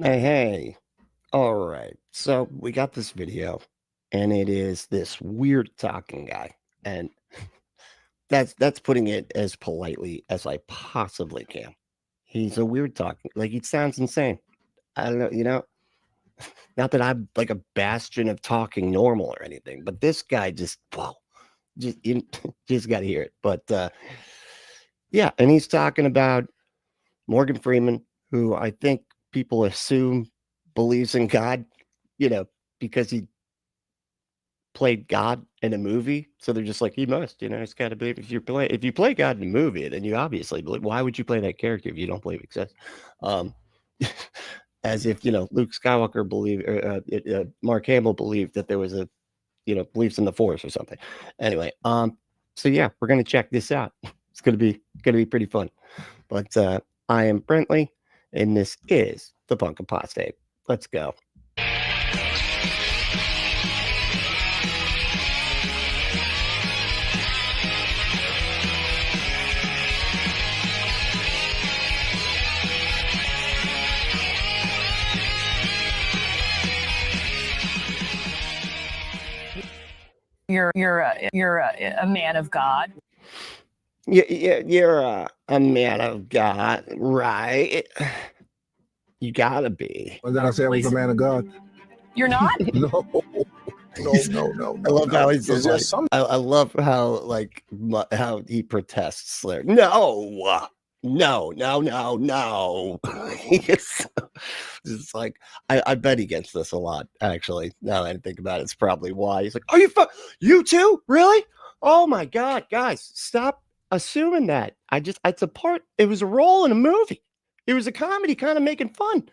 Hey. All right. So we got this video, and it is this weird talking guy. And that's putting it as politely as I possibly can. He's a weird talking, like he sounds insane. I don't know, not that I'm like a bastion of talking normal or anything, but this guy just whoa, you just gotta hear it. But yeah, and he's talking about Morgan Freeman, who I think people assume believes in God, because he played God in a movie. So they're just like, he must, he's got to believe. If you play God in a movie, then you obviously believe. Why would you play that character if you don't believe it exists? As if, Luke Skywalker believed, or Mark Hamill believed that there was a, beliefs in the Force or something. Anyway, so yeah, we're going to check this out. It's going to be pretty fun. But I am Brentley, and this is the Punk Apostate. Let's go. You're a man of God. You're a man of God, right? You gotta be. When did I say I was a man of God? You're not? No. I love how he's just like, I love how how he protests there. No. It's just like I bet he gets this a lot, actually. Now that I think about it, it's probably why he's like, "Are you too? Really? Oh my God, guys, stop assuming that. It was a role in a movie. It was a comedy kind of making fun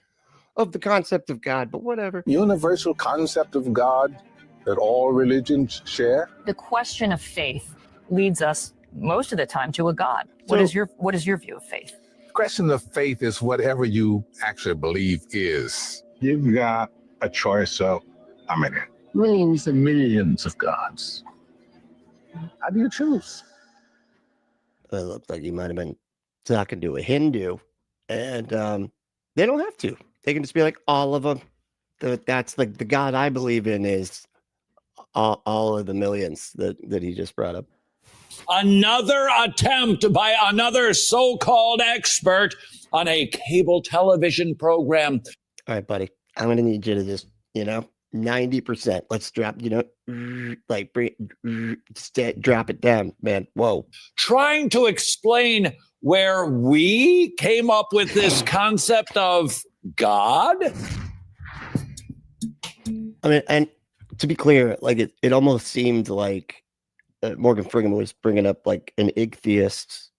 of the concept of God, but whatever." Universal concept of God that all religions share. The question of faith leads us most of the time to a God. What is your view of faith? The question of faith is whatever you actually believe is. You've got a choice of, millions and millions of gods. How do you choose? It looks like he might have been talking to a Hindu, and they don't have to. They can just be like, all of them. That's the God I believe in is all of the millions that he just brought up. Another attempt by another so-called expert on a cable television program. All right, buddy. I'm going to need you to just, 90%. Let's drop, drop it down, man. Whoa. Trying to explain where we came up with this concept of God. I mean, and to be clear, it almost seemed like Morgan Freeman was bringing up like an atheist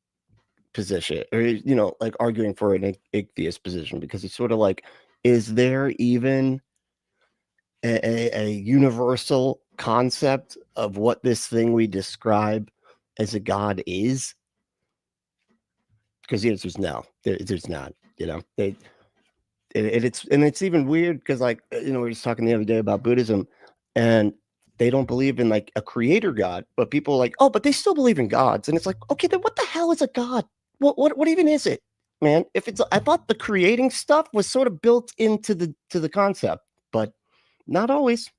position, or arguing for an atheist position, because he's sort of like, is there even a universal concept of what this thing we describe as a God is? Because the answer is no. There's not. It's even weird because we were just talking the other day about Buddhism, and they don't believe in like a creator God, but people are like, oh, but they still believe in gods. And it's like, okay, then what the hell is a God? What even is it, man? I thought the creating stuff was sort of built into the concept, but not always.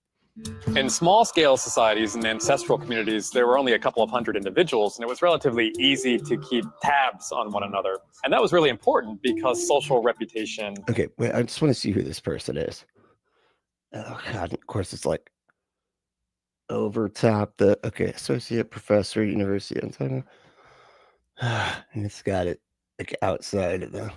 In small-scale societies and ancestral communities, there were only a couple of hundred individuals, and it was relatively easy to keep tabs on one another. And that was really important because social reputation... Okay, wait, I just want to see who this person is. Oh, God, of course, it's like over top associate professor, University of China. And it's got it like outside of the...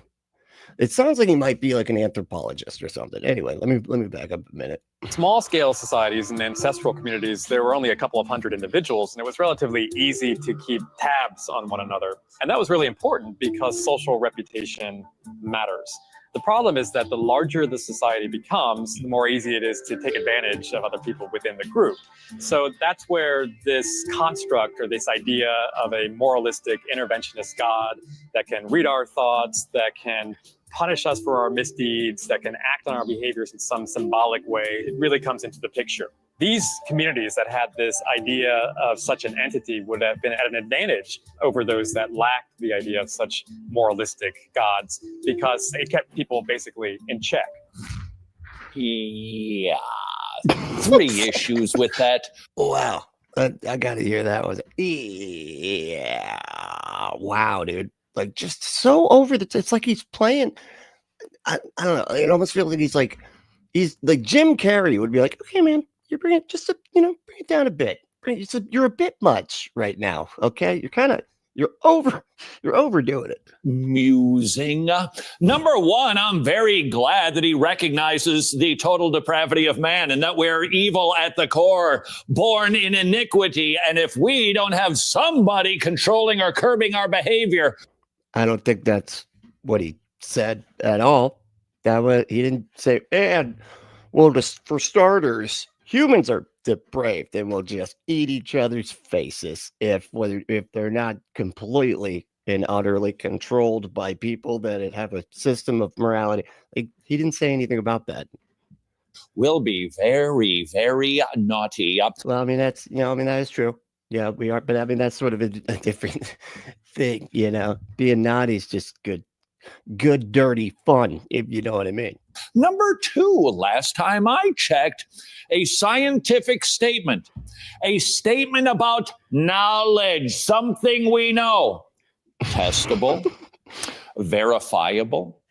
It sounds like he might be like an anthropologist or something. Anyway, let me back up a minute. Small-scale societies and ancestral communities, there were only a couple of hundred individuals, and it was relatively easy to keep tabs on one another. And that was really important because social reputation matters. The problem is that the larger the society becomes, the more easy it is to take advantage of other people within the group. So that's where this construct, or this idea of a moralistic interventionist God that can read our thoughts, that can punish us for our misdeeds, that can act on our behaviors in some symbolic way, it really comes into the picture. These communities that had this idea of such an entity would have been at an advantage over those that lacked the idea of such moralistic gods, because it kept people basically in check. Yeah. 3 issues with that. Wow. I got to hear that one. Yeah. Wow, dude. Like, just so over the. It's like he's playing. I don't know. It almost feels like he's like Jim Carrey would be like, okay, man, you're bringing it just bring it down a bit. You're a bit much right now. Okay, you're overdoing it. Musing. Number 1, I'm very glad that he recognizes the total depravity of man and that we're evil at the core, born in iniquity. And if we don't have somebody controlling or curbing our behavior. I don't think that's what he said at all. He didn't say, and well, just for starters, humans are depraved and will just eat each other's faces if they're not completely and utterly controlled by people that have a system of morality. Like, he didn't say anything about that. Will be very, very naughty. Well, I mean, that is true. Yeah, we are, but I mean, that's sort of a different thing, being naughty is just good, dirty fun, if you know what I mean. Number 2, last time I checked, a scientific statement, a statement about knowledge, something we know, testable, verifiable,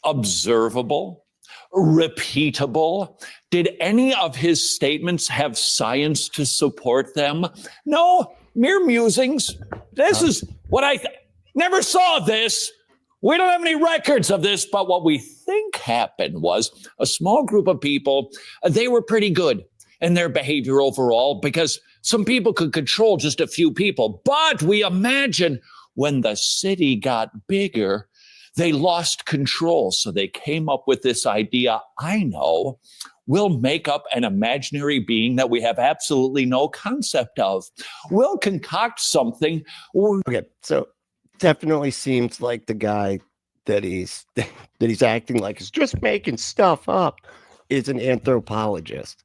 observable, repeatable. Did any of his statements have science to support them? No, mere musings. This is what I never saw this. We don't have any records of this, but what we think happened was a small group of people, they were pretty good in their behavior overall because some people could control just a few people. But we imagine when the city got bigger, they lost control. So they came up with this idea, I know, we'll make up an imaginary being that we have absolutely no concept of. We'll concoct something. Okay, so definitely seems like the guy that he's acting like is just making stuff up is an anthropologist.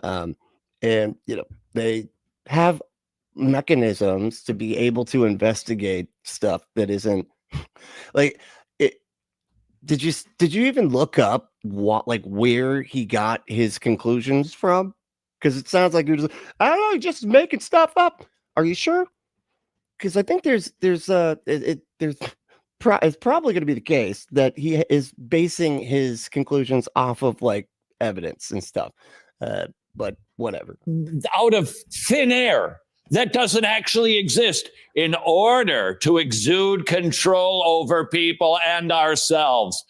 And they have mechanisms to be able to investigate stuff that isn't like it. Did you even look up where he got his conclusions from? Because it sounds like you're just, I don't know, just making stuff up. Are you sure? Because I think it's probably going to be the case that he is basing his conclusions off of evidence and stuff. But whatever. Out of thin air that doesn't actually exist in order to exude control over people and ourselves.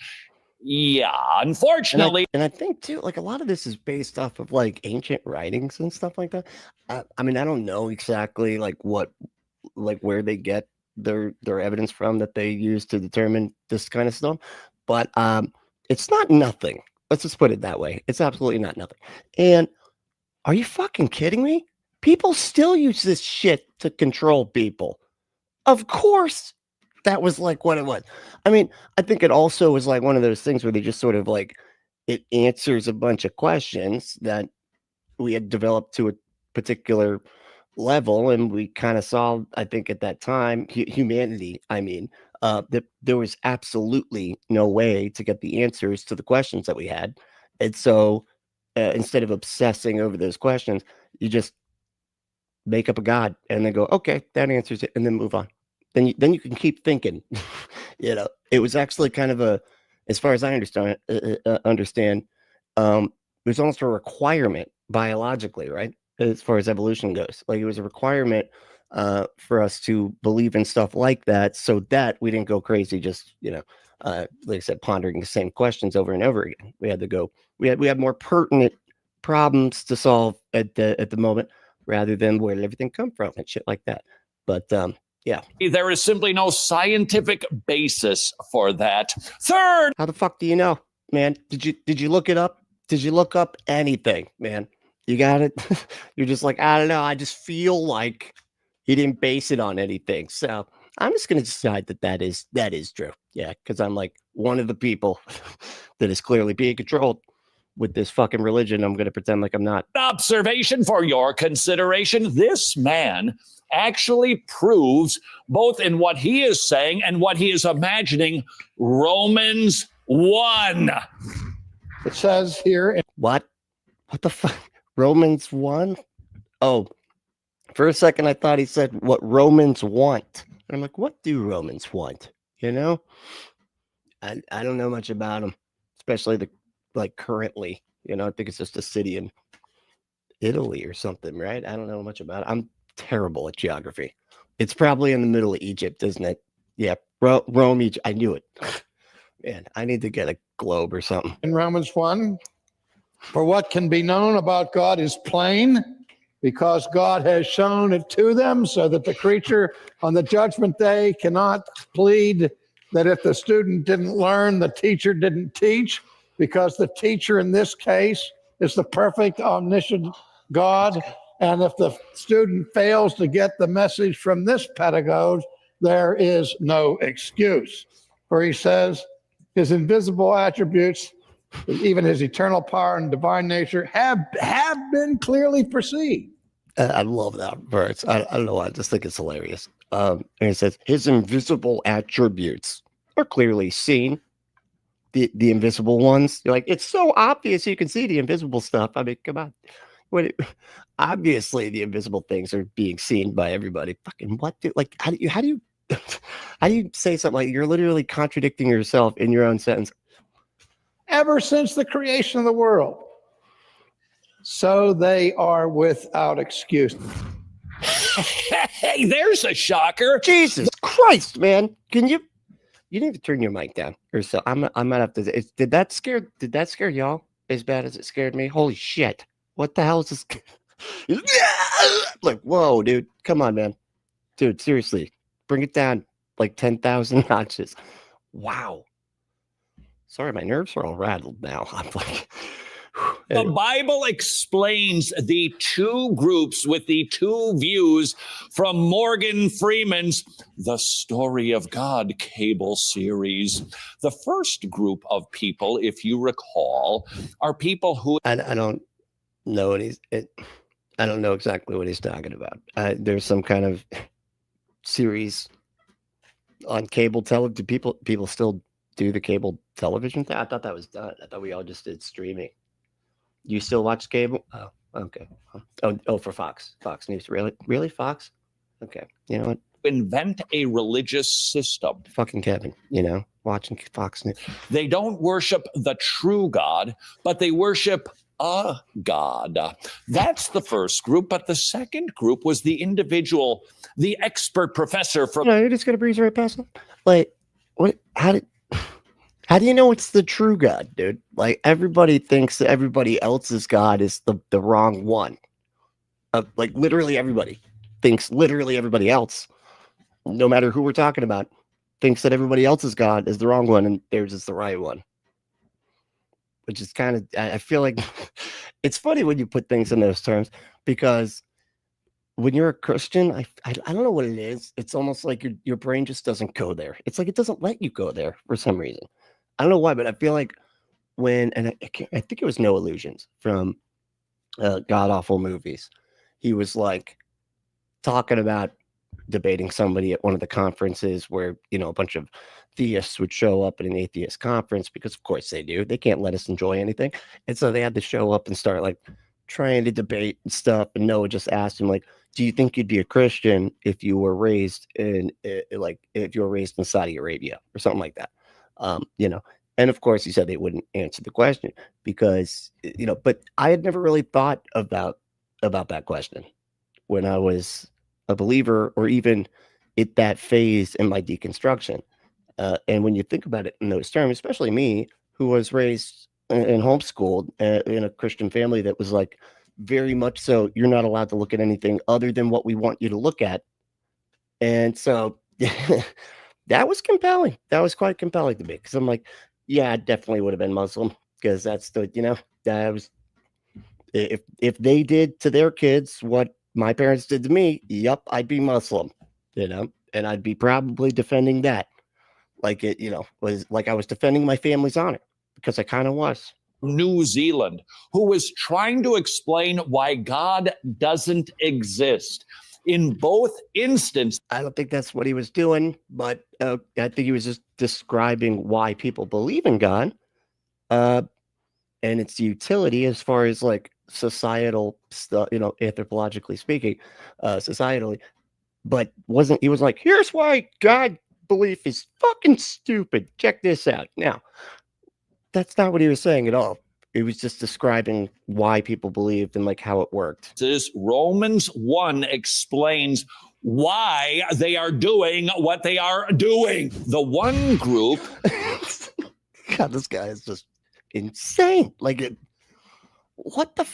Yeah, unfortunately. And I think too, a lot of this is based off of ancient writings and stuff like that. I mean, I don't know exactly where they get their evidence from that they use to determine this kind of stuff, but it's not nothing. Let's just put it that way. It's absolutely not nothing. And are you fucking kidding me? People still use this shit to control people. Of course, that was what it was. I mean, I think it also was one of those things where they just sort of it answers a bunch of questions that we had developed to a particular level, and we kind of saw, I think at that time, humanity, that there was absolutely no way to get the answers to the questions that we had. And so instead of obsessing over those questions, you just make up a god and then go, okay, that answers it, and then move on. Then you can keep thinking. It was actually kind of as far as I understand, there's almost a requirement biologically, right? As far as evolution goes, it was a requirement for us to believe in stuff like that, so that we didn't go crazy just like I said, pondering the same questions over and over again. We had to go. We had more pertinent problems to solve at the moment, rather than where did everything come from and shit like that. But yeah, there is simply no scientific basis for that. Third, how the fuck do you know, man? Did you look it up? Did you look up anything, man? You got it. You're just I don't know. I just feel like he didn't base it on anything. So I'm just going to decide that is true. Yeah. Cause I'm one of the people that is clearly being controlled with this fucking religion. I'm going to pretend like I'm not. Observation for your consideration. This man actually proves, both in what he is saying and what he is imagining, Romans 1. It says here. What the fuck? Romans 1? Oh, for a second, I thought he said what Romans want. And I'm like, what do Romans want? You know? I don't know much about them, especially currently. You know, I think it's just a city in Italy or something, right? I don't know much about it. I'm terrible at geography. It's probably in the middle of Egypt, isn't it? Yeah, Rome, Egypt. I knew it. Man, I need to get a globe or something. In Romans 1, for what can be known about God is plain, because God has shown it to them, so that the creature on the judgment day cannot plead that if the student didn't learn, the teacher didn't teach, because the teacher in this case is the perfect, omniscient God. And if the student fails to get the message from this pedagogue, there is no excuse. For he says, his invisible attributes, even his eternal power and divine nature, have been clearly perceived. I love that verse. I don't know why. I just think it's hilarious. And it says, his invisible attributes are clearly seen. The invisible ones. You're like, it's so obvious you can see the invisible stuff. I mean, come on. Obviously, the invisible things are being seen by everybody. Fucking what? How do you how do you say something like you're literally contradicting yourself in your own sentence? Ever since the creation of the world, so they are without excuse. Hey, there's a shocker. Jesus Christ, man! You need to turn your mic down or so. I might have to. Did that scare y'all as bad as it scared me? Holy shit! What the hell is this? Like, whoa, dude! Come on, man, dude. Seriously, bring it down like 10,000 notches. Wow. Sorry, my nerves are all rattled now. I'm like. The Bible explains the two groups with the two views from Morgan Freeman's The Story of God cable series. The first group of people, if you recall, are people who... I don't know what I don't know exactly what he's talking about. There's some kind of series on cable television. Do people still do the cable television thing? I thought that was done. I thought we all just did streaming. You still watch cable? Oh, okay. Oh, for Fox News. Really, Fox? Okay. You know what? Invent a religious system. Fucking Kevin, watching Fox News. They don't worship the true God, but they worship a God. That's the first group. But the second group was the individual, the expert professor from... No, you're just going to breeze right past it? Like, what? How do you know it's the true God, dude? Like, everybody thinks that everybody else's God is the wrong one. Like, literally everybody thinks literally everybody else, no matter who we're talking about, thinks that everybody else's God is the wrong one and theirs is the right one. Which is kind of, I feel like it's funny when you put things in those terms, because when you're a Christian, I don't know what it is. It's almost like your brain just doesn't go there. It's like it doesn't let you go there for some reason. I don't know why, but I feel like I think it was No Illusions from God Awful Movies. He was like talking about debating somebody at one of the conferences where, a bunch of theists would show up at an atheist conference, because of course they do. They can't let us enjoy anything. And so they had to show up and start like trying to debate and stuff. And Noah just asked him, like, do you think you'd be a Christian if you were raised in Saudi Arabia or something like that? And of course he said they wouldn't answer the question because, but I had never really thought about that question when I was a believer, or even at that phase in my deconstruction. And when you think about it in those terms, especially me, who was raised and homeschooled in a Christian family that was like very much so, you're not allowed to look at anything other than what we want you to look at. And so that was compelling. That was quite compelling to me, because I'm like, yeah, I definitely would have been Muslim, because that's that was, if they did to their kids what my parents did to me, yep, I'd be Muslim, and I'd be probably defending that. Like it, was like I was defending my family's honor, because I kind of was. New Zealand, who was trying to explain why God doesn't exist. In both instances, I don't think that's what he was doing, but I think he was just describing why people believe in God. And and its utility as far as like societal stuff, you know, anthropologically speaking, societally, but he was like, here's why God belief is fucking stupid. Check this out. Now, that's not what he was saying at all. It was just describing why people believed and like how it worked. This Romans 1 explains why they are doing what they are doing. The one group. God, this guy is just insane. Like, what the?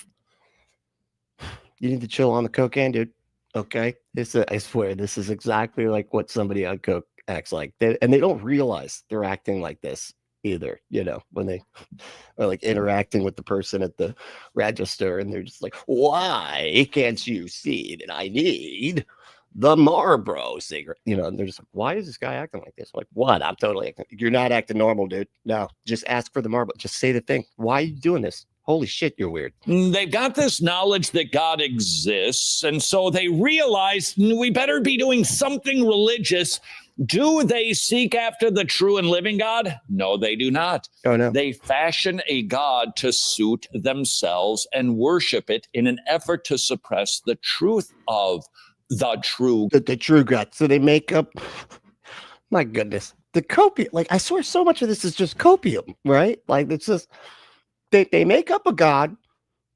You need to chill on the cocaine, dude. Okay, I swear, this is exactly like what somebody on coke acts like. And they don't realize they're acting like this either. You know, when they are like interacting with the person at the register, and they're just like, "Why can't you see that I need the Marlboro cigarette?" You know, and they're just like, "Why is this guy acting like this?" I'm like, what? I'm totally acting. You're not acting normal, dude. No, just ask for the Marlboro. Just say the thing. Why are you doing this? Holy shit, you're weird. They've got this knowledge that God exists, and so they realize we better be doing something religious. Do they seek after the true and living God? No, they do not. Oh, no. They fashion a God to suit themselves and worship it in an effort to suppress the truth of the true God. So they make up, my goodness, the copium. Like, I swear so much of this is just copium, right? Like, it's just, they make up a God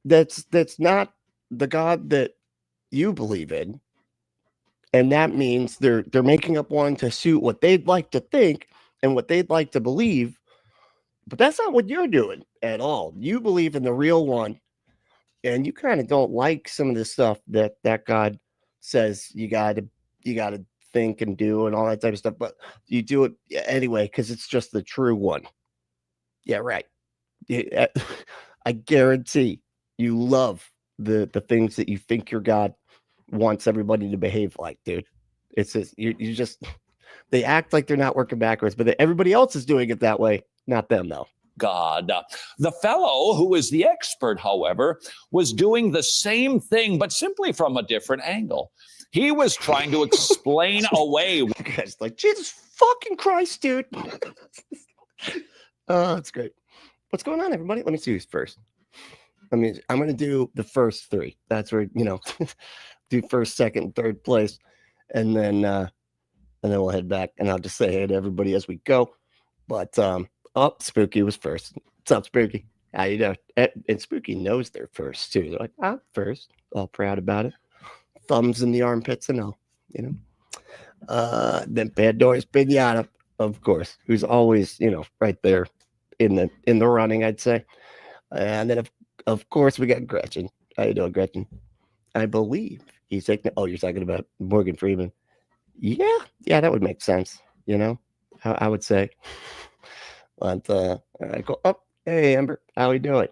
that's not the God that you believe in. And that means they're making up one to suit what they'd like to think and what they'd like to believe. But that's not what you're doing at all. You believe in the real one, and you kind of don't like some of the stuff that God says you gotta think and do and all that type of stuff, but you do it anyway because it's just the true one. Yeah, right. I guarantee you love the things that you think your God wants everybody to behave like, dude. It's just you just, they act like they're not working backwards, but everybody else is doing it that way, not them though. God. The fellow who is the expert, however, was doing the same thing, but simply from a different angle. He was trying to explain away. Guys, like, Jesus fucking Christ, dude. Oh, that's great. What's going on, everybody? Let me see who's first. I mean, I'm going to do the first three. That's where, you know, do first, second, third place. And then we'll head back, and I'll just say hey to everybody as we go. But, Spooky was first. What's up, Spooky? How you doing? And Spooky knows they're first, too. They're like, I'm first. All proud about it. Thumbs in the armpits and all, you know. Then Pandora's Pinata, of course, who's always, you know, right there in the running, I'd say. And then, of course, we got Gretchen. How you doing, Gretchen? I believe he's like, oh, you're talking about Morgan Freeman. Yeah, that would make sense, you know, I would say. But I go up. Hey, Amber, how you doing?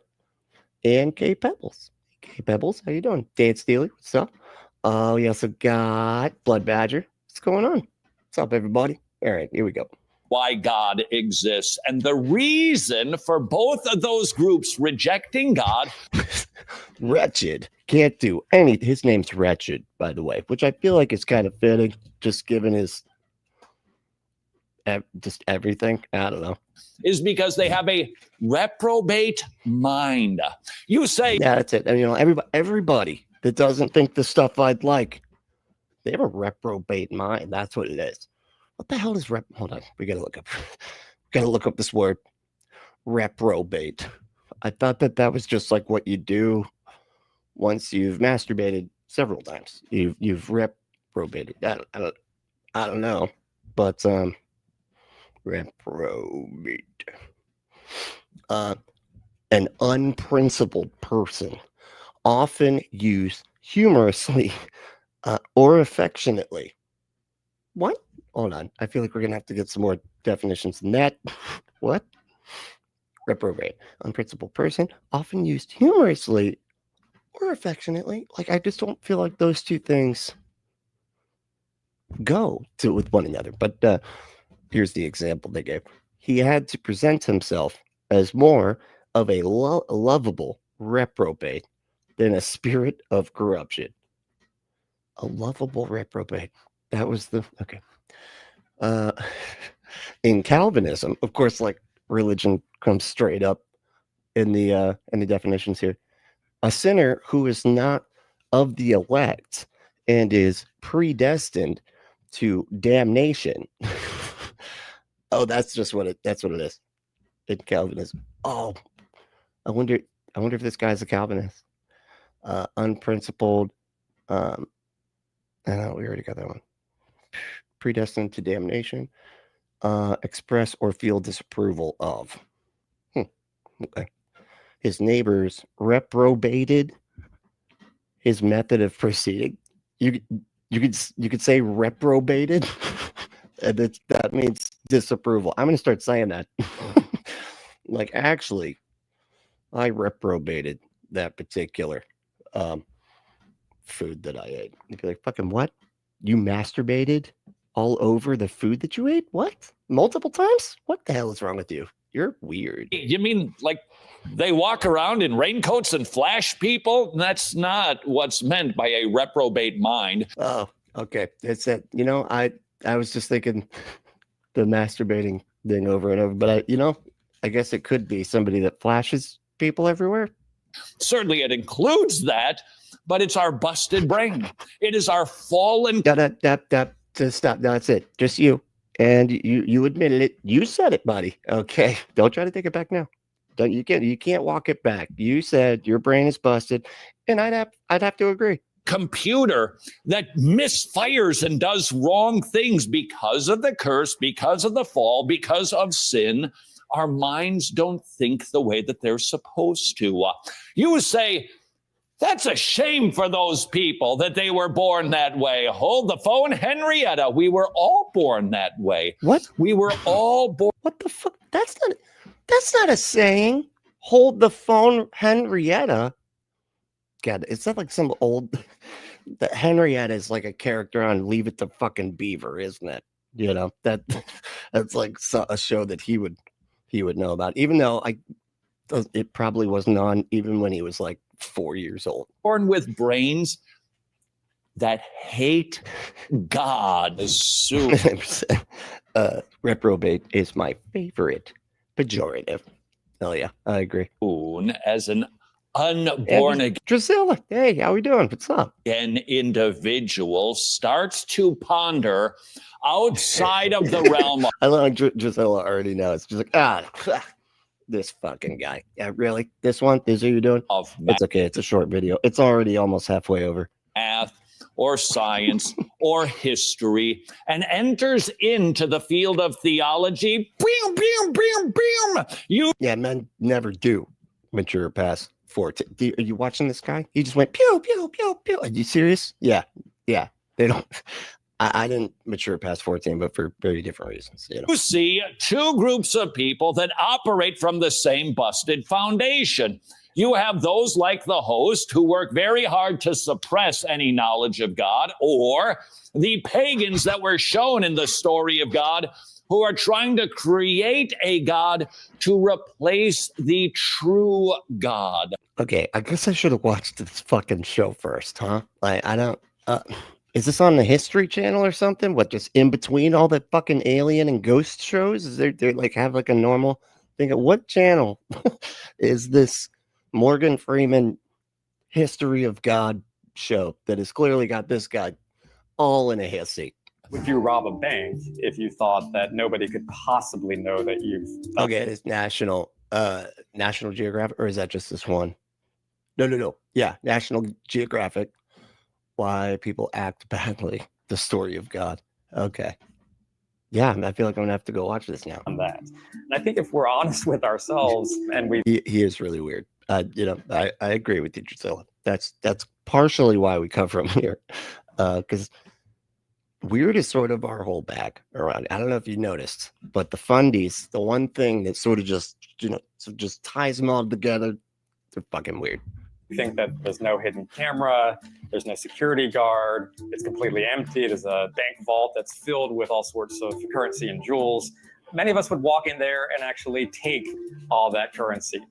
And Kay Pebbles. Kay Pebbles, how you doing? Dan Steely, what's up? Oh, we also got Blood Badger. What's going on? What's up, everybody? All right, here we go. Why God exists. And the reason for both of those groups rejecting God. Wretched. Can't do any. His name's Wretched, by the way, which I feel like is kind of fitting, just given his just everything. I don't know. Is because they have a reprobate mind. You say, yeah, that's it. And, you know, everybody that doesn't think the stuff I'd like, they have a reprobate mind. That's what it is. What the hell is hold on, we gotta look up this word. Reprobate. I thought that was just like what you do once you've masturbated several times. You've reprobated. I don't know. But reprobate. An unprincipled person, often used humorously or affectionately. What? Hold on. I feel like we're going to have to get some more definitions than that. What? Reprobate. Unprincipled person, often used humorously or affectionately. Like, I just don't feel like those two things go with one another. But here's the example they gave. He had to present himself as more of a lovable reprobate than a spirit of corruption. A lovable reprobate. That was the, okay. In Calvinism, of course, like religion comes straight up in the definitions here. A sinner who is not of the elect and is predestined to damnation. Oh, that's what it is in Calvinism. Oh, I wonder if this guy's a Calvinist. Unprincipled. I know we already got that one. Predestined to damnation. Express or feel disapproval of. Okay. His neighbors reprobated his method of proceeding. You could say reprobated, and that means disapproval. I'm going to start saying that. Like, actually, I reprobated that particular food that I ate. You'd be like, fucking what? You masturbated all over the food that you ate? What? Multiple times? What the hell is wrong with you? You're weird. You mean like they walk around in raincoats and flash people? That's not what's meant by a reprobate mind. Oh, okay. It's that, I was just thinking the masturbating thing over and over, but I guess it could be somebody that flashes people everywhere. Certainly it includes that, but it's our busted brain. It is our fallen. Just stop. No, that's it. Just you. And you admitted it. You said it, buddy. Okay. Don't try to take it back now. You can't walk it back. You said your brain is busted, and I'd have to agree. Computer that misfires and does wrong things because of the curse, because of the fall, because of sin. Our minds don't think the way that they're supposed to. You say, that's a shame for those people that they were born that way. Hold the phone, Henrietta. We were all born that way. What? We were all born. What the fuck? That's not a saying. Hold the phone, Henrietta. God, it's not like some old. That Henrietta is like a character on Leave It to Fucking Beaver, isn't it? That's like a show that he would know about. Even though it probably wasn't on even when he was like 4 years old. Born with brains that hate God. Reprobate is my favorite pejorative. Oh yeah, I agree. As an unborn again Drusilla, hey, how we doing? What's up? An individual starts to ponder outside of the realm. I love Drusilla already knows. She's like, this fucking guy. Yeah, really? This one? This is what you're doing? It's okay. It's a short video. It's already almost halfway over. Math or science or history and enters into the field of theology. Boom, boom, boom, boom. Yeah, men never do mature past 14. Are you watching this guy? He just went pew, pew, pew, pew. Are you serious? Yeah. They don't. I didn't mature past 14, but for very different reasons. You see two groups of people that operate from the same busted foundation. You have those like the host who work very hard to suppress any knowledge of God, or the pagans that were shown in the story of God who are trying to create a God to replace the true God. Okay, I guess I should have watched this fucking show first, huh? Like, I don't... Is this on the History Channel or something? What, just in between all the fucking alien and ghost shows? Is there like have like a normal thing? What channel is this Morgan Freeman History of God show that has clearly got this guy all in a hissy? Would you rob a bank if you thought that nobody could possibly know that you've... Okay, it's National Geographic, or is that just this one? No. Yeah, National Geographic. Why people act badly. The story of God. Okay. Yeah, I feel like I'm gonna have to go watch this now. On that, and I think if we're honest with ourselves, and he is really weird. I agree with you, Drusilla. That's partially why we come from here, because weird is sort of our whole bag around. I don't know if you noticed, but the Fundies, the one thing that sort of just ties them all together, they're fucking weird. Think that there's no hidden camera, there's no security guard, it's completely empty. There's a bank vault that's filled with all sorts of currency and jewels. Many of us would walk in there and actually take all that currency.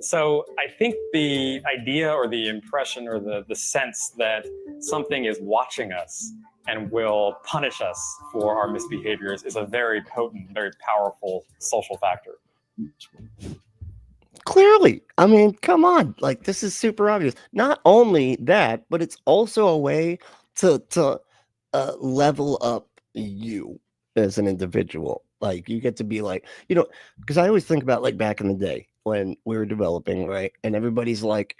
So I think the idea or the impression or the sense that something is watching us and will punish us for our misbehaviors is a very potent, very powerful social factor. Clearly, I mean, come on, like this is super obvious. Not only that, but it's also a way to level up you as an individual. Like you get to be like, because I always think about like back in the day when we were developing, right? And everybody's like,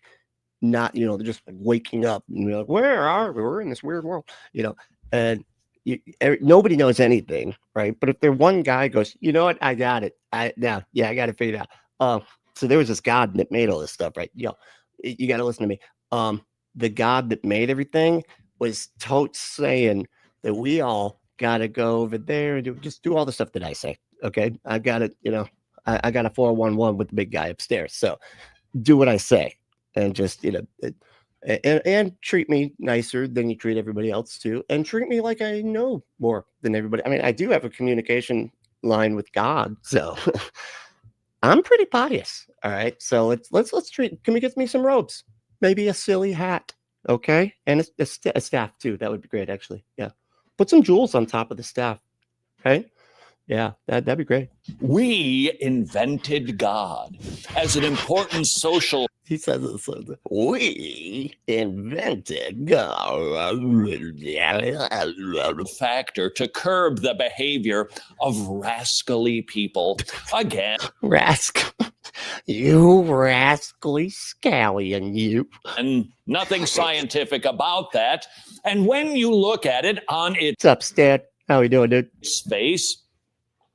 not, they're just like waking up and you're like, where are we? We're in this weird world, and nobody knows anything, right? But if there one guy goes, you know what, I got it. I got it figured out. So there was this God that made all this stuff, right? You got to listen to me. The God that made everything was totes saying that we all got to go over there and just do all the stuff that I say. Okay, I got it. I got a 411 with the big guy upstairs. So do what I say, and just and treat me nicer than you treat everybody else too, and treat me like I know more than everybody. I mean, I do have a communication line with God, so I'm pretty pious. All right, so let's treat. Can we get me some robes? Maybe a silly hat, okay, and a staff too. That would be great, actually. Yeah, put some jewels on top of the staff, right? Yeah, that'd be great. We invented God as an important social He says it so. We invented God. factor to curb the behavior of rascally people. Again, You rascally scallion, you. and nothing scientific about that. And when you look at it on What's up, Stan? How we doing, dude? its face,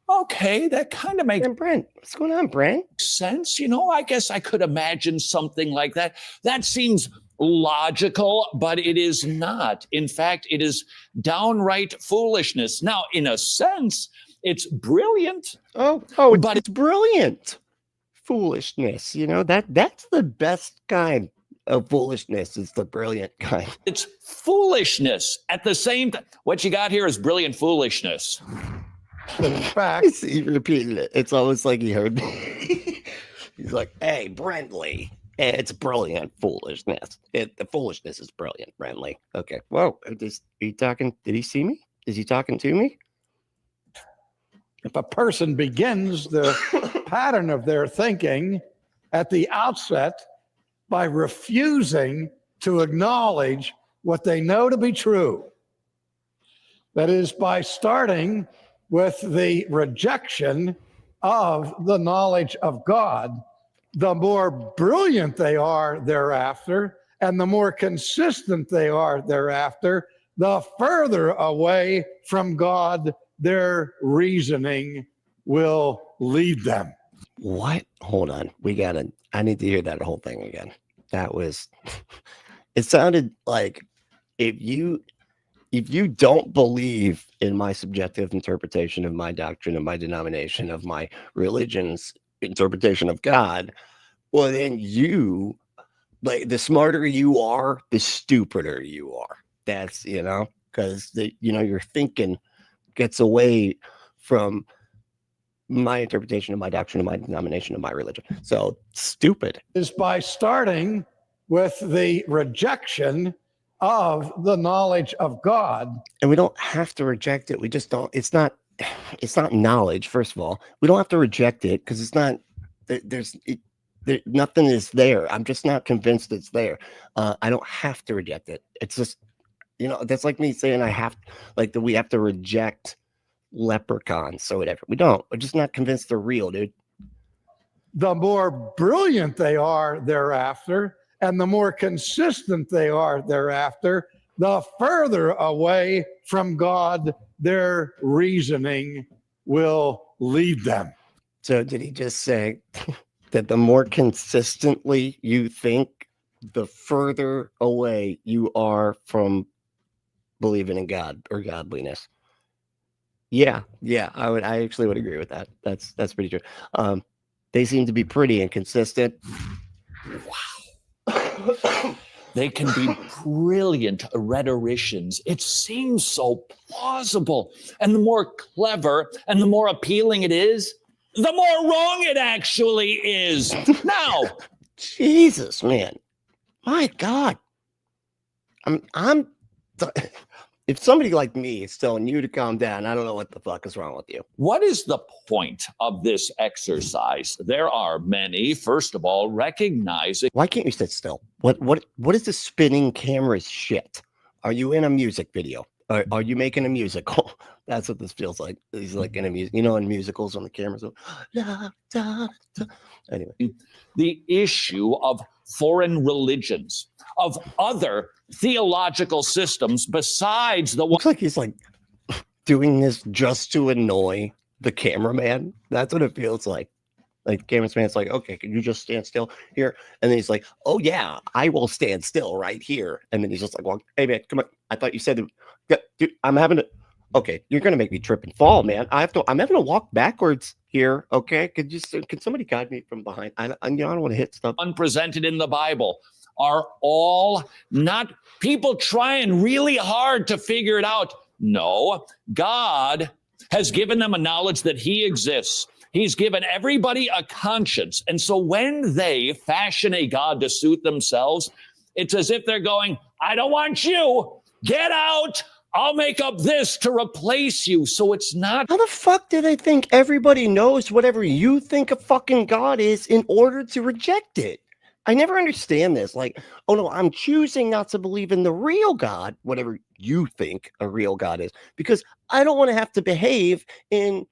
okay, that kind of makes And Brent, what's going on, Brent? sense. I guess I could imagine something like that. That seems logical, but it is not. In fact, it is downright foolishness. Now, in a sense, it's brilliant. But it's brilliant foolishness. That's the best kind of foolishness. Is the brilliant kind. It's foolishness at the same time. What you got here is brilliant foolishness. But in fact, He repeated it. It's almost like he heard me. He's like, "Hey, Brentley, it's brilliant foolishness. The foolishness is brilliant, Brentley." Okay. Whoa, are you talking? Did he see me? Is he talking to me? if a person begins the pattern of their thinking at the outset by refusing to acknowledge what they know to be true, that is, by starting with the rejection of the knowledge of God, the more brilliant they are thereafter, and the more consistent they are thereafter, the further away from God their reasoning will lead them. What? Hold on. I need to hear that whole thing again. It sounded like if you don't believe in my subjective interpretation of my doctrine, of my denomination, of my religion's interpretation of God, well, then the smarter you are, the stupider you are. That's, because your thinking gets away from my interpretation of my doctrine, of my denomination, of my religion. So stupid. Is by starting with the rejection of the knowledge of God. And we don't have to reject it. We just don't. It's not knowledge. First of all, we don't have to reject it because it's not. Nothing is there. I'm just not convinced it's there. I don't have to reject it. It's just, that's like me saying we have to reject leprechauns or whatever. We don't. We're just not convinced they're real, dude. The more brilliant they are thereafter, and the more consistent they are thereafter, the further away from God their reasoning will lead them. So did he just say that the more consistently you think, the further away you are from believing in God or godliness? Yeah, I actually would agree with that. That's pretty true. They seem to be pretty inconsistent. Wow. They can be brilliant rhetoricians. It seems so plausible. And the more clever and the more appealing it is, the more wrong it actually is. Now, Jesus, man. My God. if somebody like me is telling you to calm down, I don't know what the fuck is wrong with you. What is the point of this exercise? There are many. First of all, recognizing. Why can't you sit still? What is this spinning camera shit? Are you in a music video? Are you making a musical? That's what this feels like. He's like in a music, in musicals when the camera's on. Da, da, da. Anyway, The issue of foreign religions, of other theological systems besides the one. looks like he's like doing this just to annoy the cameraman. That's what it feels like. Like the cameraman's like, okay, can you just stand still here? And then he's like, oh yeah, I will stand still right here. And then he's just like, well, hey man, come on. I thought you said that. Dude, I'm having to. Okay, you're gonna make me trip and fall, man. I'm having to walk backwards here. Okay, can somebody guide me from behind? I don't want to hit stuff. Unpresented in the Bible are all not people trying really hard to figure it out. No, God has given them a knowledge that he exists. He's given everybody a conscience. And so when they fashion a God to suit themselves, it's as if they're going, I don't want you. Get out. I'll make up this to replace you. So it's not. How the fuck do they think everybody knows whatever you think a fucking God is in order to reject it? I never understand this. Like, oh no, I'm choosing not to believe in the real God, whatever you think a real God is, because I don't want to have to behave in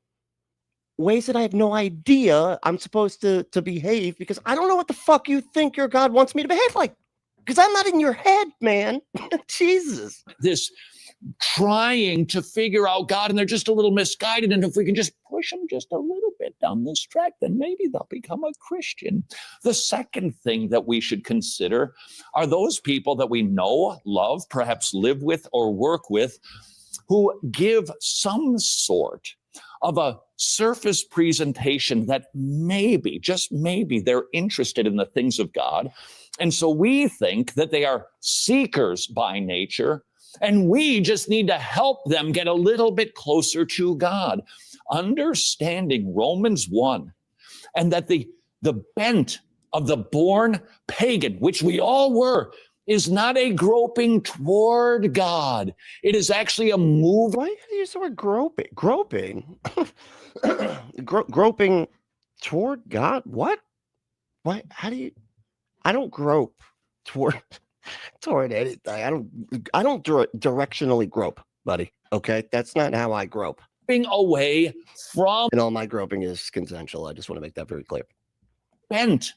ways that I have no idea I'm supposed to behave, because I don't know what the fuck you think your God wants me to behave like, because I'm not in your head, man. Jesus. This trying to figure out God, and they're just a little misguided. And if we can just push them just a little bit down this track, then maybe they'll become a Christian. The second thing that we should consider are those people that we know, love, perhaps live with or work with, who give some sort of a surface presentation that maybe, just maybe, they're interested in the things of God. And so we think that they are seekers by nature, and we just need to help them get a little bit closer to God. Understanding Romans 1, and that the bent of the born pagan, which we all were, is not a groping toward God. It is actually a move. Why do you use the word groping? Groping? Groping toward God? What? Why? How do you? I don't grope toward anything. I don't directionally grope, buddy. Okay, that's not how I grope. Away from, and all my groping is consensual. I just want to make that very clear. Bent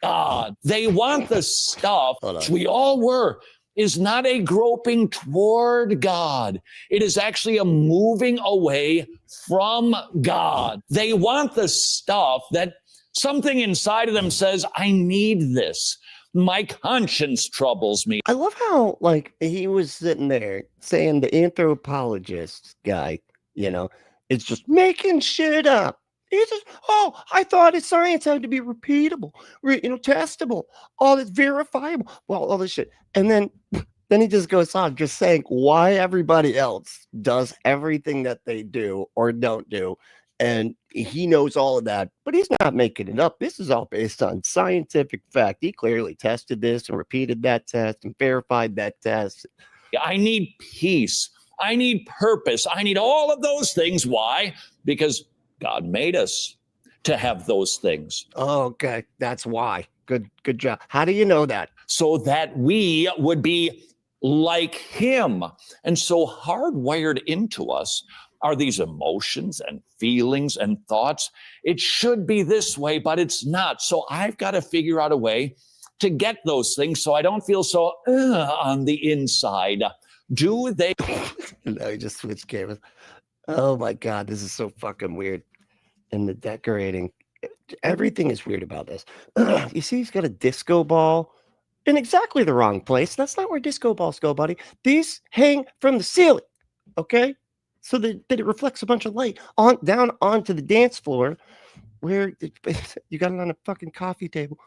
God. They want the stuff, which we all were, is not a groping toward God. It is actually a moving away from God. They want the stuff that something inside of them says, I need this. My conscience troubles me. I love how, like, he was sitting there saying the anthropologist guy, it's just making shit up. He's just, I thought his science had to be repeatable, testable, all this verifiable, well, all this shit. And then he just goes on just saying why everybody else does everything that they do or don't do. And he knows all of that, but he's not making it up. This is all based on scientific fact. He clearly tested this and repeated that test and verified that test. I need peace. I need purpose. I need all of those things. Why? Because God made us to have those things. Okay, that's why. Good job. How do you know that? So that we would be like him. And so hardwired into us are these emotions and feelings and thoughts. It should be this way, but it's not. So I've got to figure out a way to get those things so I don't feel so on the inside. Do they? No, he just switched cameras. Oh my God, this is so fucking weird. And the decorating, everything is weird about this. You see, he's got a disco ball in exactly the wrong place. That's not where disco balls go, buddy. These hang from the ceiling, okay? So that it reflects a bunch of light down onto the dance floor where you got it on a fucking coffee table.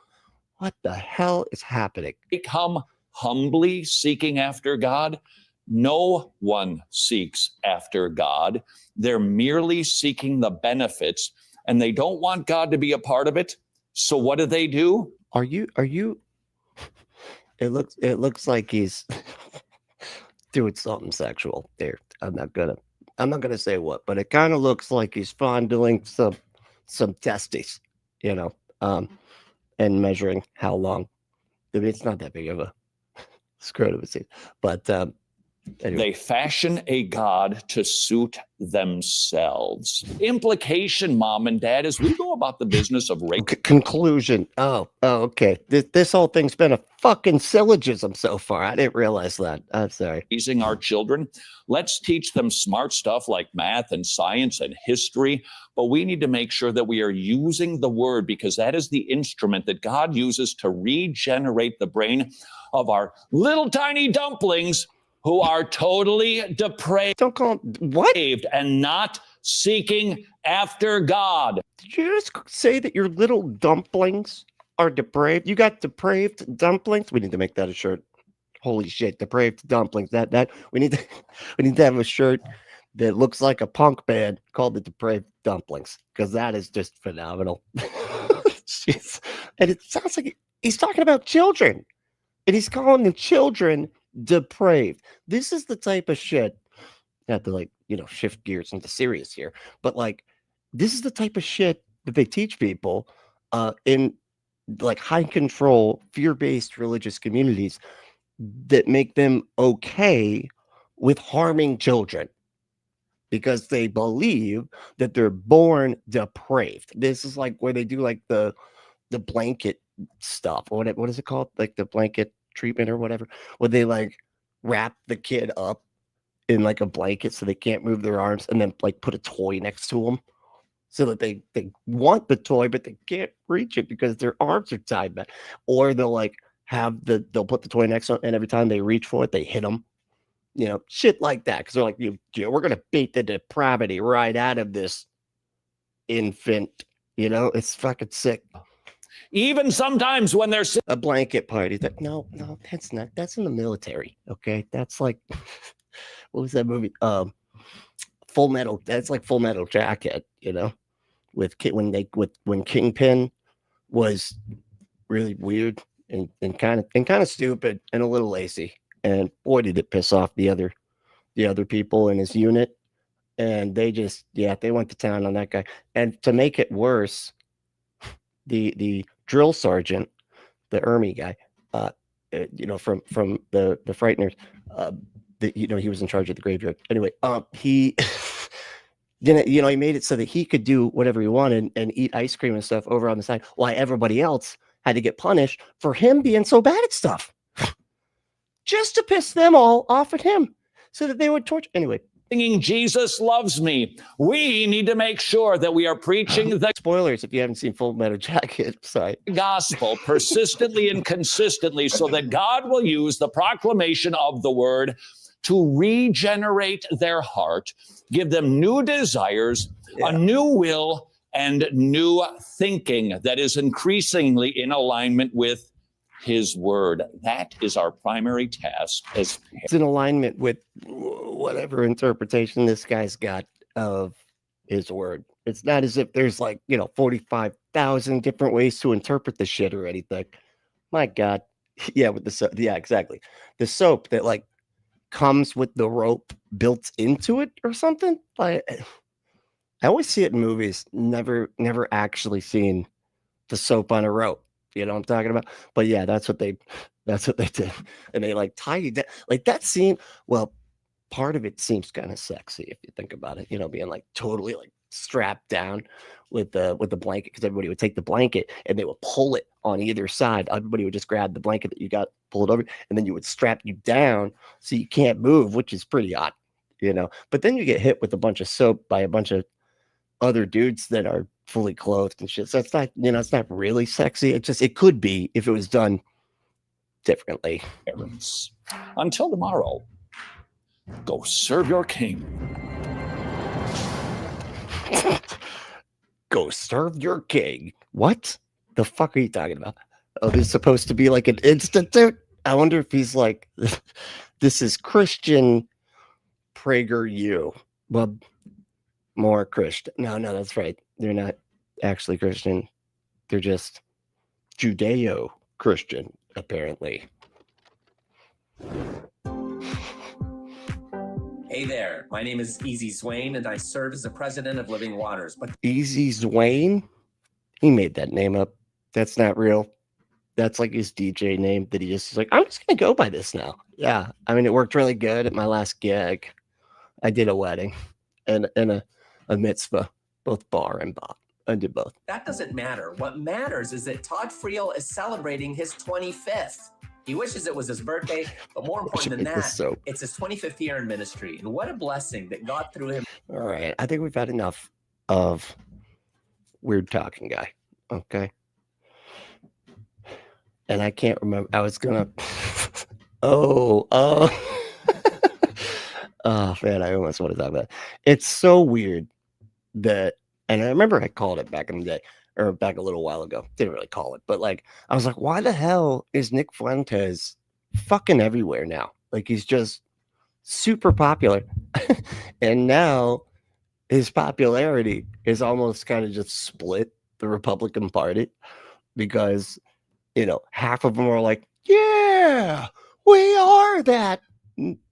What the hell is happening? Become humbly seeking after God. No one seeks after God. They're merely seeking the benefits, and they don't want God to be a part of it. So what do? Are you? It looks like he's doing something sexual there. I'm not gonna say what, but it kind of looks like he's fondling some testes, you know, and measuring how long. I mean, it's not that big of a scrotum, but anyway. They fashion a god to suit themselves. Implication, mom and dad, as we go about the business of conclusion. Oh, okay. This whole thing's been a fucking syllogism so far. I didn't realize that. I'm sorry. raising our children. Let's teach them smart stuff like math and science and history, but we need to make sure that we are using the word, because that is the instrument that God uses to regenerate the brain of our little tiny dumplings who are totally depraved. Don't call them what? And not seeking after God. Did you just say that your little dumplings are depraved? You got depraved dumplings? We need to make that a shirt. Holy shit, depraved dumplings. That we need to have a shirt that looks like a punk band called the Depraved Dumplings, because that is just phenomenal. Jeez. And it sounds like he's talking about children, and he's calling the children depraved. This is the type of shit. Not to, like, you know, shift gears into serious here, but like, this is the type of shit that they teach people in like high control, fear-based religious communities that make them okay with harming children because they believe that they're born depraved. This is like where they do like the blanket stuff, or what is it called? Like the blanket treatment or whatever, where they like wrap the kid up in like a blanket so they can't move their arms, and then like put a toy next to them so that they want the toy but they can't reach it because their arms are tied back. Or they'll like they'll put the toy next to them, and every time they reach for it they hit them, you know, shit like that, because they're like, you know, we're gonna beat the depravity right out of this infant. You know, it's fucking sick. Even sometimes when there's a blanket party, that no, that's in the military. Okay, that's like what was that movie? Full Metal. That's like Full Metal Jacket, you know, when Kingpin was really weird and kind of stupid and a little lazy, and boy did it piss off the other people in his unit, and they went to town on that guy. And to make it worse, the drill sergeant, the Army guy, you know, from the Frighteners, you know, he was in charge of the graveyard. Anyway, he didn't, you know, he made it so that he could do whatever he wanted and eat ice cream and stuff over on the side, while everybody else had to get punished for him being so bad at stuff, just to piss them all off at him, so that they would torture. Anyway, singing Jesus Loves Me, we need to make sure that we are preaching the spoilers if you haven't seen Full Metal Jacket. Sorry. Gospel persistently and consistently, so that God will use the proclamation of the word to regenerate their heart, give them new desires, a new will, and new thinking that is increasingly in alignment with his word. That is our primary task. It's in alignment with whatever interpretation this guy's got of his word. It's not as if there's like, you know, 45,000 different ways to interpret the shit or anything. My God. Yeah, with the soap. Yeah, exactly. The soap that like comes with the rope built into it or something. Like, I always see it in movies, never actually seen the soap on a rope. You know what I'm talking about? But yeah, that's what they did. And they like tied it, like that scene. Well, part of it seems kind of sexy if you think about it, you know, being like totally like strapped down with the blanket, because everybody would take the blanket and they would pull it on either side. Everybody would just grab the blanket that you got, pull it over, and then you would strap you down so you can't move, which is pretty odd, you know. But then you get hit with a bunch of soap by a bunch of other dudes that are fully clothed and shit. So it's not, you know, it's not really sexy. It could be if it was done differently. Until tomorrow, go serve your king. Go serve your king. What the fuck are you talking about? Oh, this is supposed to be like an institute? I wonder if he's like, this is Christian PragerU. Well, more Christian. No, that's right. They're not actually Christian. They're just Judeo-Christian, apparently. Hey there, my name is Easy Swain, and I serve as the president of Living Waters. But Easy Swain? He made that name up. That's not real. That's like his DJ name that he just is like, I'm just going to go by this now. Yeah. I mean, it worked really good at my last gig. I did a wedding and a mitzvah, both bar and bop. I did both. that doesn't matter. What matters is that Todd Friel is celebrating his 25th. He wishes it was his birthday, but more important than that, it's his 25th year in ministry. And what a blessing that God threw him. All right. I think we've had enough of weird talking guy. Okay. And I can't remember. I was going to. Oh, man. I almost want to talk about it. It's so weird that, and I remember I called it back in the day, or back a little while ago. Didn't really call it, but like, I was like, why the hell is Nick Fuentes fucking everywhere now? Like, he's just super popular. And now his popularity is almost kind of just split the Republican Party because, you know, half of them are like, yeah, we are that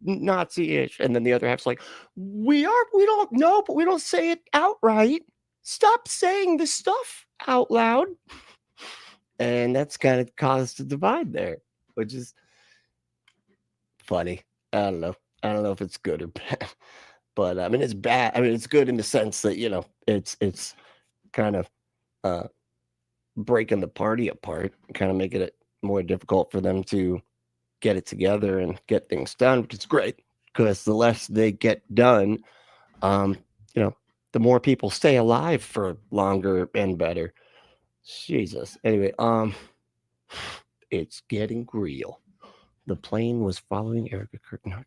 Nazi-ish. And then the other half's like, we don't know, but we don't say it outright. Stop saying this stuff out loud. And that's kind of caused a divide there, which is funny. I don't know if it's good or bad, but I mean, it's bad. I mean, it's good in the sense that, you know, it's kind of breaking the party apart, kind of making it more difficult for them to get it together and get things done, which is great because the less they get done, you know, the more people stay alive for longer and better. Jesus. Anyway, it's getting real. The plane was following Erica Curtin.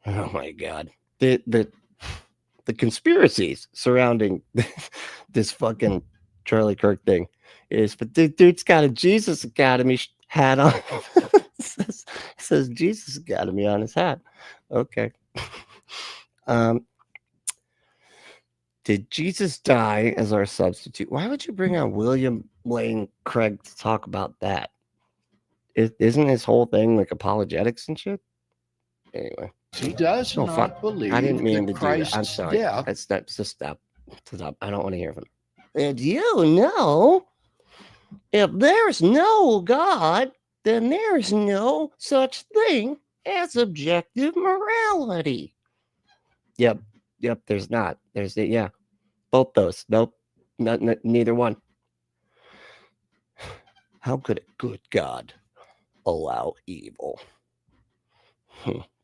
Oh my God. The conspiracies surrounding this fucking Charlie Kirk thing is, but the dude's got a Jesus Academy hat on. It says Jesus Academy on his hat. Okay. Did Jesus die as our substitute? Why would you bring on William Lane Craig to talk about that? Isn't his whole thing like apologetics and shit? Anyway. He does not believe I didn't mean to do that. I'm sorry. Death. Just stop. I don't want to hear from him. And you know, if there's no God, then there's no such thing as objective morality. Yep, there's not. Yeah, both those. Nope, neither one. How could a good God allow evil?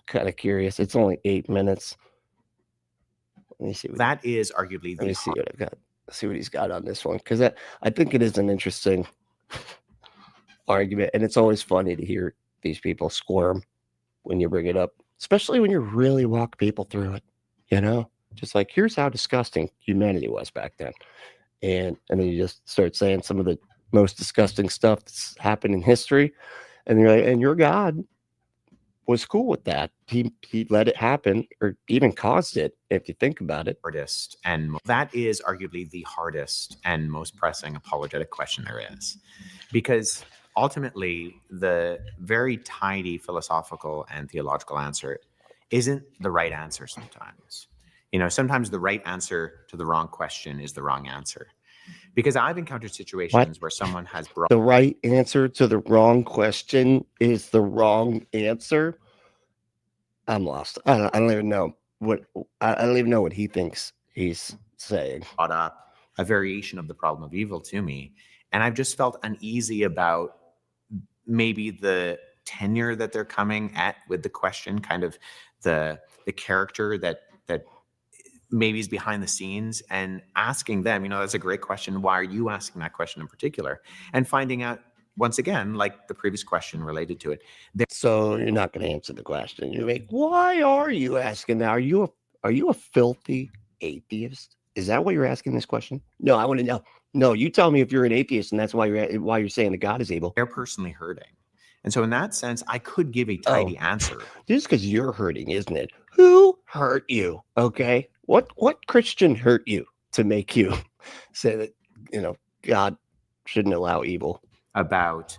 Kind of curious. It's only 8 minutes. Let me see. That is arguably Let me see what I've got. See what he's got on this one, because I think it is an interesting argument, and it's always funny to hear these people squirm when you bring it up, especially when you really walk people through it. You know, just like, here's how disgusting humanity was back then, and then you just start saying some of the most disgusting stuff that's happened in history, and you're like, and your God was cool with that. He let it happen, or even caused it, if you think about it. Hardest, and that is arguably the hardest and most pressing apologetic question there is, because ultimately the very tidy philosophical and theological answer isn't the right answer sometimes. You know, sometimes the right answer to the wrong question is the wrong answer. Because I've encountered situations where someone has brought the right answer to the wrong question is the wrong answer. I'm lost. I don't even know what he thinks he's saying. Brought up a variation of the problem of evil to me, and I've just felt uneasy about maybe the tenure that they're coming at with the question, kind of the character that maybe is behind the scenes, and asking them, you know, that's a great question. Why are you asking that question in particular? And finding out, once again, like the previous question related to it. So you're not going to answer the question. You're like, why are you asking that? Are you a filthy atheist? Is that why you're asking this question? No, I want to know. No, you tell me if you're an atheist and that's why you're saying that God is evil. They're personally hurting. And so in that sense, I could give a tidy answer. Just because you're hurting, isn't it? Who hurt you? Okay. What Christian hurt you to make you say that, you know, God shouldn't allow evil? About,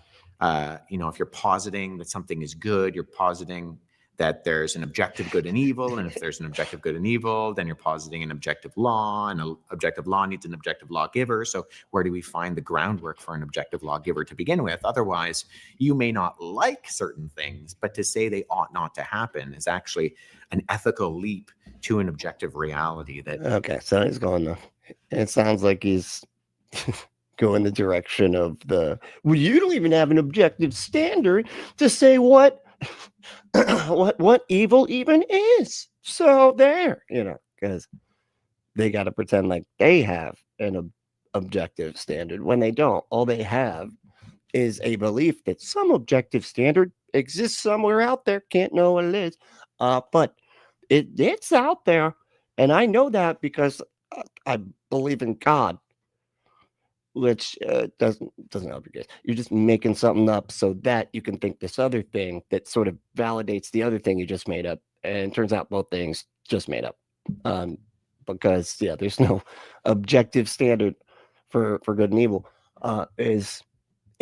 you know, if you're positing that something is good, you're positing that there's an objective good and evil, and if there's an objective good and evil, then you're positing an objective law, and an objective law needs an objective lawgiver. So where do we find the groundwork for an objective lawgiver to begin with? Otherwise, you may not like certain things, but to say they ought not to happen is actually an ethical leap to an objective reality. That okay, so he's going the, it sounds like he's going the direction of the, well, you don't even have an objective standard to say what what evil even is. So there, you know, because they got to pretend like they have an objective standard when they don't. All they have is a belief that some objective standard exists somewhere out there. Can't know what it is, but it's out there, and I know that because I believe in God. Which doesn't help you guys. You're just making something up so that you can think this other thing that sort of validates the other thing you just made up. And it turns out both things just made up. Because yeah, there's no objective standard for good and evil. As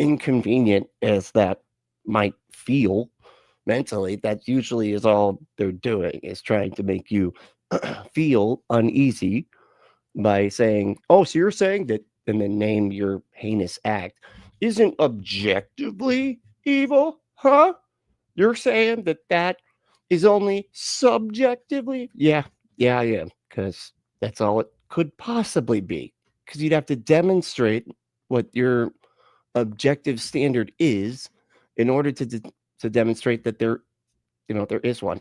inconvenient as that might feel mentally, that usually is all they're doing, is trying to make you feel uneasy by saying, oh, so you're saying that, and then name your heinous act, isn't objectively evil, huh? You're saying that that is only subjectively? Yeah, I am, because that's all it could possibly be. Because you'd have to demonstrate what your objective standard is in order to demonstrate that there is one.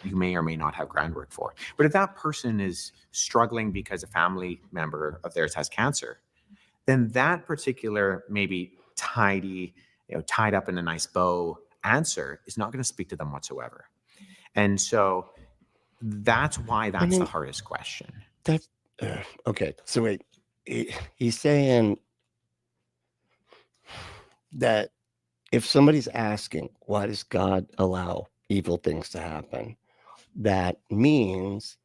You may or may not have groundwork for. But if that person is struggling because a family member of theirs has cancer, then that particular maybe tidy, tied up in a nice bow answer is not going to speak to them whatsoever. And so that's why that's the hardest question. That's okay. So wait, he's saying that if somebody's asking, why does God allow evil things to happen? That means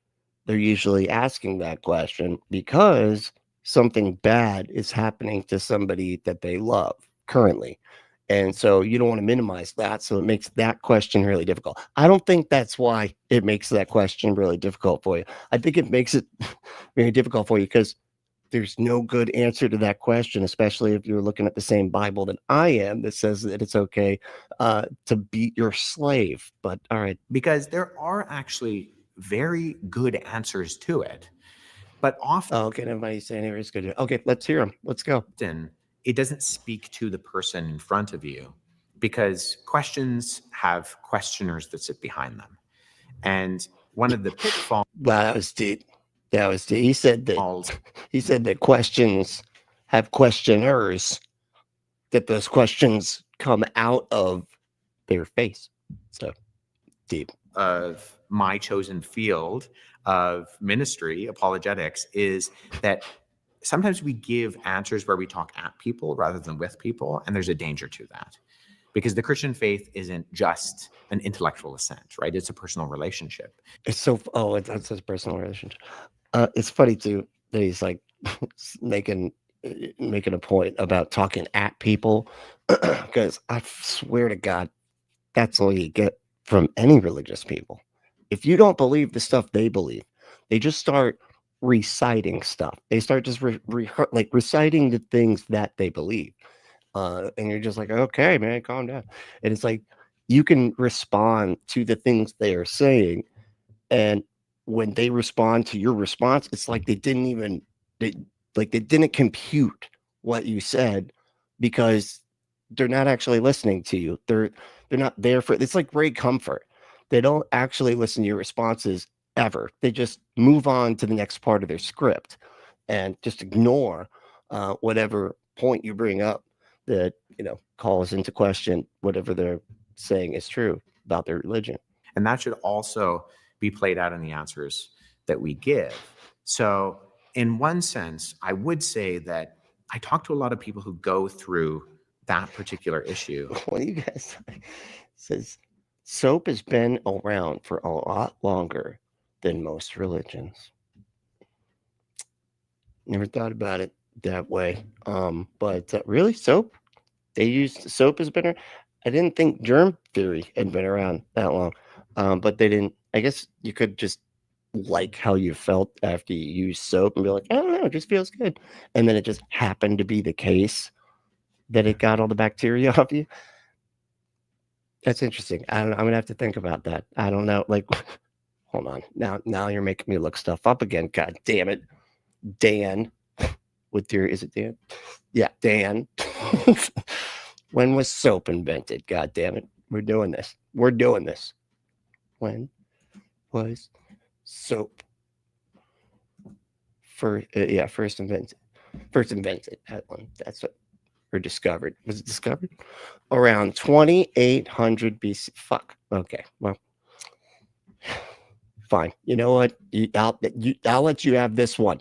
they're usually asking that question because something bad is happening to somebody that they love currently. And so you don't want to minimize that. So it makes that question really difficult. I don't think that's why it makes that question really difficult for you. I think it makes it very difficult for you because there's no good answer to that question, especially if you're looking at the same Bible that I am that says that it's okay to beat your slave. But all right. Because there are actually very good answers to it. But often... Oh, okay, nobody's saying it's good. Okay, let's hear them. Let's go. Often, it doesn't speak to the person in front of you because questions have questioners that sit behind them. And one of the pitfalls... Wow, that was deep. That was deep. He said that questions have questioners, that those questions come out of their face. So deep. Of my chosen field of ministry, apologetics, is that sometimes we give answers where we talk at people rather than with people, and there's a danger to that. Because the Christian faith isn't just an intellectual assent, right? It's a personal relationship. It's so, it's a personal relationship. It's funny too that he's like making a point about talking at people, because I swear to God, that's all you get from any religious people. If you don't believe the stuff they believe, they just start reciting stuff. They start just reciting the things that they believe. And you're just like, okay, man, calm down. And it's like, you can respond to the things they are saying. And when they respond to your response, it's like they didn't compute what you said because they're not actually listening to you. They're not there for, it's like great comfort. They don't actually listen to your responses ever. They just move on to the next part of their script and just ignore whatever point you bring up that, calls into question whatever they're saying is true about their religion. And that should also be played out in the answers that we give. So in one sense, I would say that I talk to a lot of people who go through that particular issue. What do you guys say? It says, soap has been around for a lot longer than most religions. Never thought about it that way. But really, soap? They used soap has been around? I didn't think germ theory had been around that long. But they didn't. I guess you could just like how you felt after you used soap and be like, I don't know, it just feels good. And then it just happened to be the case that it got all the bacteria off you. That's interesting. I don't know. I'm gonna have to think about that. I don't know. Like, hold on. Now you're making me look stuff up again. God damn it, Dan. With your, is it Dan? Yeah, Dan. When was soap invented? God damn it. We're doing this. We're doing this. When was soap first invented? First invented. That one. That's what. Or discovered. Was it discovered? Around 2800 BC. Fuck. Okay. Well, fine. You know what? I'll let you have this one.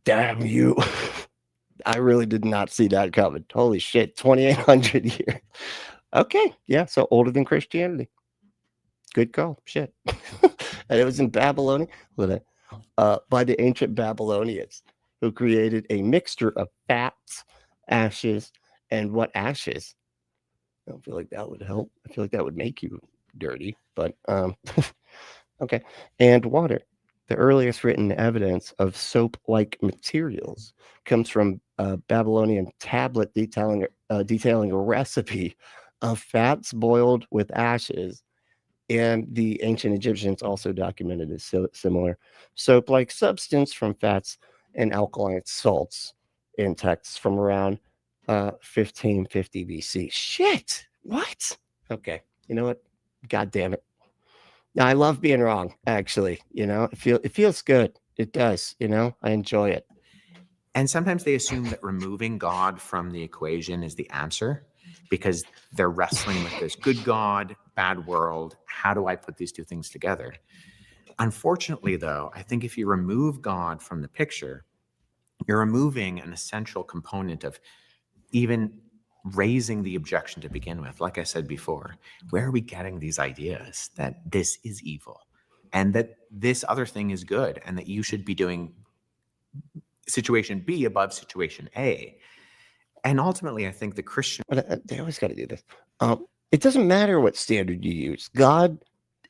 Damn you. I really did not see that coming. Holy shit. 2800 years. Okay. Yeah. So older than Christianity. Good call. Shit. And it was in Babylonia by the ancient Babylonians, who created a mixture of fats, ashes, and what ashes? I don't feel like that would help. I feel like that would make you dirty, but okay. And water. The earliest written evidence of soap-like materials comes from a Babylonian tablet detailing a recipe of fats boiled with ashes, and the ancient Egyptians also documented a similar soap-like substance from fats and alkaline salts in texts from around 1550 BC. Shit! What? Okay. You know what? God damn it. I love being wrong, actually. You know, it feels good. It does, you know, I enjoy it. And sometimes they assume that removing God from the equation is the answer, because they're wrestling with this good God, bad world. How do I put these two things together? Unfortunately, though, I think if you remove God from the picture, you're removing an essential component of even raising the objection to begin with. Like I said before, where are we getting these ideas that this is evil and that this other thing is good and that you should be doing situation B above situation A? And ultimately, I think the Christian... But they always got to do this. It doesn't matter what standard you use. God,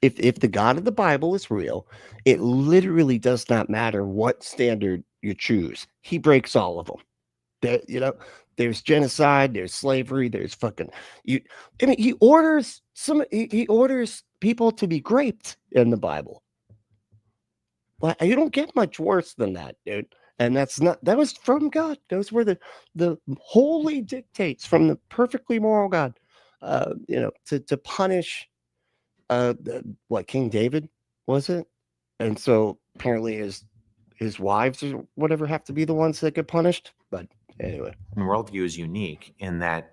if the God of the Bible is real, it literally does not matter what standard you choose. He breaks all of them. You know, there's genocide, there's slavery, there's fucking I mean, he orders people to be raped in the Bible. Like, you don't get much worse than that, dude. And that was from God. Those were the holy dictates from the perfectly moral God. You know, to punish King David, was it? And so apparently his wives or whatever have to be the ones that get punished. But anyway, worldview is unique in that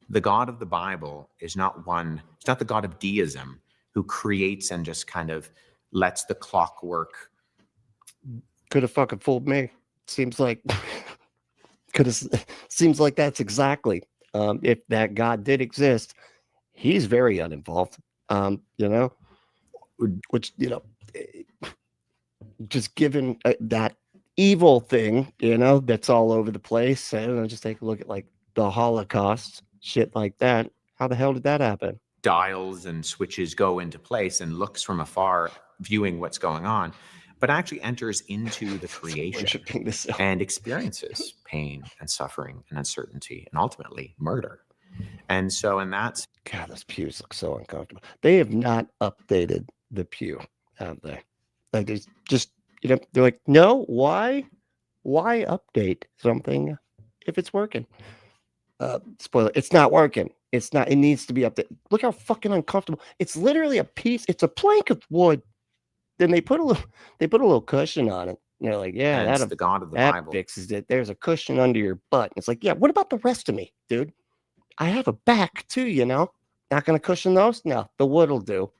the God of the Bible is not it's not the God of deism who creates and just kind of lets the clock work. Could have fucking fooled me. Seems like that's exactly if that God did exist. He's very uninvolved. You know, which, you know, just given that evil thing, you know, that's all over the place. I don't know, just take a look at like the Holocaust, shit like that. How the hell did that happen? Dials and switches go into place and looks from afar, viewing what's going on, but actually enters into the creation and experiences pain and suffering and uncertainty and ultimately murder. And so, and that's... God, those pews look so uncomfortable. They have not updated the pew, have they? Like, there's just, you know, they're like, no, why update something if it's working? Spoiler, it's not working. It's not, it needs to be updated. Look how fucking uncomfortable. It's literally it's a plank of wood. Then they put a little cushion on it. And they're like, yeah, that's the God of the Bible. Fixes it. There's a cushion under your butt. It's like, yeah, what about the rest of me, dude? I have a back too, you know? Not going to cushion those? No, the wood will do.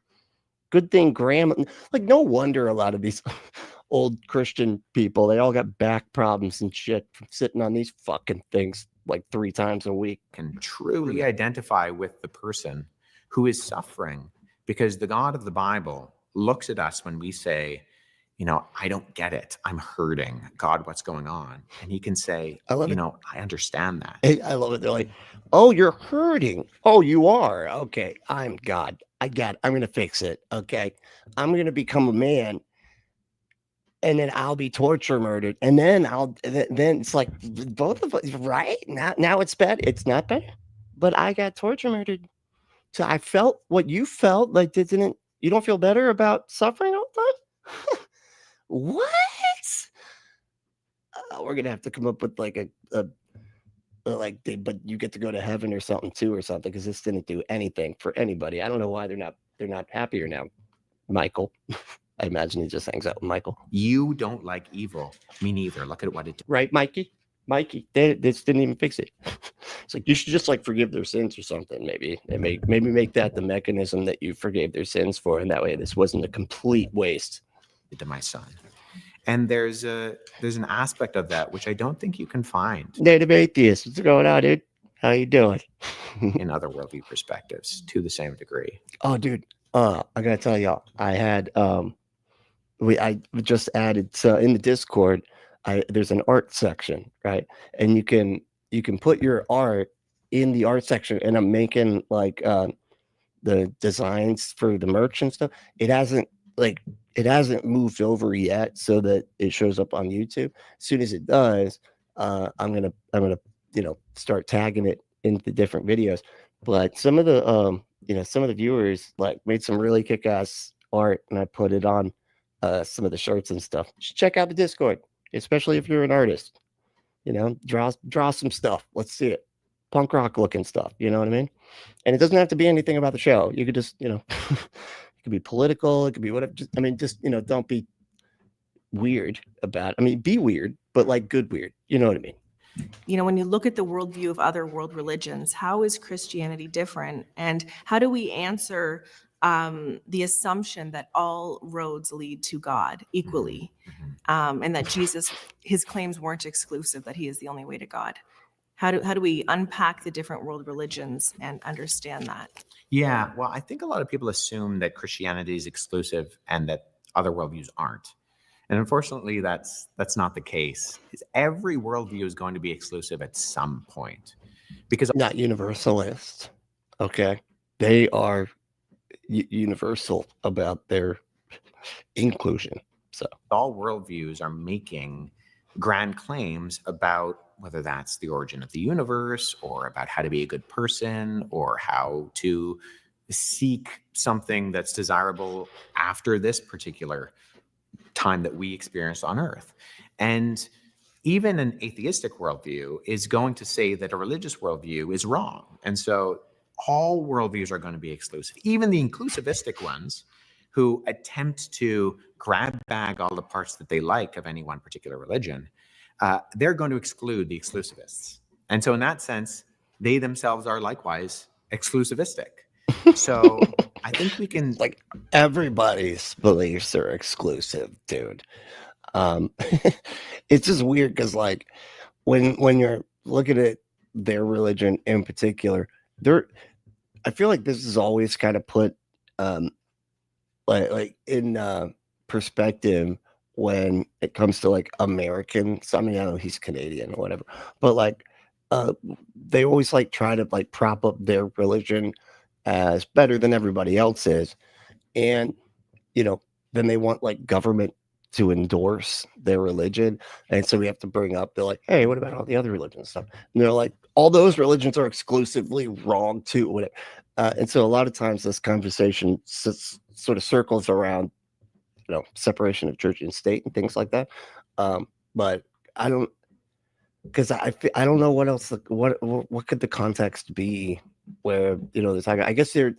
Good thing grandma, like, no wonder a lot of these old Christian people, they all got back problems and shit from sitting on these fucking things like 3 times a week. Can truly identify with the person who is suffering, because the God of the Bible looks at us when we say, you know, I don't get it. I'm hurting. God, what's going on? And he can say, I understand that. I love it. They're like, oh, you're hurting. Oh, you are. Okay. I'm God. I'm going to fix it. Okay. I'm going to become a man, and then I'll be torture murdered. And then then it's like both of us, right? Now it's bad. It's not bad, but I got torture murdered. So I felt what you felt. Like, you don't feel better about suffering all the time? What? We're going to have to come up with like but you get to go to heaven or something too, or something, because this didn't do anything for anybody. I don't know why they're not happier now. Michael, I imagine he just hangs out with Michael. You don't like evil. Me neither. Look at what it did. Right, Mikey, this didn't even fix it. It's like, you should just like forgive their sins or something. Maybe make that the mechanism that you forgave their sins for, and that way this wasn't a complete waste. To my son. And there's an aspect of that which I don't think you can find. Native atheist, what's going on, dude? How you doing? In other worldview perspectives to the same degree. Oh, dude. I gotta tell y'all, I had I just added, so in the Discord, there's an art section, right? And you can put your art in the art section, and I'm making like the designs for the merch and stuff. It hasn't moved over yet so that it shows up on YouTube. As soon as it does, I'm gonna start tagging it into different videos. But some of the viewers like made some really kick-ass art, and I put it on some of the shirts and stuff. Just check out the Discord, especially if you're an artist. Draw some stuff. Let's see it. Punk rock looking stuff. You know what I mean? And it doesn't have to be anything about the show. You could just, it could be political. It could be whatever. Don't be weird about it. I mean, be weird, but like good weird. You know what I mean? When you look at the worldview of other world religions, how is Christianity different? And how do we answer the assumption that all roads lead to God equally, and that Jesus, his claims weren't exclusive, that he is the only way to God? How do we unpack the different world religions and understand that? Yeah, well, I think a lot of people assume that Christianity is exclusive and that other worldviews aren't. And unfortunately, that's not the case. Every worldview is going to be exclusive at some point. Because not universalist. Okay. They are universal about their inclusion. So all worldviews are making grand claims about whether that's the origin of the universe, or about how to be a good person, or how to seek something that's desirable after this particular time that we experience on Earth. And even an atheistic worldview is going to say that a religious worldview is wrong. And so all worldviews are going to be exclusive. Even the inclusivistic ones, who attempt to grab bag all the parts that they like of any one particular religion, they're going to exclude the exclusivists. And so in that sense, they themselves are likewise exclusivistic. So I think we can... Like, everybody's beliefs are exclusive, dude. It's just weird because, like, when you're looking at their religion in particular, I feel like this is always kind of put like in perspective when it comes to like Americans. I mean, I know he's Canadian or whatever, but like they always like try to like prop up their religion as better than everybody else's, and then they want like government to endorse their religion, and so we have to bring up, they're like, hey, what about all the other religions stuff? And they're like, all those religions are exclusively wrong too, whatever. And so a lot of times this conversation sort of circles around separation of church and state and things like that, but I don't, because I don't know what else, what could the context be where they're talking. I guess they're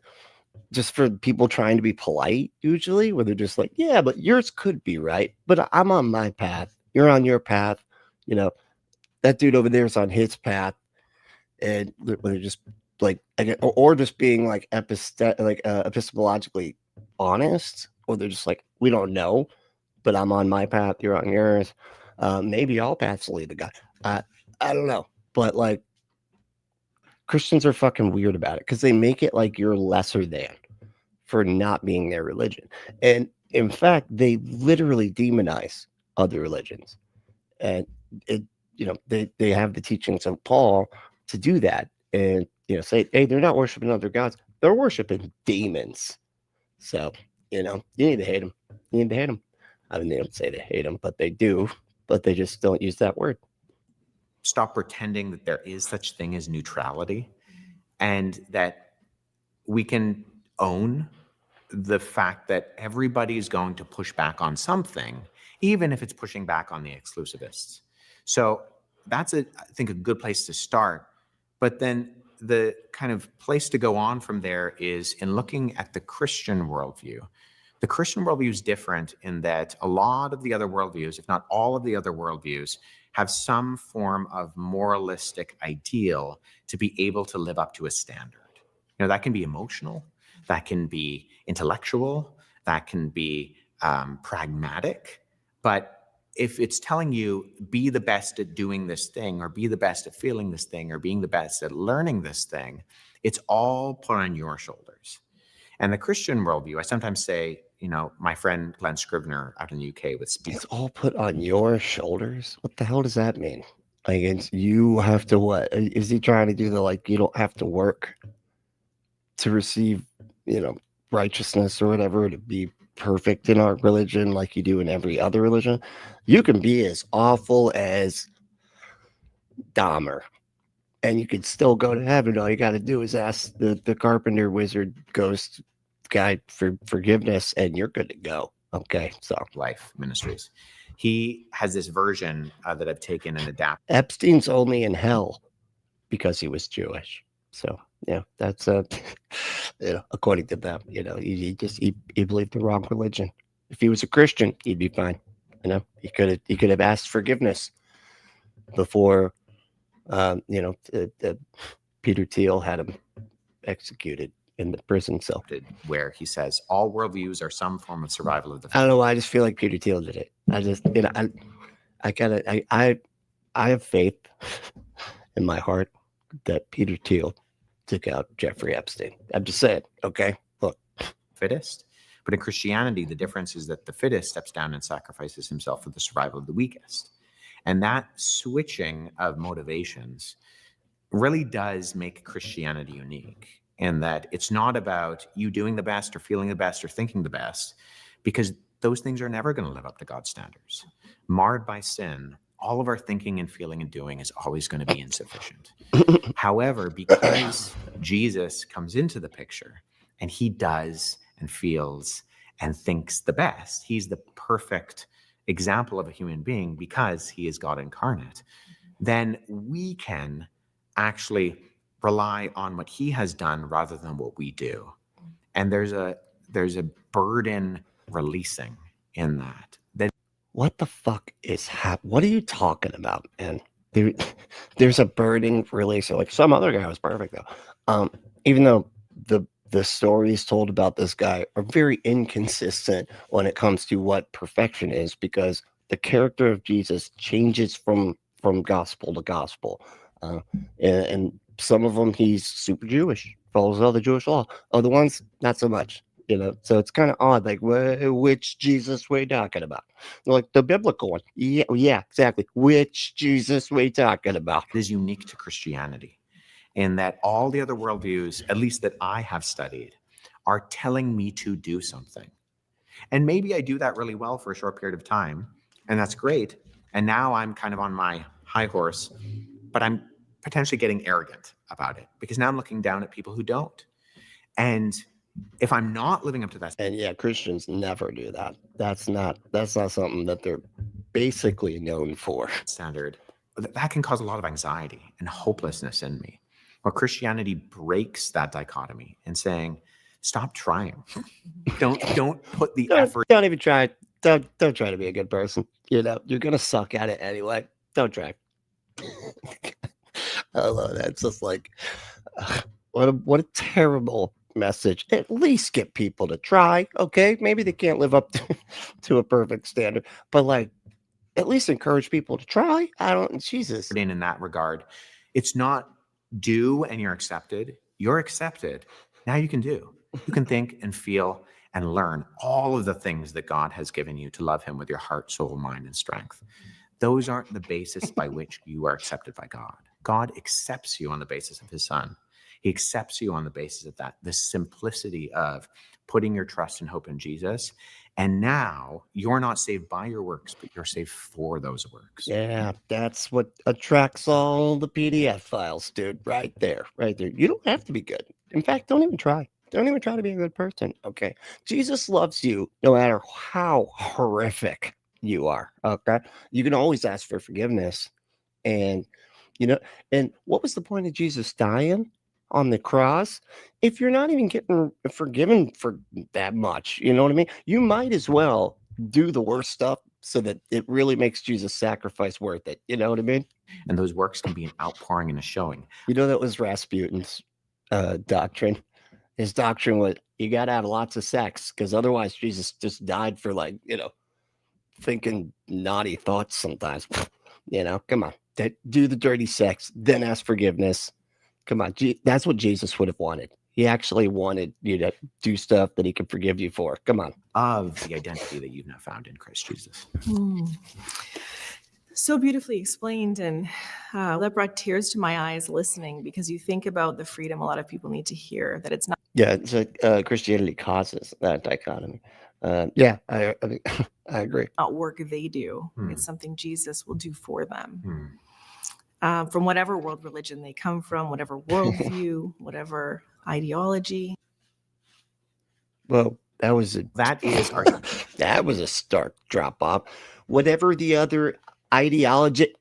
just for people trying to be polite usually, where they're just like, yeah, but yours could be right, but I'm on my path, you're on your path, that dude over there is on his path, and they're just like, or just being like epistemologically honest, or they're just like, we don't know, but I'm on my path, you're on yours. Maybe all paths lead to God. I don't know, but like Christians are fucking weird about it because they make it like you're lesser than for not being their religion, and in fact, they literally demonize other religions, and they have the teachings of Paul to do that, and say, hey, they're not worshiping other gods, They're worshiping demons. So, you know, you need to hate them. You need to hate them. I mean, they don't say they hate them, but they do. But they just don't use that word. Stop pretending that there is such thing as neutrality, and that we can own the fact that everybody's going to push back on something, even if it's pushing back on the exclusivists. So that's, I think, a good place to start. But then the kind of place to go on from there is in looking at the Christian worldview. The Christian worldview is different in that a lot of the other worldviews, if not all of the other worldviews, have some form of moralistic ideal to be able to live up to a standard. You know, that can be emotional, that can be intellectual, that can be pragmatic. But if it's telling you, be the best at doing this thing, or be the best at feeling this thing, or being the best at learning this thing, it's all put on your shoulders. And the Christian worldview, I sometimes say, you know, my friend Glenn Scrivener out in the UK with Speak. It's all put on your shoulders? What the hell does that mean? Like, it's, you have to what? Is he trying to do the, like, you don't have to work to receive, you know, righteousness or whatever, to be perfect in our religion like you do in every other religion? You can be as awful as Dahmer, and you can still go to heaven. All you got to do is ask the carpenter, wizard, ghost guy for forgiveness, and you're good to go. Okay, so Life Ministries. He has this version that I've taken and adapted. Epstein's only in hell because he was Jewish. So yeah, that's you know, according to them, you know, he believed the wrong religion. If he was a Christian, he'd be fine. You know, he could have asked forgiveness before, you know, Peter Thiel had him executed in the prison cell, where he says all worldviews are some form of survival of the. I don't know why, I just feel like Peter Thiel did it. I just, you know, I have faith in my heart that Peter Thiel took out Jeffrey Epstein. I'm just saying, okay, look. Fittest. But in Christianity, the difference is that the fittest steps down and sacrifices himself for the survival of the weakest. And that switching of motivations really does make Christianity unique, in that it's not about you doing the best or feeling the best or thinking the best, because those things are never going to live up to God's standards. Marred by sin, all of our thinking and feeling and doing is always going to be insufficient. However, because Jesus comes into the picture and he does and feels and thinks the best, he's the perfect example of a human being because he is God incarnate, then we can actually rely on what he has done rather than what we do. And there's a burden releasing in that. What the fuck is what are you talking about, man? There's a burden releasing. Like, some other guy was perfect though. Even though the stories told about this guy are very inconsistent when it comes to what perfection is, because the character of Jesus changes from gospel to gospel. And some of them he's super Jewish, follows all the Jewish law. Other ones, not so much. You know, so it's kind of odd. Like, which Jesus we talking about? Like the biblical one. Yeah, exactly. Which Jesus we talking about? It is unique to Christianity, in that all the other worldviews, at least that I have studied, are telling me to do something. And maybe I do that really well for a short period of time, and that's great. And now I'm kind of on my high horse, but I'm potentially getting arrogant about it, because now I'm looking down at people who don't. And if I'm not living up to that, and yeah, Christians never do that. That's not something that they're basically known for. Standard, that can cause a lot of anxiety and hopelessness in me. Where Christianity breaks that dichotomy and saying, stop trying. Don't put the effort. Don't even try. Don't try to be a good person. You know, you're gonna suck at it anyway. Don't try. I love that. It's just like, what a terrible message. At least get people to try. Okay, maybe they can't live up to a perfect standard, but like, at least encourage people to try. Jesus. In that regard, it's not do and you're accepted. You're accepted. Now you can do. You can think and feel and learn all of the things that God has given you to love him with your heart, soul, mind, and strength. Those aren't the basis by which you are accepted by God. God accepts you on the basis of his son. He accepts you on the basis of that, the simplicity of putting your trust and hope in Jesus. And now you're not saved by your works, but you're saved for those works. Yeah, that's what attracts all the PDF files, dude. Right there, right there. You don't have to be good. In fact, don't even try. Don't even try to be a good person. Okay. Jesus loves you no matter how horrific you are. Okay. You can always ask for forgiveness. And, and what was the point of Jesus dying on the cross? If you're not even getting forgiven for that much, you know what I mean? You might as well do the worst stuff so that it really makes Jesus' sacrifice worth it. You know what I mean? And those works can be an outpouring and a showing. That was Rasputin's doctrine. His doctrine was you got to have lots of sex because otherwise Jesus just died for thinking naughty thoughts sometimes. Come on, do the dirty sex, then ask forgiveness. Come on, that's what Jesus would have wanted. He actually wanted you to do stuff that he could forgive you for. Come on. Of the identity that you've now found in Christ Jesus. So beautifully explained, and that brought tears to my eyes listening, because you think about the freedom a lot of people need to hear, that it's not. Yeah, it's like Christianity causes that dichotomy. Yeah, I agree. Not work they do. It's something Jesus will do for them. From whatever world religion they come from, whatever worldview, whatever ideology. Well, that was a stark drop off. Whatever the other ideology.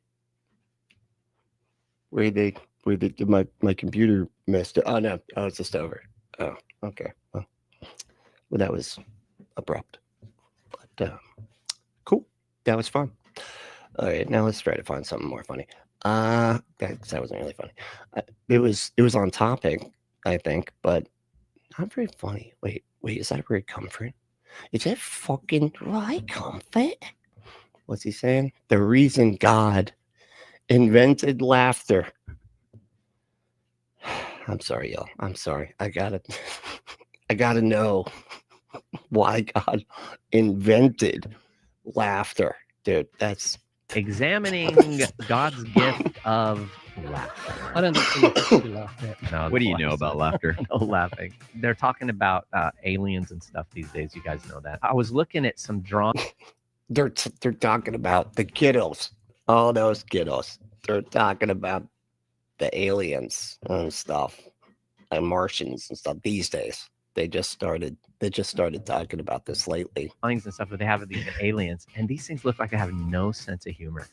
My computer messed up. Oh no, it's just over. Oh, okay. Well, that was abrupt, but cool. That was fun. All right, now let's try to find something more funny. That wasn't really funny. It was on topic, I think, but not very funny. Wait, is that where it come from? Is that fucking right, comfort? What's he saying? The reason God invented laughter. I'm sorry, y'all. I'm sorry. I gotta know why God invented laughter, dude. That's examining God's gift of laughter. I don't think you laugh at. No, what do you know about laughter? No laughing. They're talking about aliens and stuff these days. You guys know that. I was looking at some drawings. They're talking about the kiddos, all those kiddos. They're talking about the aliens and stuff, and Martians and stuff these days. They just started talking about this lately. Things and stuff that they have of these aliens, and these things look like they have no sense of humor.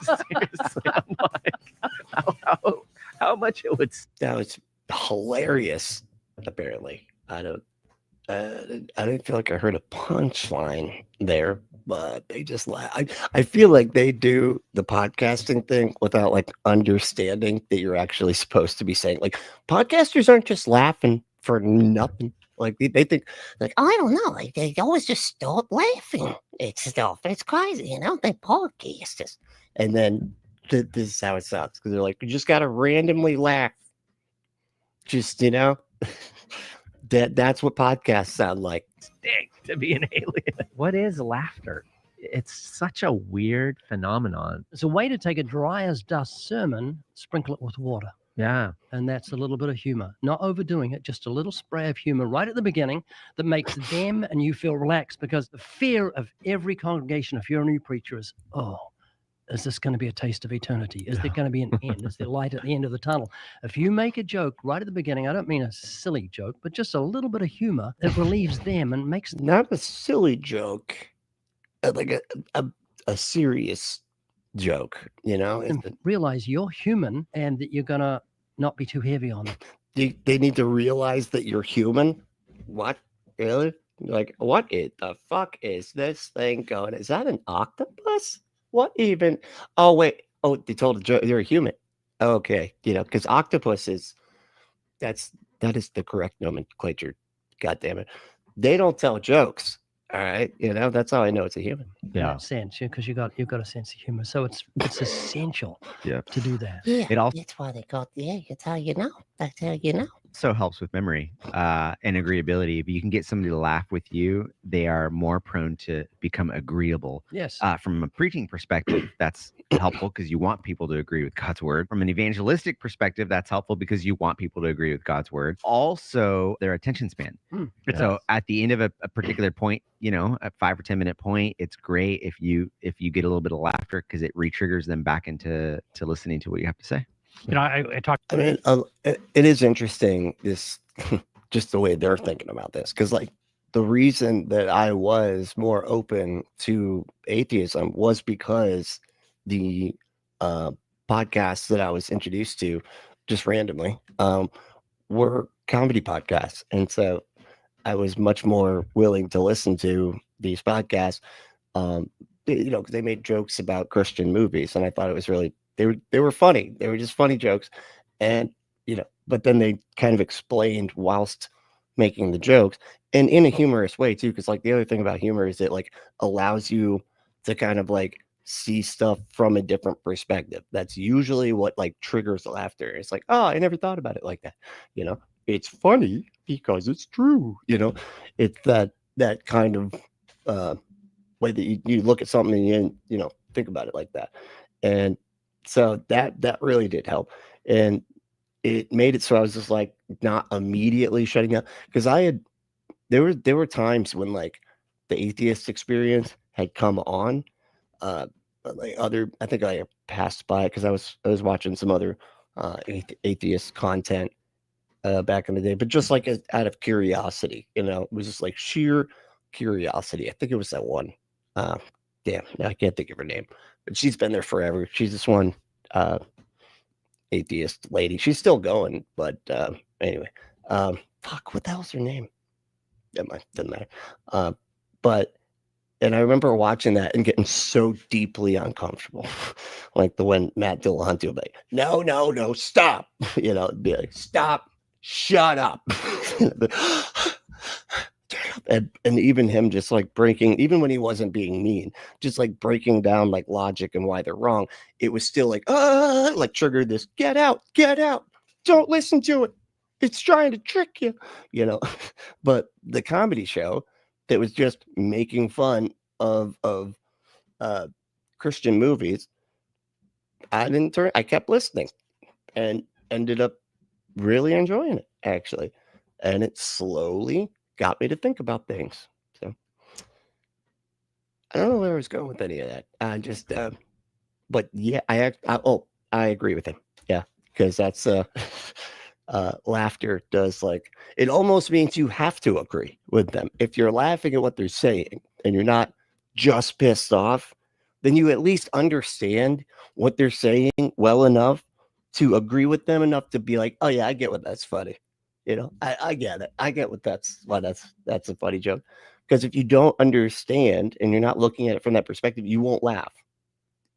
Seriously, I'm like, how much it would. That was hilarious. Apparently, I didn't feel like I heard a punchline there, but they just laugh. I feel like they do the podcasting thing without understanding that you're actually supposed to be saying, podcasters aren't just laughing for nothing. They think I don't know, they always just start laughing at stuff. It's crazy, they podcasters. And then this is how it sounds, because they're you just gotta randomly laugh. Just that's what podcasts sound like. Stink to be an alien. What is laughter? It's such a weird phenomenon. It's a way to take a dry as dust sermon, sprinkle it with water. Yeah. And that's a little bit of humor, not overdoing it, just a little spray of humor right at the beginning that makes them and you feel relaxed, because the fear of every congregation, if you're a new preacher, is, is this going to be a taste of eternity? Is there going to be an end? Is there light at the end of the tunnel? If you make a joke right at the beginning, I don't mean a silly joke, but just a little bit of humor, it relieves them and makes... Not a silly joke, like a serious joke, And realize you're human and that you're going to not be too heavy on it. They need to realize that you're human. What? Really? What the fuck is this thing going? Is that an octopus? What even? Oh, wait. Oh, they told you're a human. Okay. Because octopus that is the correct nomenclature. God damn it. They don't tell jokes. All right. That's how I know it's a human. In that sense, because you've got a sense of humor. So it's essential to do that. Yeah. That's why they call it. Yeah. That's how you know. That's how you know. also helps with memory and agreeability. If you can get somebody to laugh with you, they are more prone to become agreeable. Yes. From a preaching perspective, that's helpful because you want people to agree with God's word. From an evangelistic perspective, that's helpful because you want people to agree with God's word. Also, their attention span. So at the end of a particular point, you know, a 5 or 10 minute point, it's great if you get a little bit of laughter because it re-triggers them back into listening to what you have to say. You know, I talked. I mean, it is interesting, this just the way they're thinking about this, because like the reason that I was more open to atheism was because the podcasts that I was introduced to just randomly were comedy podcasts, and so I was much more willing to listen to these podcasts. You know, because they made jokes about Christian movies, and I thought it was really. They were funny. They were just funny jokes. And, you know, but then they kind of explained whilst making the jokes, and in a humorous way too. Cause like the other thing about humor is it like allows you to kind of like see stuff from a different perspective. That's usually what like triggers laughter. It's like, oh, I never thought about it like that. You know, it's funny because it's true. You know, it's that kind of way that you look at something and you know, think about it like that. And so that really did help, and it made it so I was just like not immediately shutting up, because there were times when like the atheist experience had come on, like I think I passed by it because I was watching some other atheist content back in the day, but just like out of curiosity, you know, it was just like sheer curiosity. I think it was that one. Damn, I can't think of her name, but she's been there forever. She's this one atheist lady. She's still going, but anyway, fuck, what the hell's her name? Doesn't matter. But and I remember watching that and getting so deeply uncomfortable, like the when Matt Dillahunty would be like, no, stop, you know, be like, stop, shut up. And even him just like breaking, even when he wasn't being mean, just like breaking down like logic and why they're wrong, it was still like triggered this, get out, don't listen to it, it's trying to trick you, you know. But the comedy show that was just making fun of Christian movies, I kept listening and ended up really enjoying it, actually. And it slowly got me to think about things. So I don't know where I was going with any of that. I just, but yeah, I agree with him. Yeah, because that's laughter does like it almost means you have to agree with them. If you're laughing at what they're saying and you're not just pissed off, then you at least understand what they're saying well enough to agree with them enough to be like, oh yeah, I get what that's funny. You know, I get it. I get why that's a funny joke. Because if you don't understand and you're not looking at it from that perspective, you won't laugh.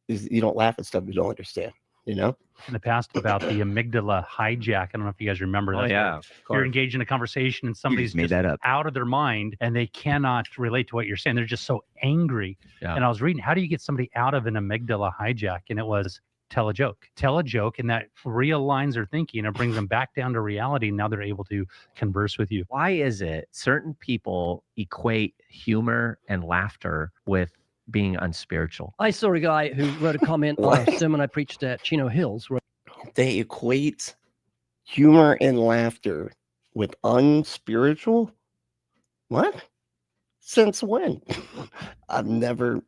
You don't laugh at stuff you don't understand, you know? In the past about the amygdala hijack. I don't know if you guys remember that. Oh, yeah. You're engaged in a conversation and somebody's made just that up. out of their mind and they cannot relate to what you're saying. They're just so angry. Yeah. And I was reading, how do you get somebody out of an amygdala hijack? And it was tell a joke, and that realigns their thinking and brings them back down to reality. And now they're able to converse with you. Why is it certain people equate humor and laughter with being unspiritual? I saw a guy who wrote a comment on a sermon I preached at Chino Hills. They equate humor and laughter with unspiritual? What? Since when? I've never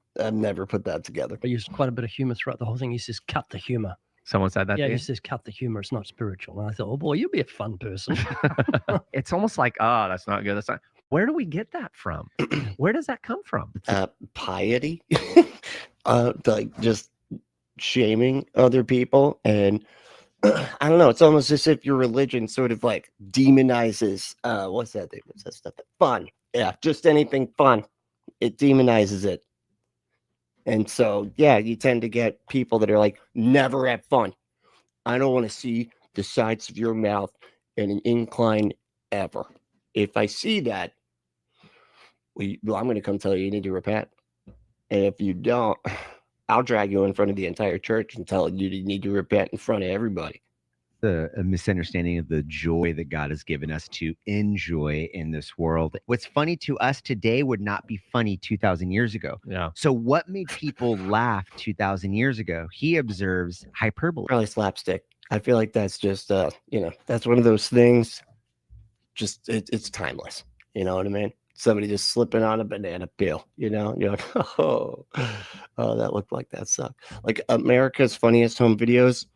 put that together. I used quite a bit of humor throughout the whole thing. He says, cut the humor. Someone said that? Yeah, to you? he says, cut the humor. It's not spiritual. And I thought, oh boy, you'll be a fun person. It's almost like, oh, that's not good. That's not. Where do we get that from? Where does that come from? Piety, like just shaming other people, and I don't know. It's almost as if your religion sort of like demonizes. What's that thing? What's that stuff? Fun. Yeah, just anything fun. It demonizes it. And so, yeah, you tend to get people that are like, never have fun. I don't want to see the sides of your mouth in an incline ever. If I see that, I'm going to come tell you need to repent. And if you don't, I'll drag you in front of the entire church and tell you need to repent in front of everybody. a misunderstanding of the joy that God has given us to enjoy in this world. What's funny to us today would not be funny 2,000 years ago. Yeah. So what made people laugh 2,000 years ago? He observes hyperbole. Probably slapstick. I feel like that's just, that's one of those things. Just it's timeless. You know what I mean? Somebody just slipping on a banana peel. You know, you're like, oh, that looked like that sucked. Like America's Funniest Home Videos.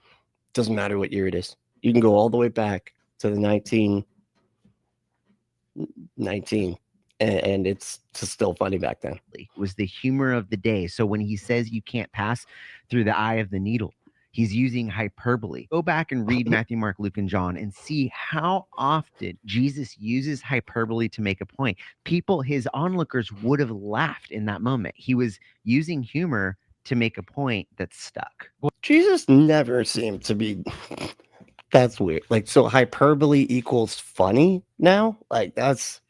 Doesn't matter what year it is. You can go all the way back to the 1919, and it's still funny back then. It was the humor of the day. So when he says you can't pass through the eye of the needle, he's using hyperbole. Go back and read Matthew, Mark, Luke, and John and see how often Jesus uses hyperbole to make a point. People, his onlookers, would have laughed in that moment. He was using humor to make a point that stuck. Well, Jesus never seemed to be. That's weird. Like, so hyperbole equals funny now? Like, that's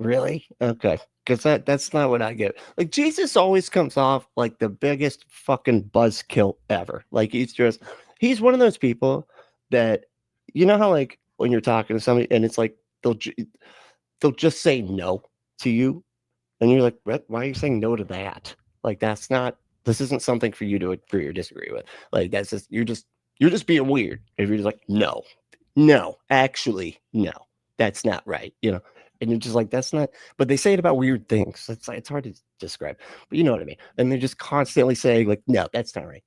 really okay. Because that's not what I get. Like, Jesus always comes off like the biggest fucking buzzkill ever. Like, he's one of those people that, you know how, like, when you're talking to somebody and it's like they'll just say no to you, and you're like, why are you saying no to that? Like, this isn't something for you to agree or disagree with. Like, that's just, you're just being weird. If you're just like, no, actually, no, that's not right. You know, and you're just like, that's not, but they say it about weird things. It's like, it's hard to describe, but you know what I mean? And they're just constantly saying like, no, that's not right.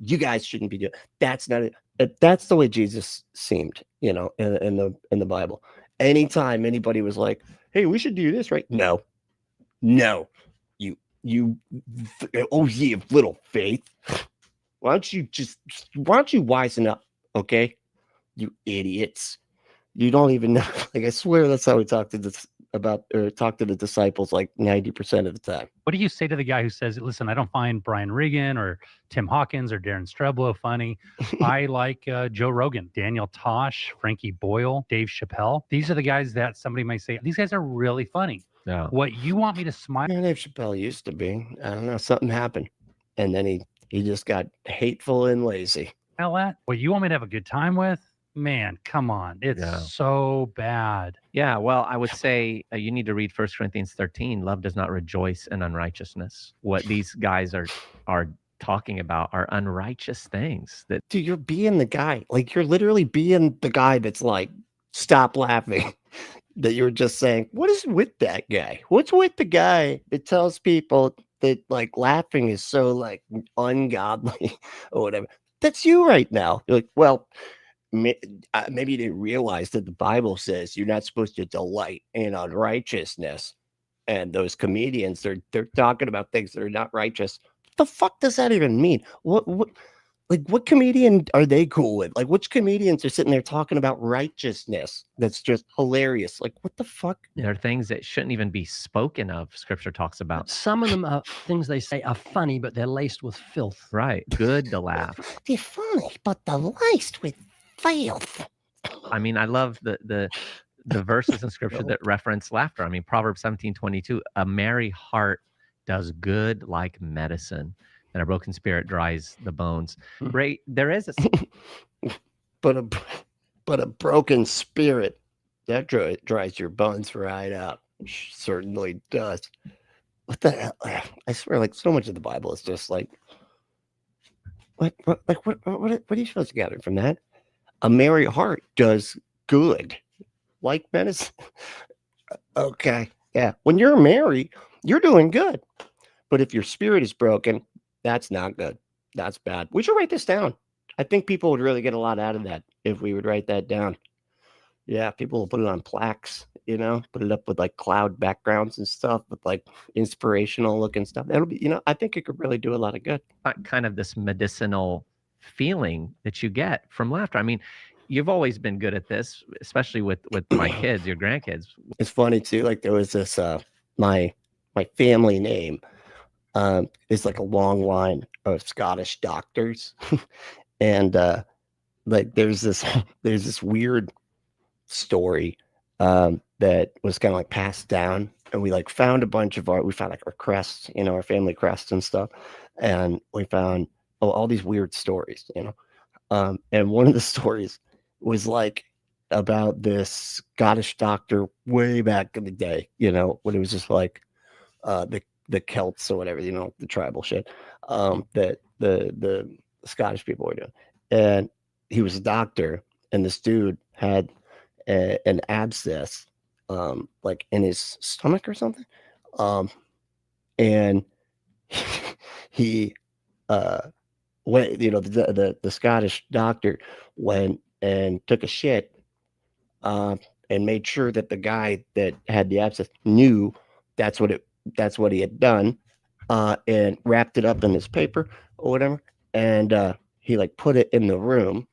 You guys shouldn't be doing, that's not it. That's the way Jesus seemed, you know, in the Bible. Anytime anybody was like, hey, we should do this, right? No, you have little faith. Why don't you wisen up, okay? You idiots. You don't even know. Like, I swear that's how we talk to the disciples like 90% of the time. What do you say to the guy who says, listen, I don't find Brian Regan or Tim Hawkins or Darren Streblow funny. I like Joe Rogan, Daniel Tosh, Frankie Boyle, Dave Chappelle. These are the guys that somebody might say, these guys are really funny. Yeah. What you want me to smile? Yeah, Dave Chappelle used to be. I don't know. Something happened. And then he just got hateful and lazy. At? What you want me to have a good time with? Man, come on. It's so bad. Yeah, well, I would say you need to read 1 Corinthians 13. Love does not rejoice in unrighteousness. What these guys are talking about are unrighteous things. That Dude, you're being the guy. Like, you're literally being the guy that's like, stop laughing. That you're just saying, what is with that guy? What's with the guy that tells people that like laughing is so like ungodly or whatever? That's you right now. You're like, well, maybe you didn't realize that the Bible says you're not supposed to delight in unrighteousness. And those comedians, they're talking about things that are not righteous. What the fuck does that even mean? What comedian are they cool with? Like, which comedians are sitting there talking about righteousness? That's just hilarious. Like, what the fuck? there are things that shouldn't even be spoken of. Scripture talks about. Some of them are things they say are funny, but they're laced with filth. Right. Good to laugh. They're funny, but they're laced with filth. I mean, I love the verses in Scripture that reference laughter. I mean, Proverbs 17:22, a merry heart does good like medicine, and a broken spirit dries the bones. Right? There is a but a broken spirit that dries your bones right out. Certainly does. What the hell? I swear, like, so much of the Bible is just like, what are you supposed to gather from that? A merry heart does good like medicine. Okay, yeah. When you're merry, you're doing good. But if your spirit is broken, that's not good. That's bad. We should write this down. I think people would really get a lot out of that if we would write that down. Yeah, people will put it on plaques, you know, put it up with like cloud backgrounds and stuff with like inspirational looking stuff. That'll be, you know, I think it could really do a lot of good. kind of this medicinal feeling that you get from laughter. I mean, you've always been good at this, especially with my kids, your grandkids. It's funny too. Like, there was this, my family name is like a long line of Scottish doctors. And like there's this weird story that was kind of like passed down, and we like found a bunch of we found like our crests, you know, our family crests and stuff, and we found all these weird stories, you know, And one of the stories was like about this Scottish doctor way back in the day, you know, when it was just like the Celts or whatever, you know, the tribal shit that the Scottish people were doing. And he was a doctor, and this dude had an abscess like in his stomach or something. And he went, you know, the Scottish doctor went and took a shit and made sure that the guy that had the abscess knew that's what he had done, and wrapped it up in his paper or whatever, and he like put it in the room,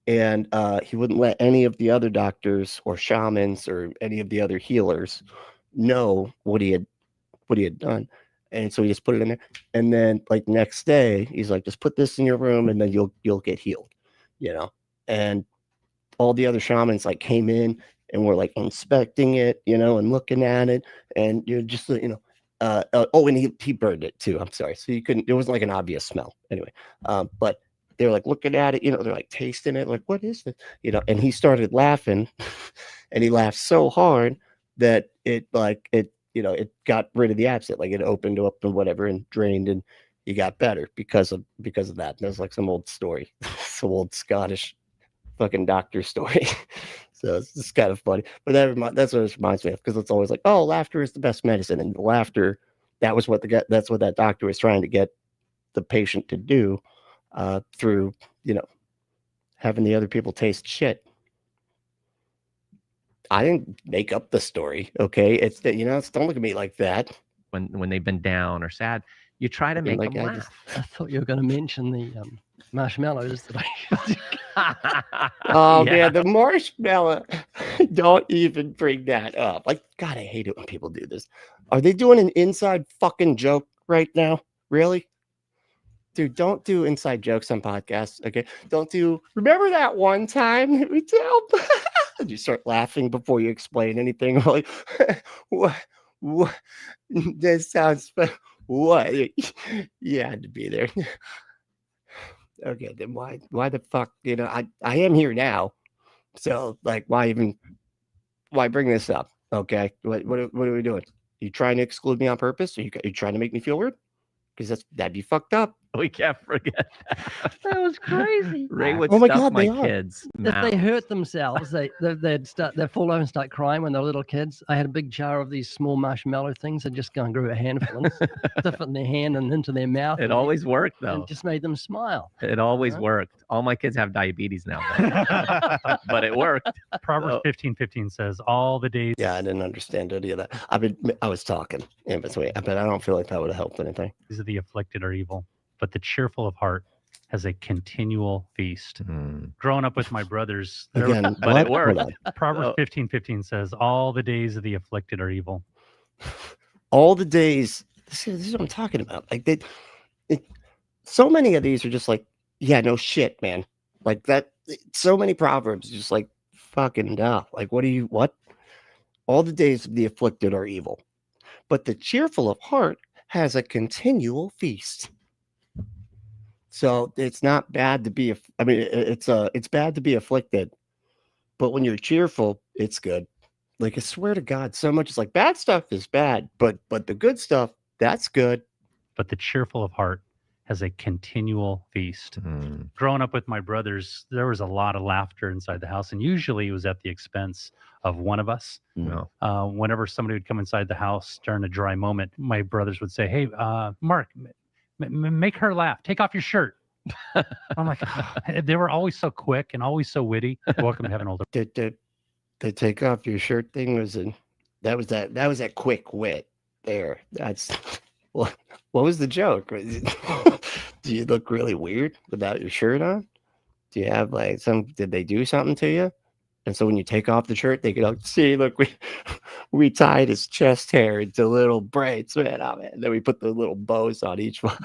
and he wouldn't let any of the other doctors or shamans or any of the other healers know what he had done. And so he just put it in there, and then like next day he's like, just put this in your room and then you'll get healed, you know. And all the other shamans like came in and were like inspecting it, you know, and looking at it, and you're just, you know, oh, and he burned it too. I'm sorry. So you couldn't, it wasn't like an obvious smell anyway. But they're like looking at it, you know, they're like tasting it, like, what is this? You know, and he started laughing and he laughed so hard that it you know, it got rid of the abscess, like it opened up and whatever and drained, and he got better because of that. And there's like some old story, some old Scottish fucking doctor story. So it's just kind of funny. But that's what it reminds me of, because it's always like, oh, laughter is the best medicine, and laughter, that's what that doctor was trying to get the patient to do through, you know, having the other people taste shit. I didn't make up the story, okay? It's that, you know, don't look at me like that. When they've been down or sad, you try to make like, them laugh. I thought you were going to mention the marshmallows that I Oh man, the marshmallow. Don't even bring that up. Like, God, I hate it when people do this. Are they doing an inside fucking joke right now? Really? Dude, don't do inside jokes on podcasts, okay? Don't do, remember that one time we tell? You start laughing before you explain anything. Like, what? This sounds, what? You had to be there. Okay, then why the fuck, you know, I am here now. So like, why bring this up? Okay. What are we doing? You trying to exclude me on purpose? Are you trying to make me feel weird? Because that'd be fucked up. We can't forget That was crazy. Ray would Oh my stuff God, my they are. kids' If they mouths. hurt themselves, they'd fall over and start crying when they were little kids. I had a big jar of these small marshmallow things. I'd just go and grab a handful and stuff it in their hand and into their mouth. It always worked, though. And just made them smile. It always worked. All my kids have diabetes now, though. But it worked. Proverbs 15:15 says, all the days. Yeah, I didn't understand any of that. I was talking in between, but I don't feel like that would have helped anything. Of the afflicted are evil, but the cheerful of heart has a continual feast. Growing up with my brothers, Again, but it worked. Proverbs 15:15 says, all the days of the afflicted are evil. All the days. This is what I'm talking about. Like so many of these are just like, yeah, no shit, man. Like that. So many proverbs just like fucking duh. Like, what? All the days of the afflicted are evil, but the cheerful of heart has a continual feast. So it's not bad to be, it's bad to be afflicted, but when you're cheerful, it's good. Like, I swear to God, so much is like, bad stuff is bad, but the good stuff, that's good. But the cheerful of heart has a continual feast. Growing up with my brothers, there was a lot of laughter inside the house, and usually it was at the expense of one of us. Whenever somebody would come inside the house during a dry moment, my brothers would say, hey, Mark, make her laugh. Take off your shirt. I'm like, they were always so quick and always so witty. Welcome to having older. The take off your shirt thing was that was that quick wit there. That's what was the joke? Do you look really weird without your shirt on? Do you have like did they do something to you? And so when you take off the shirt, they could see, look, we tied his chest hair into little braids, man. Oh, man. And then we put the little bows on each one.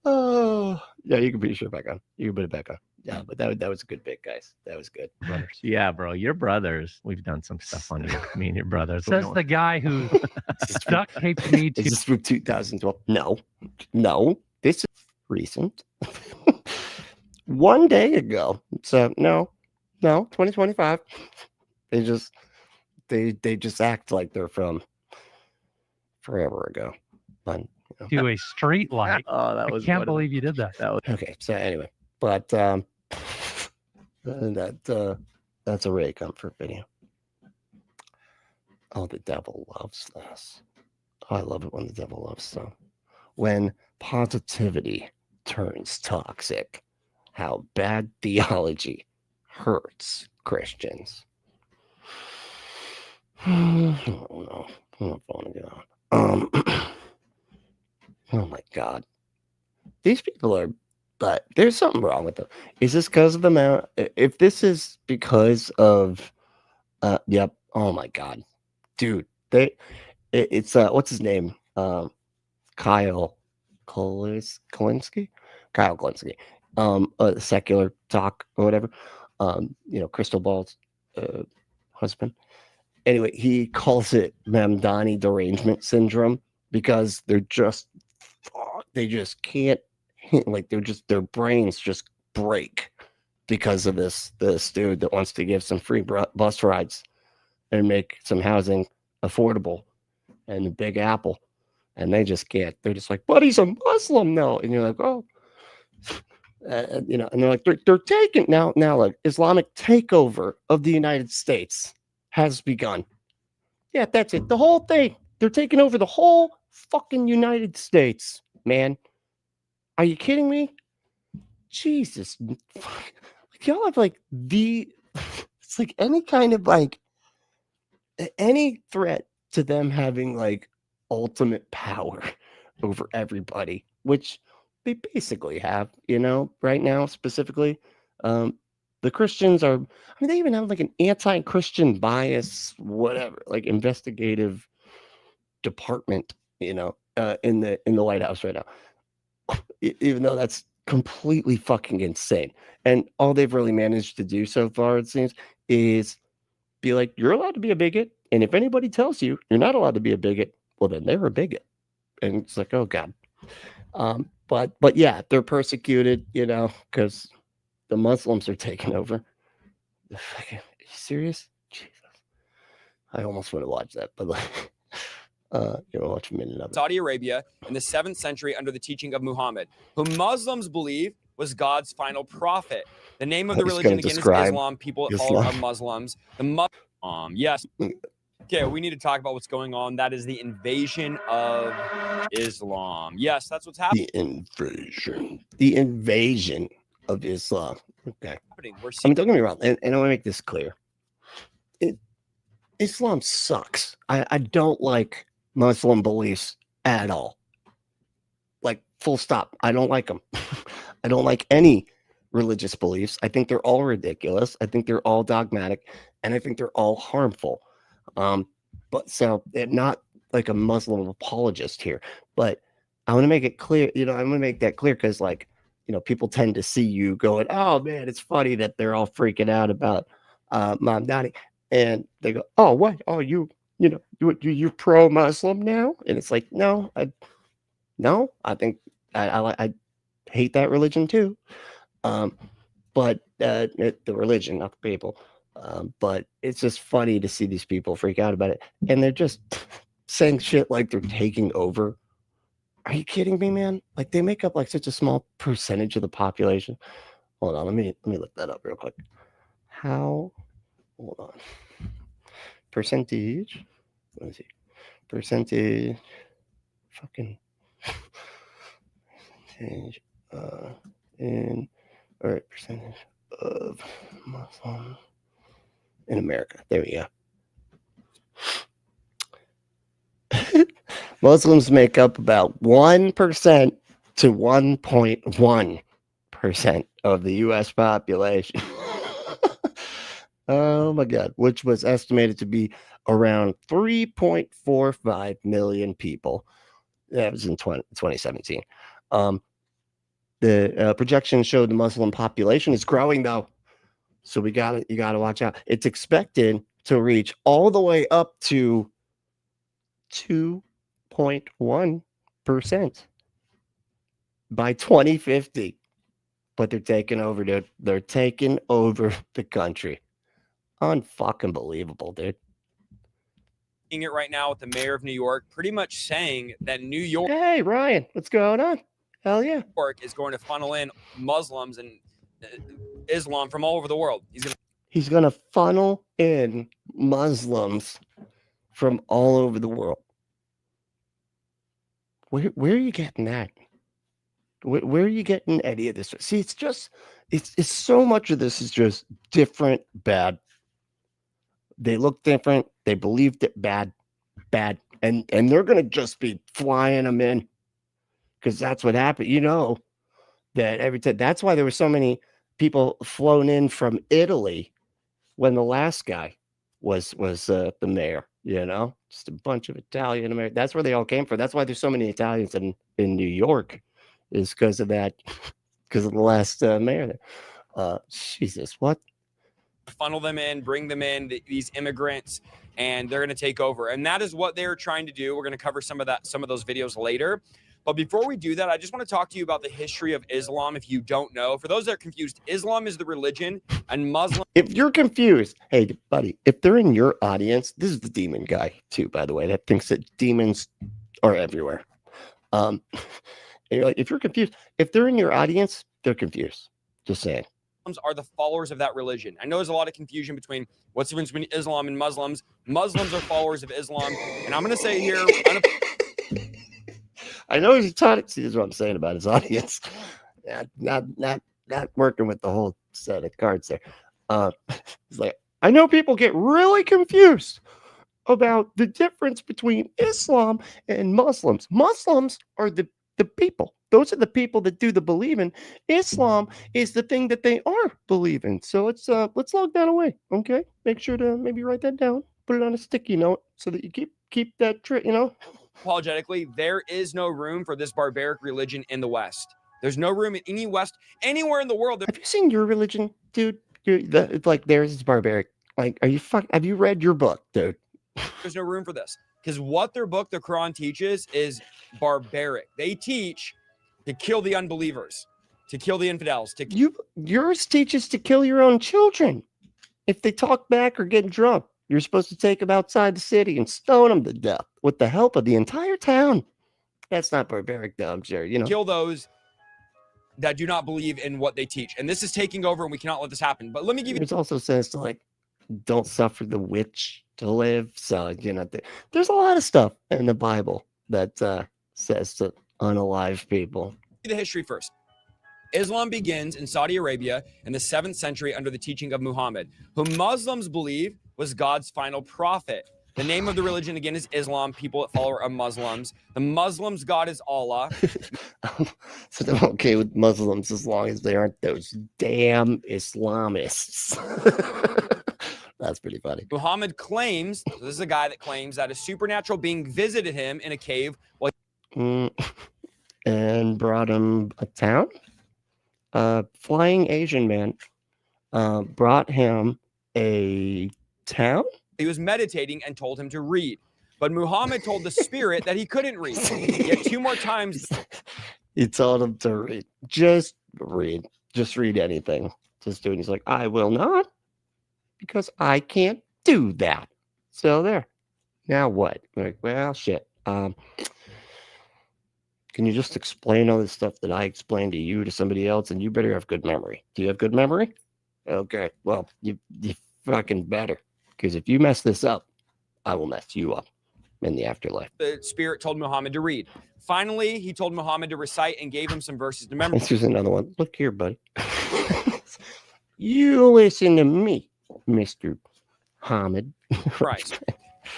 Oh, yeah, you can put your shirt back on. You can put it back on. Yeah, but that was a good bit, guys. That was good. Brothers. Yeah, bro. Your brothers. We've done some stuff on you. Me and your brothers. Says the guy who duct taped me to. Is this from 2012? No. This is recent. 1 day ago. So no, 2025. They just act like they're from forever ago. But, To a street light. Oh, that I was can't one of believe you did that. okay. So anyway, but that's a Ray Comfort video. Oh, the devil loves this. Oh, I love it when the devil loves stuff. When positivity turns toxic, how bad theology hurts Christians. Oh no, I'm not going to get on. Oh my God, these people are. But there's something wrong with them. Is this because of the amount? If this is because of, yep. Oh my God, dude, it's what's his name? Kyle Kalinske, secular talk or whatever. Crystal Ball's husband. Anyway, he calls it Mamdani derangement syndrome because they just can't, like, their brains just break because of this dude that wants to give some free bus rides and make some housing affordable and the Big Apple, and they just can't. They're just like, but he's a Muslim now, and you're like, oh, and they're like, they're taking now like Islamic takeover of the United States has begun. Yeah, that's it. The whole thing. They're taking over the whole fucking United States, man. Are you kidding me? Jesus. Y'all have like it's like any kind of like any threat to them having like ultimate power over everybody, which they basically have, right now specifically. The Christians are, they even have like an anti-Christian bias, whatever, like investigative department, in the White House right now. Even though that's completely fucking insane. And all they've really managed to do so far, it seems, is be like, you're allowed to be a bigot. And if anybody tells you you're not allowed to be a bigot, well, then they're a bigot. And it's like, oh God. But yeah, they're persecuted, because the Muslims are taking over. Are you serious? Jesus. I almost want to watch that, but like, watch a minute of it. Saudi Arabia in the 7th century under the teaching of Muhammad, whom Muslims believe was God's final prophet. The name of the religion again is Islam. People are Muslims. Yes. Okay, we need to talk about what's going on. That is the invasion of Islam. Yes, that's what's happening. The invasion of Islam. Okay. Don't get me wrong, and I want to make this clear. Islam sucks. I don't like Muslim beliefs at all. Like, full stop. I don't like them. I don't like any religious beliefs. I think they're all ridiculous. I think they're all dogmatic, and I think they're all harmful. But so I'm not like a Muslim apologist here, but I want to make it clear, I'm going to make that clear because, like, people tend to see you going, oh man, it's funny that they're all freaking out about Mamdani, and they go, oh, what? Oh, you're pro-Muslim now? And it's like, no, I think I hate that religion too. But the religion, not the people. But it's just funny to see these people freak out about it, and they're just saying shit like they're taking over. Are you kidding me, man? Like, they make up like such a small percentage of the population. Hold on, let me look that up real quick. Hold on. Percentage. Let me see. Percentage. Fucking. Percentage. Percentage of Muslims in America. There we go. Muslims make up about 1% to 1.1% of the U.S. population. Oh my God, which was estimated to be around 3.45 million people. That was in 2017. The projections showed the Muslim population is growing, though. So you gotta watch out. It's expected to reach all the way up to 2.1% by 2050. but they're taking over the country. Unfucking believable, dude. It right now with the mayor of New York, pretty much saying that New York. Hey, Ryan, what's going on? Hell yeah. New York is going to funnel in Muslims and Islam from all over the world. He's going to funnel in Muslims from all over the world. Where are you getting that? Where are you getting any of this? See, it's so much of this is just different, bad. They look different. They believed it, bad. And they're going to just be flying them in because that's what happened. You know, that every time. That's why there were so many people flown in from Italy when the last guy was the mayor, you know, just a bunch of Italian Americans. That's where they all came from. That's why there's so many Italians in New York, is because of that, because of the last mayor there. Jesus, what? Funnel them in, bring them in, these immigrants, and they're going to take over. And that is what they're trying to do. We're going to cover some of those videos later. But before we do that, I just want to talk to you about the history of Islam. If you don't know, for those that are confused, Islam is the religion and Muslim. If you're confused, hey, buddy, if they're in your audience, this is the demon guy too, by the way, that thinks that demons are everywhere. And you're like, if you're confused, if they're in your audience, they're confused. Just saying. Are the followers of that religion. I know there's a lot of confusion between what's the difference between Islam and Muslims. Muslims are followers of Islam. And I'm going to say here, I know he's taught it. See, this is what I'm saying about his audience. Not working with the whole set of cards there. He's like, I know people get really confused about the difference between Islam and Muslims. Muslims are the people. Those are the people that do the believing. Islam is the thing that they are believing. So let's log that away. Okay, make sure to maybe write that down, put it on a sticky note so that you keep that trick. You know. Apologetically, there is no room for this barbaric religion in the West. There's no room in anywhere in the world. Have you seen your religion, dude? It's like theirs is barbaric. Like, have you read your book, dude? There's no room for this because what their book, the Quran, teaches is barbaric. They teach to kill the unbelievers, to kill the infidels. Yours teaches to kill your own children if they talk back or get drunk. You're supposed to take them outside the city and stone them to death with the help of the entire town. That's not barbaric, though, I'm sure. You know, kill those that do not believe in what they teach, and this is taking over, and we cannot let this happen. But let me give you. It also says to don't suffer the witch to live. So you know, there's a lot of stuff in the Bible that says to unalive people. The history first. Islam begins in Saudi Arabia in the 7th century under the teaching of Muhammad, whom Muslims believe was God's final prophet. The name of the religion, again, is Islam. People that follow are Muslims. The Muslims' God is Allah. So they're okay with Muslims as long as they aren't those damn Islamists. That's pretty funny. Muhammad claims, so this is a guy that claims that a supernatural being visited him in a cave while and brought him a town. Flying Asian man brought him a town. He was meditating and told him to read. But Muhammad told the spirit that he couldn't read. Yet 2 more times. He told him to read. Just read. Just read anything. Just do it. He's like, I will not, because I can't do that. So there. Now what? Like, well, shit. Can you just explain all this stuff that I explained to you to somebody else? And you better have good memory. Do you have good memory? Okay. Well, you fucking better. Because if you mess this up, I will mess you up in the afterlife. The spirit told Muhammad to read. Finally, he told Muhammad to recite and gave him some verses to memorize. Here's another one. Look here, buddy. You listen to me, Mr. Hamid. Right.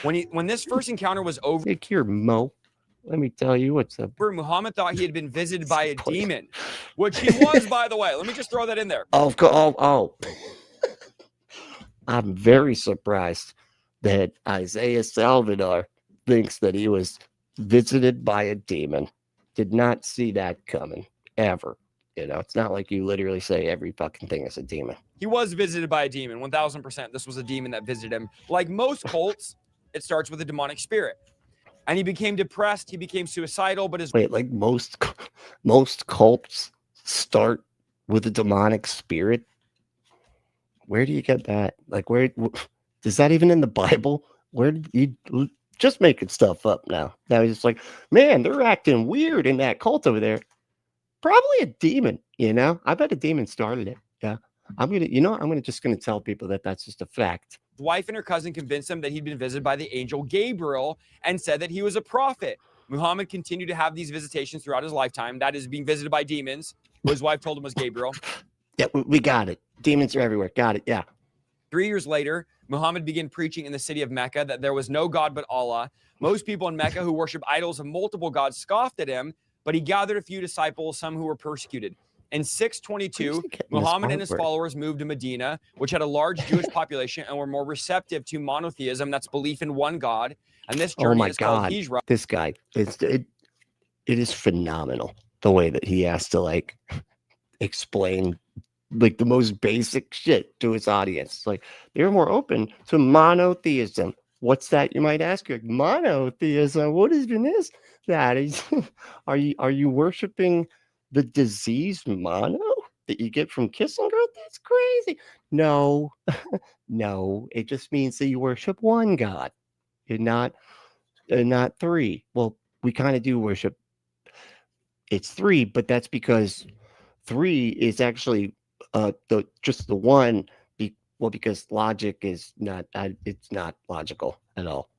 When this first encounter was over, look here, Mo. Let me tell you what's up. Muhammad thought he had been visited by a demon, which he was, by the way. Let me just throw that in there. Oh. I'm very surprised that Isaiah Salvador thinks that he was visited by a demon. Did not see that coming, ever. You know, it's not like you literally say every fucking thing is a demon. He was visited by a demon, 1000%. This was a demon that visited him. Like most cults, it starts with a demonic spirit. And he became depressed. He became suicidal. But his like most cults start with a demonic spirit. Where do you get that? Like, where is that even in the Bible? Where did you just making stuff up now? Now he's just like, man, they're acting weird in that cult over there. Probably a demon, you know? I bet a demon started it. Yeah. I'm just gonna tell people that that's just a fact. His wife and her cousin convinced him that he'd been visited by the angel Gabriel and said that he was a prophet. Muhammad continued to have these visitations throughout his lifetime. That is, being visited by demons, who his wife told him was Gabriel. Yeah, we got it. Demons are everywhere. Got it. Yeah. 3 years later, Muhammad began preaching in the city of Mecca that there was no God but Allah. Most people in Mecca who worship idols of multiple gods scoffed at him, but he gathered a few disciples, some who were persecuted. In 622, Muhammad and his followers moved to Medina, which had a large Jewish population and were more receptive to monotheism, that's belief in one God. And this journey is called Hijra. This guy, it is phenomenal the way that he has to like explain like the most basic shit to his audience. Like, they're more open to monotheism. What's that, you might ask? Like, monotheism, what even is that? Are you worshiping the disease mono that you get from kissing girl? That's crazy. No, no, it just means that you worship one God and not three. Well, we kind of do worship. It's three, but that's because three is actually just the one. Because logic is not. It's not logical at all.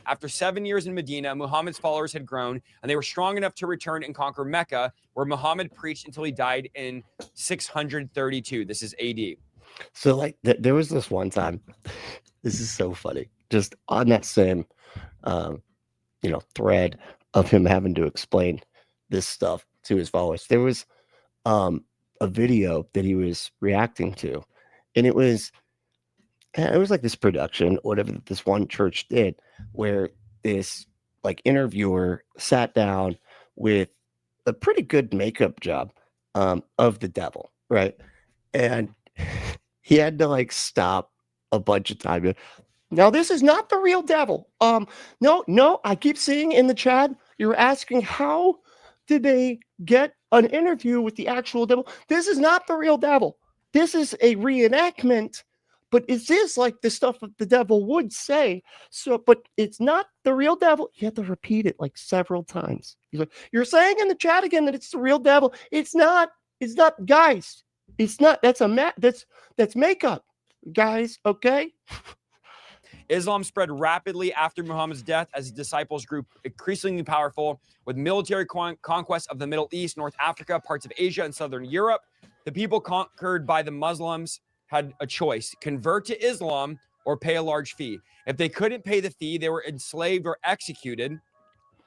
After 7 years in Medina, Muhammad's followers had grown, and they were strong enough to return and conquer Mecca, where Muhammad preached until he died in 632. This is AD. So, like, there was this one time. This is so funny. Just on that same, thread of him having to explain this stuff to his followers, there was a video that he was reacting to, and it was like this production, whatever that this one church did, where this like interviewer sat down with a pretty good makeup job of the devil, right? And he had to like stop a bunch of times. Now, this is not the real devil. No, I keep seeing in the chat, you're asking how did they get an interview with the actual devil? This is not the real devil. This is a reenactment. But it is like the stuff that the devil would say. So, but it's not the real devil. You have to repeat it like several times. He's like, you're saying in the chat again that it's the real devil. It's not, guys. It's not. That's that's makeup, guys. Okay. Islam spread rapidly after Muhammad's death as his disciples grew increasingly powerful with military conquest of the Middle East, North Africa, parts of Asia, and Southern Europe. The people conquered by the Muslims had a choice: convert to Islam or pay a large fee. If they couldn't pay the fee, they were enslaved or executed.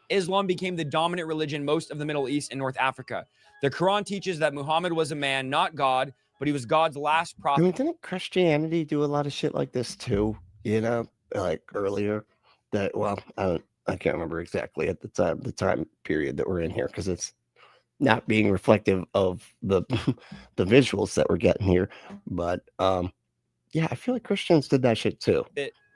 Islam became the dominant religion in most of the Middle East and North Africa. The Quran teaches that Muhammad was a man, not God, but he was God's last prophet. I mean, didn't Christianity do a lot of shit like this too? You know, like earlier that, well, I can't remember exactly at the time period that we're in here, because it's not being reflective of the visuals that we're getting here. But yeah, I feel like Christians did that shit too.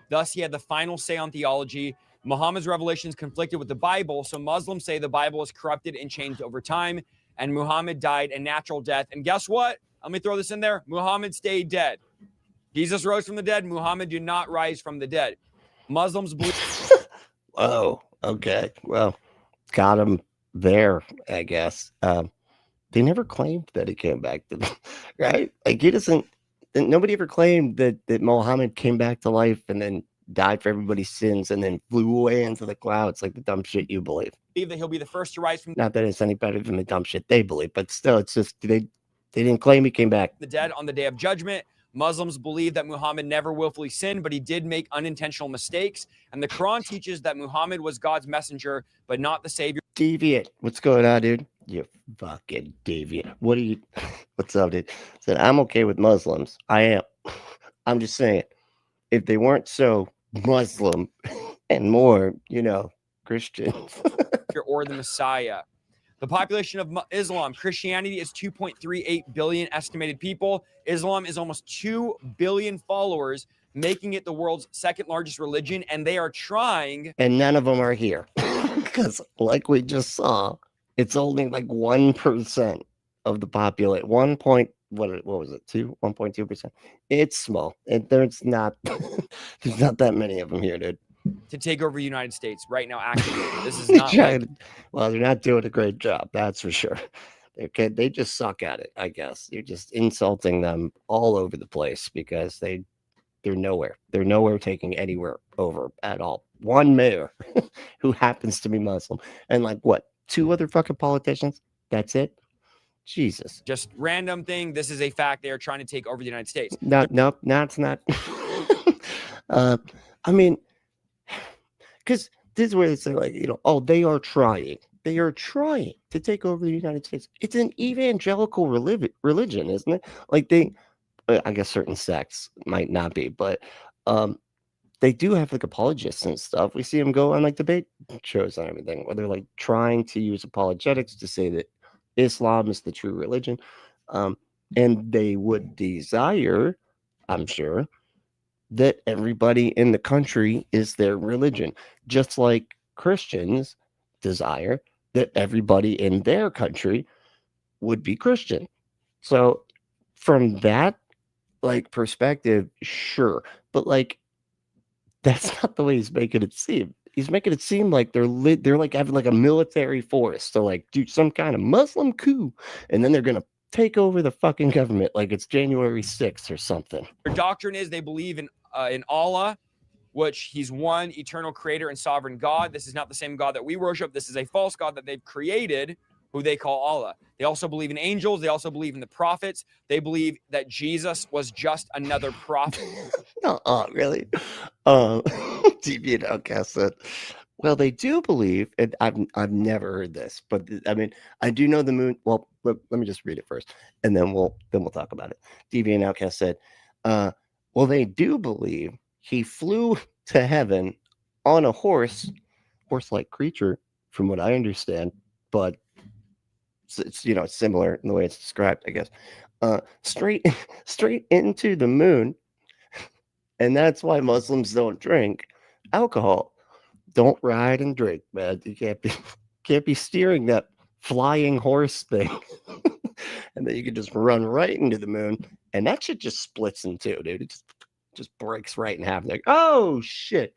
Thus, he had the final say on theology. Muhammad's revelations conflicted with the Bible, so Muslims say the Bible is corrupted and changed over time, and Muhammad died a natural death. And guess what? Let me throw this in there. Muhammad stayed dead. Jesus rose from the dead. Muhammad did not rise from the dead. Muslims believe. Oh, okay. Well, got him there, I guess. They never claimed that he came back to, right? Like, he doesn't. Nobody ever claimed that Muhammad came back to life and then died for everybody's sins and then flew away into the clouds, like the dumb shit you believe. That he'll be the first to rise from. Not that it's any better than the dumb shit they believe, but still, it's just they didn't claim he came back. The dead on the day of judgment. Muslims believe that Muhammad never willfully sinned, but he did make unintentional mistakes. And the Quran teaches that Muhammad was God's messenger, but not the savior. Deviant. What's going on, dude? You fucking deviant. What's up, dude? Said, I'm okay with Muslims. I am. I'm just saying, if they weren't so Muslim and more, Christians. Or the Messiah. The population of Islam, Christianity is 2.38 billion estimated people. Islam is almost 2 billion followers, making it the world's second largest religion. And they are trying. And none of them are here. Because like we just saw, it's only like 1% of the population, 1 point what was it? 1.2%. It's small, and there's not there's not that many of them here, dude. To take over the United States right now, actively. This is not well, they're not doing a great job, that's for sure. They just suck at it, I guess. You're just insulting them all over the place because they're nowhere. They're nowhere taking anywhere over at all. One mayor who happens to be Muslim, and like what, 2 other fucking politicians? That's it. Jesus. Just random thing. This is a fact. They are trying to take over the United States. No, it's not. I mean, because this is where they say, like, oh, they are trying. They are trying to take over the United States. It's an evangelical religion, isn't it? Like I guess certain sects might not be, but they do have like apologists and stuff. We see them go on like debate shows and everything, where they're like trying to use apologetics to say that Islam is the true religion. And they would desire, I'm sure, that everybody in the country is their religion, just like Christians desire that everybody in their country would be Christian. So from that like perspective, sure, but like that's not the way he's making it seem. He's making it seem like they're like having like a military force to like do some kind of Muslim coup, and then they're gonna take over the fucking government like it's January 6th or something. Their doctrine is they believe in Allah, which he's one eternal creator and sovereign God. This is not the same God that we worship. This is a false God that they've created, who they call Allah. They also believe in angels. They also believe in the prophets. They believe that Jesus was just another prophet. Really? Deviant Outcast said, well, they do believe, and I've never heard this, but I mean, I do know the moon. Well, let me just read it first, and then we'll talk about it. Deviant Outcast said, well, they do believe he flew to heaven on a horse-like creature, from what I understand, but it's it's similar in the way it's described, I guess. Straight into the moon, and that's why Muslims don't drink alcohol. Don't ride and drink, man. You can't be steering that flying horse thing, and then you can just run right into the moon, and that shit just splits in two, dude. It just breaks right in half. Like, oh shit.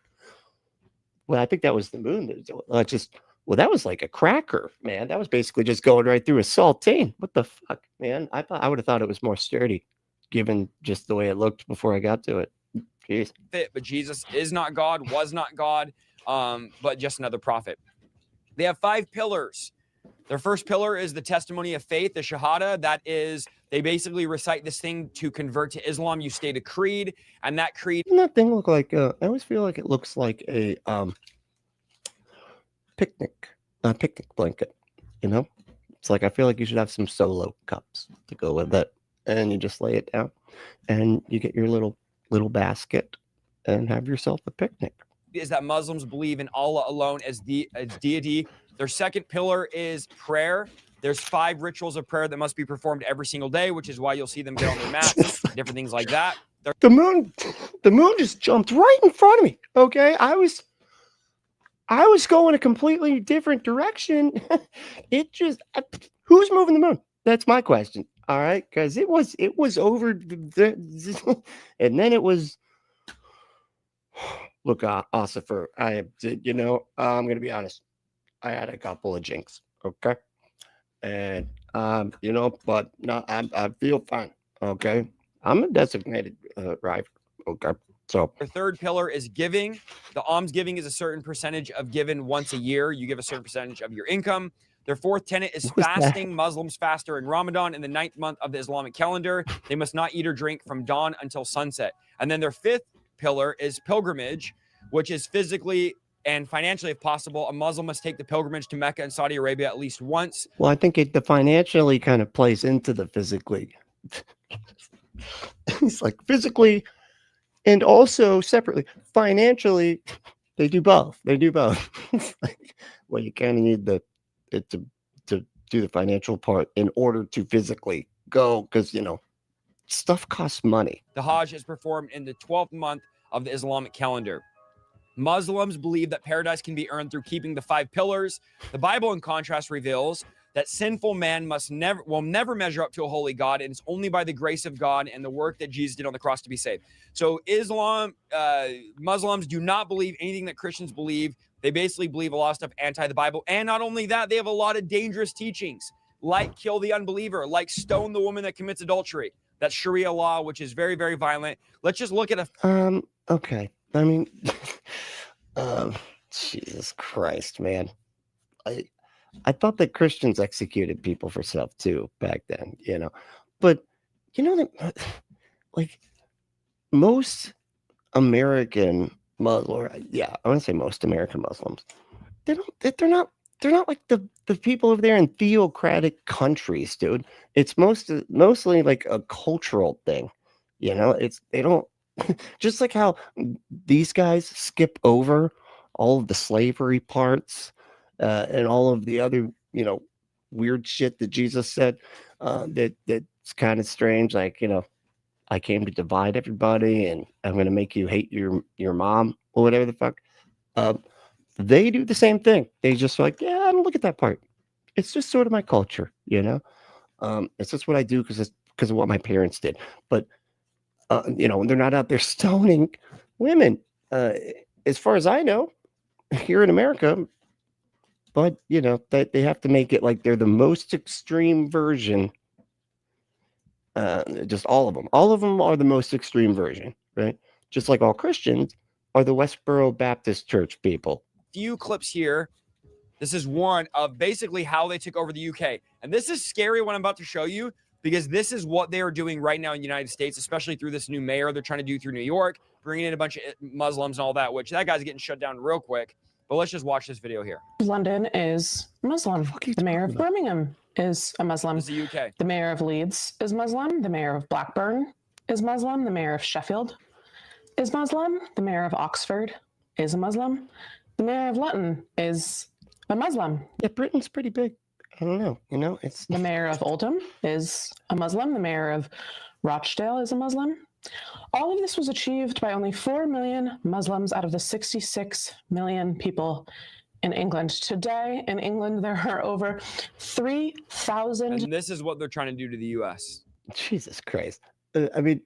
Well, I think that was the moon. Well, that was like a cracker, man. That was basically just going right through a saltine. What the fuck, man? I would have thought it was more sturdy, given just the way it looked before I got to it. Jeez. But Jesus is not God, was not God, but just another prophet. They have 5 pillars. Their first pillar is the testimony of faith, the Shahada. That is, they basically recite this thing to convert to Islam. You state a creed, and that creed. Doesn't that thing look like? I always feel like it looks like a picnic blanket. It's like I feel like you should have some solo cups to go with it, and you just lay it down, and you get your little basket, and have yourself a picnic. Is that Muslims believe in Allah alone as deity. Their second pillar is prayer. There's 5 rituals of prayer that must be performed every single day, which is why you'll see them get on their mats, different things like that. The moon just jumped right in front of me. Okay, I was going a completely different direction. Who's moving the moon? That's my question. All right, because it was over and then it was. Look, Ossifer, I'm going to be honest. I had a couple of jinx, okay? And, but no, I feel fine, okay? I'm a designated driver, okay? So their third pillar is giving. The alms giving is a certain percentage of given once a year. You give a certain percentage of your income. Their fourth tenet is fasting. Muslims fast during Ramadan in the 9th month of the Islamic calendar. They must not eat or drink from dawn until sunset. And then their 5th pillar is pilgrimage, which is physically and financially, if possible, a Muslim must take the pilgrimage to Mecca and Saudi Arabia at least once. Well, I think the financially kind of plays into the physically. It's like physically and also separately. Financially, they do both. It's like, well, you kind of need to do the financial part in order to physically go, because stuff costs money. The Hajj is performed in the 12th month of the Islamic calendar. Muslims believe that paradise can be earned through keeping the 5 pillars. The Bible, in contrast, reveals that sinful man will never measure up to a holy God, and it's only by the grace of God and the work that Jesus did on the cross to be saved. So Muslims do not believe anything that Christians believe. They basically believe a lot of stuff anti the Bible. And not only that, they have a lot of dangerous teachings, like kill the unbeliever, like stone the woman that commits adultery. That's Sharia law, which is very, very violent. Let's just look at okay. I mean, Jesus Christ, man. I thought that Christians executed people for stuff too back then, you know. But you know that, like, most American Muslims, I want to say most American Muslims, they're not like the people over there in theocratic countries, dude. It's mostly like a cultural thing, you know. They don't just like how these guys skip over all of the slavery parts and all of the other, you know, weird shit that Jesus said that's kind of strange. Like, you know, I came to divide everybody, and I'm going to make you hate your mom or whatever the fuck. They do the same thing. They just like, yeah, I don't look at that part. It's just sort of my culture, you know. It's just what I do because of what my parents did. But you know, they're not out there stoning women, as far as I know, here in America. But you know, that they have to make it like they're the most extreme version. Just all of them. All of them are the most extreme version, right? Just like all Christians are the Westboro Baptist Church people. Few clips here. This is one of basically how they took over the UK. And this is scary what I'm about to show you, because this is what they are doing right now in the United States, especially through this new mayor they're trying to do through New York, bringing in a bunch of Muslims and all that, which that guy's getting shut down real quick. But let's just watch this video here. London is Muslim. The mayor of Birmingham is a Muslim. This is the UK. The mayor of Leeds is Muslim. The mayor of Blackburn is Muslim. The mayor of Sheffield is Muslim. The mayor of Oxford is a Muslim. The mayor of Luton is a Muslim. Yeah, Britain's pretty big. I don't know. You know, it's the mayor of Oldham is a Muslim. The mayor of Rochdale is a Muslim. All of this was achieved by only 4 million Muslims out of the 66 million people in England. Today in England, there are over 3,000. And this is what they're trying to do to the US. Jesus Christ. I mean,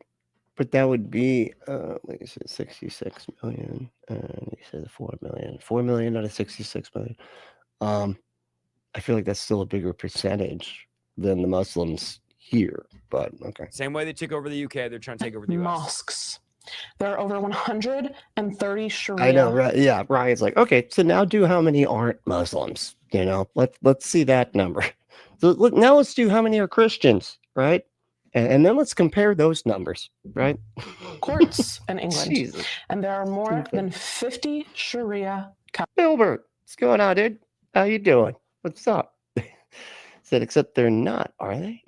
but that would be, like I said, 66 million. And you said 4 million. 4 million out of 66 million. I feel like that's still a bigger percentage than the Muslims here, but okay. Same way they took over the UK, they're trying to take over the US. Mosques. There are over 130 Sharia. I know, right? Yeah, Ryan's like, okay, so now do how many aren't Muslims? You know, let's see that number. So look, now let's do how many are Christians, right? And then let's compare those numbers, right? Courts in England. Jesus. And there are more than 50 Sharia. Hilbert, what's going on, dude? How you doing? What's up? Said, except they're not, are they?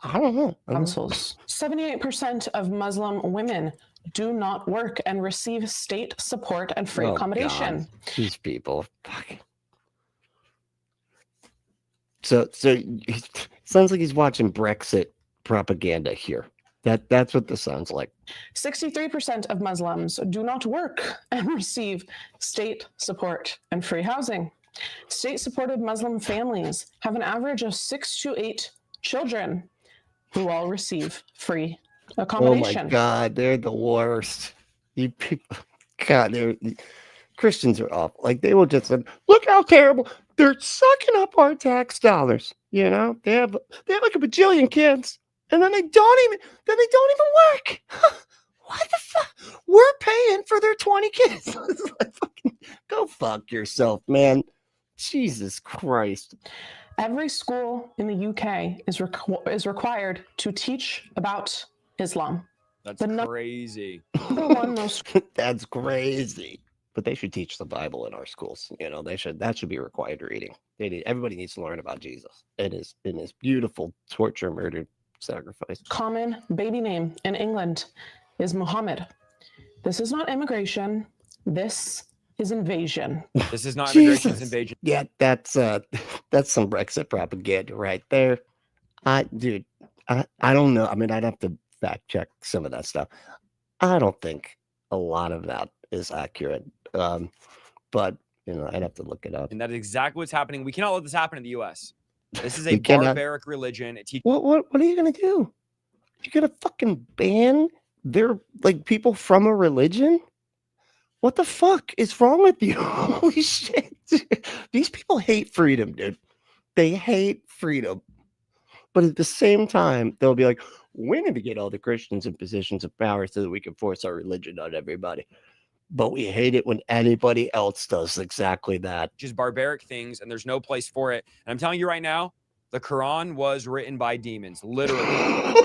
I don't know. Councils. 78% of Muslim women do not work and receive state support and free accommodation. God. These people. Fuck. So it sounds like he's watching Brexit propaganda here. That's what this sounds like. 63% of Muslims do not work and receive state support and free housing. State-supported Muslim families have an average of 6 to 8 children who all receive free accommodation. Oh my God, they're the worst. You people, God, Christians are awful. Like they will just say, look how terrible. They're sucking up our tax dollars. You know, they have like a bajillion kids, and then they don't even work. What the fuck? We're paying for their 20 kids. Like, fucking, go fuck yourself, man. Jesus Christ. Every school in the UK is required to teach about Islam. That's crazy. That's crazy. But they should teach the Bible in our schools. You know, that should be required reading. Everybody needs to learn about Jesus. It is beautiful torture, murder, sacrifice. Common baby name in England is Muhammad. This is not immigration. This is invasion. This is not immigration, it's invasion. Yeah, that's some Brexit propaganda right there. Dude, I don't know. I mean, I'd have to fact check some of that stuff. I don't think a lot of that is accurate. But you know, I'd have to look it up. And that is exactly what's happening. We cannot let this happen in the US. This is a barbaric religion. What are you gonna do? You're gonna fucking ban their like people from a religion? What the fuck is wrong with you? Holy shit. These people hate freedom, dude. They hate freedom. But at the same time, they'll be like, we need to get all the Christians in positions of power so that we can force our religion on everybody. But we hate it when anybody else does exactly that. Just barbaric things, and there's no place for it. And I'm telling you right now, the Quran was written by demons, literally.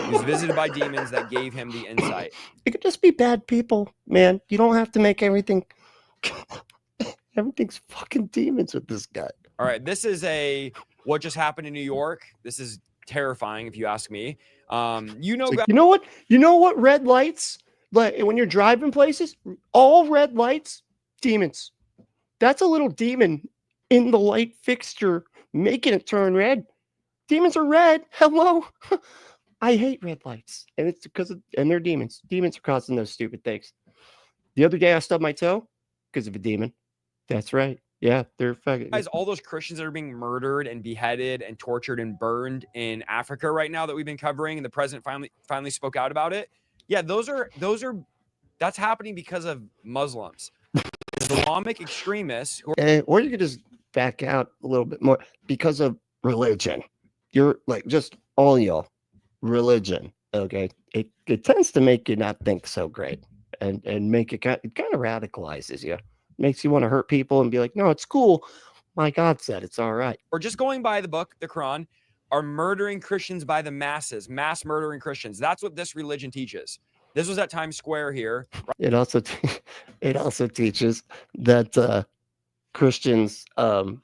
He was visited by demons that gave him the insight. It could just be bad people, man. You don't have to make everything. Everything's fucking demons with this guy. All right, this is what just happened in New York. This is terrifying, if you ask me. You know what? You know what? Red lights, like when you're driving places, all red lights, demons. That's a little demon in the light fixture making it turn red. Demons are red. Hello. I hate red lights, and it's because and they're demons. Demons are causing those stupid things. The other day I stubbed my toe because of a demon. That's right. Yeah, they're fucking. Guys, all those Christians that are being murdered and beheaded and tortured and burned in Africa right now that we've been covering, and the president finally spoke out about it. Yeah, that's happening because of Muslims, Islamic extremists. Or you could just back out a little bit more because of religion. You're like just all y'all religion. Okay, it tends to make you not think so great and make it kind of radicalizes you. Makes you want to hurt people and be like, no, it's cool. My God said it's all right. Or just going by the book, the Quran, are murdering Christians by the masses, mass murdering Christians. That's what this religion teaches. This was at Times Square here. It also teaches that Christians, when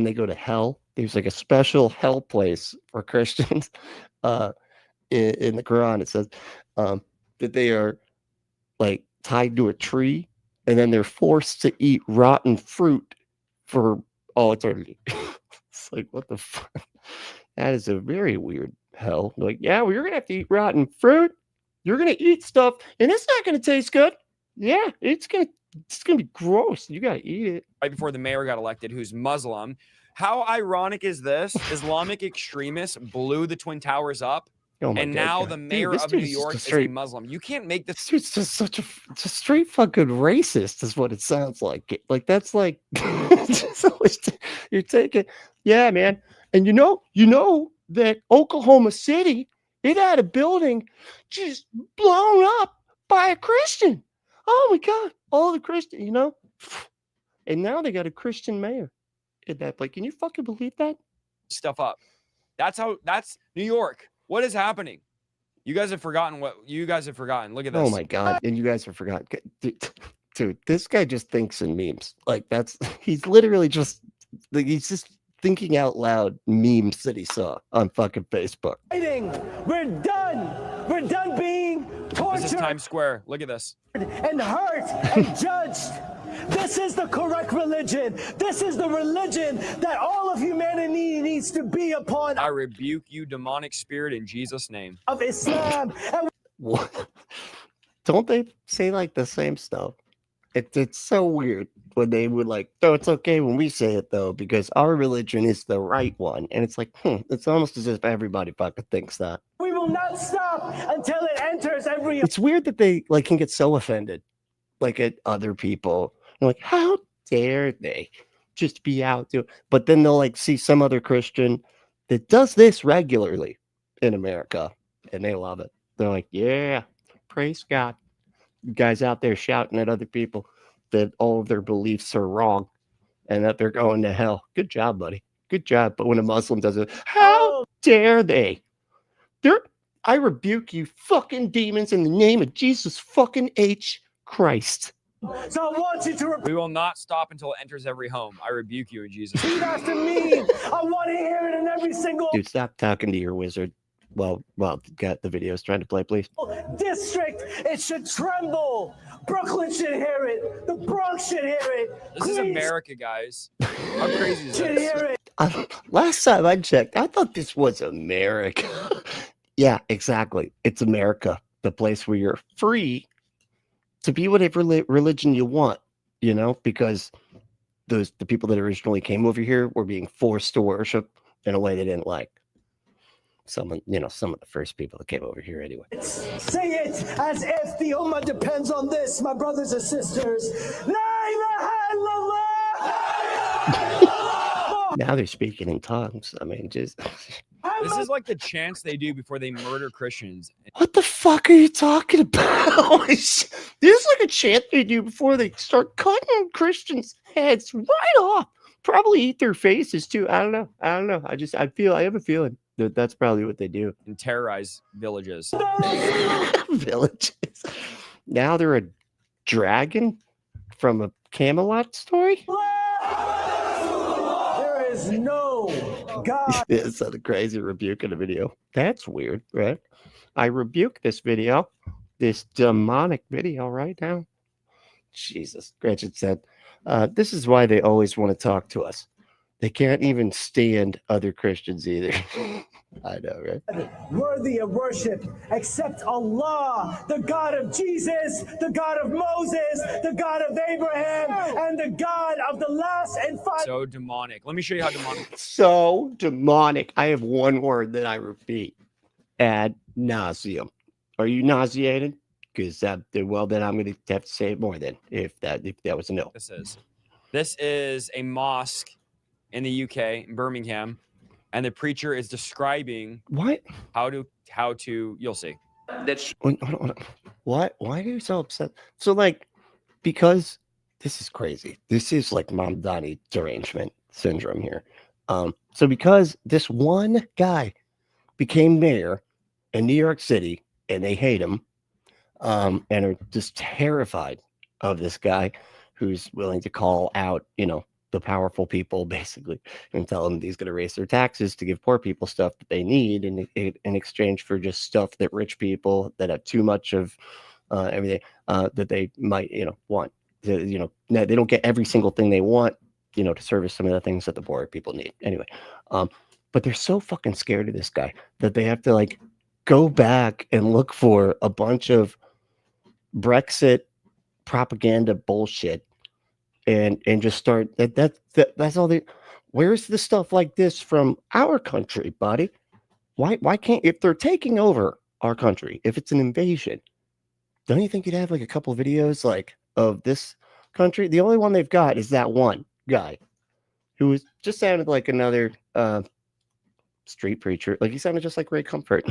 they go to hell, there's like a special hell place for Christians. In the Quran, it says that they are like tied to a tree. And then they're forced to eat rotten fruit for all eternity. It's like, what the fuck? That is a very weird hell. Like, yeah, well, you're going to have to eat rotten fruit. You're going to eat stuff, and it's not going to taste good. Yeah, it's going to be gross. You got to eat it. Right before the mayor got elected, who's Muslim. How ironic is this? Islamic extremists blew the Twin Towers up. Oh and God, now God. the mayor Dude, of New York is a Muslim. You can't make this. It's just such a straight fucking racist is what it sounds like. Like that's like you're taking, yeah, man. And you know that Oklahoma City, it had a building just blown up by a Christian. Oh my God, all the Christian, and now they got a Christian mayor in that place. Can you fucking believe that? Stuff up. That's New York. What is happening? You guys have forgotten what you guys have forgotten. Look at this. Oh my God. And you guys have forgotten. Dude, this guy just thinks in memes. Like he's literally just thinking out loud memes that he saw on fucking Facebook. We're done. We're done being tortured. This is Times Square. Look at this. And hurt and judged. This is the correct religion. This is the religion that all of humanity needs to be upon. I rebuke you, demonic spirit, in Jesus' name. Of Islam. What? Don't they say like the same stuff? It's so weird when they would like, oh, it's okay when we say it though, because our religion is the right one. And it's like, it's almost as if everybody fucking thinks that. We will not stop until it enters every. It's weird that they like can get so offended, like at other people. They're like, how dare they just be out there? But then they'll like see some other Christian that does this regularly in America, and they love it. They're like, yeah, praise God. You guys out there shouting at other people that all of their beliefs are wrong and that they're going to hell. Good job, buddy. Good job. But when a Muslim does it, how dare they? I rebuke you fucking demons in the name of Jesus fucking H. Christ. So I want you to we will not stop until it enters every home. I rebuke you in Jesus' repeat after me. I want to hear it in every single dude. Stop talking to your wizard. Well, got the videos trying to play, please. District, it should tremble. Brooklyn should hear it. The Bronx should hear it. This is America, guys. How crazy is this? Hear it. Last time I checked, I thought this was America. Yeah, exactly. It's America, the place where you're free to be whatever religion you want, because the people that originally came over here were being forced to worship in a way they didn't like. Some of the first people that came over here anyway. Say it as if the Ummah depends on this, my brothers and sisters. La ilaha illallah! Now they're speaking in tongues. I mean, just... This is like the chants they do before they murder Christians. What the fuck are you talking about? This is like a chant they do before they start cutting Christians' heads right off. Probably eat their faces too. I don't know. I have a feeling that that's probably what they do. And terrorize villages. Villages. Now they're a dragon from a Camelot story? There is no God. It's a crazy rebuke in a video. That's weird, right? I rebuke this video, this demonic video right now. Jesus. Gretchen said, this is why they always want to talk to us. They can't even stand other Christians either. I know, right? Worthy of worship except Allah, the God of Jesus, the God of Moses, the God of Abraham, and the God of the last and final. So demonic. Let me show you how demonic. So demonic. I have one word that I repeat. Ad nauseum. Are you nauseated? Because well, then I'm going to have to say it more then. If that was a no. This is a mosque in the UK, in Birmingham, and the preacher is describing what how to you'll see. Hold on. What? Why are you so upset? So like, because this is crazy. This is like Mamdani derangement syndrome here. So because this one guy became mayor in New York City and they hate him, and are just terrified of this guy who's willing to call out, the powerful people basically and tell them he's going to raise their taxes to give poor people stuff that they need in exchange for just stuff that rich people that have too much of everything that they might want. They don't get every single thing they want, to service some of the things that the poor people need anyway. But they're so fucking scared of this guy that they have to like go back and look for a bunch of Brexit propaganda bullshit and just start that's all they. Where's the stuff like this from our country, buddy? Why can't, if they're taking over our country, if it's an invasion, don't you think you'd have like a couple videos like of this country? The only one they've got is that one guy who was just sounded like another street preacher. Like he sounded just like Ray Comfort,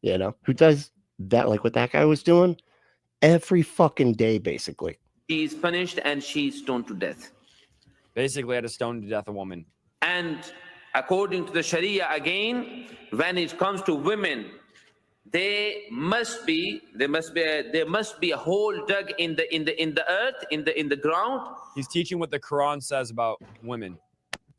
who does that, like what that guy was doing every fucking day, basically. She's punished and she's stoned to death. Basically had to stone to death a woman. And according to the Sharia again, when it comes to women, there must be a hole dug in the earth, in the ground. He's teaching what the Quran says about women.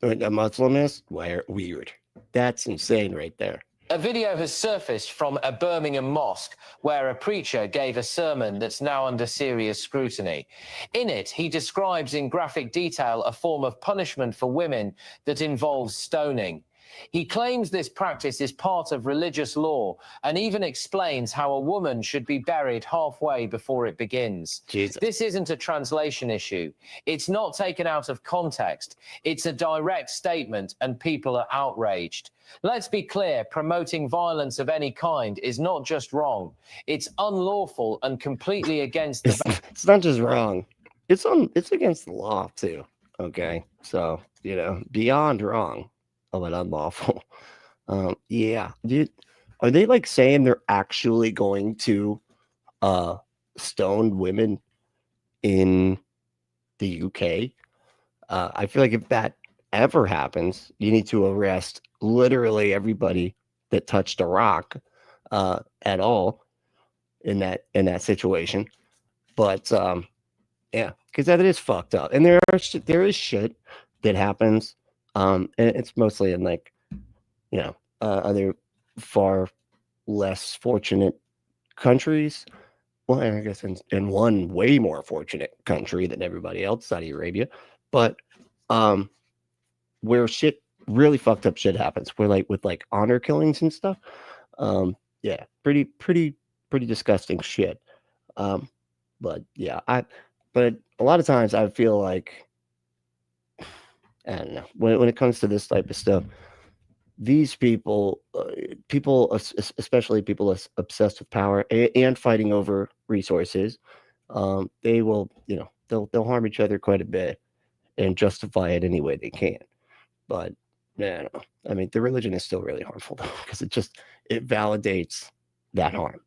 A Muslim is weird. That's insane right there. A video has surfaced from a Birmingham mosque where a preacher gave a sermon that's now under serious scrutiny. In it, he describes in graphic detail a form of punishment for women that involves stoning. He claims this practice is part of religious law and even explains how a woman should be buried halfway before it begins. Jesus. This isn't a translation issue. It's not taken out of context. It's a direct statement and people are outraged. Let's be clear, promoting violence of any kind is not just wrong. It's unlawful and completely against the... It's not just wrong. It's against the law too. Okay. So, beyond wrong. But unlawful. Yeah. Dude, are they like saying they're actually going to stone women in the UK? I feel like if that ever happens, you need to arrest literally everybody that touched a rock at all in that situation. But yeah, because that is fucked up. And there is shit that happens. And it's mostly in like, other far less fortunate countries. Well, I guess in one way more fortunate country than everybody else, Saudi Arabia. But where really fucked up shit happens, where like with like honor killings and stuff. Yeah, pretty disgusting shit. But yeah, but a lot of times I feel like I don't know. When it comes to this type of stuff, these people, especially people obsessed with power and fighting over resources, they will, they'll harm each other quite a bit and justify it any way they can. But I don't know. I mean, the religion is still really harmful though, because it validates that harm.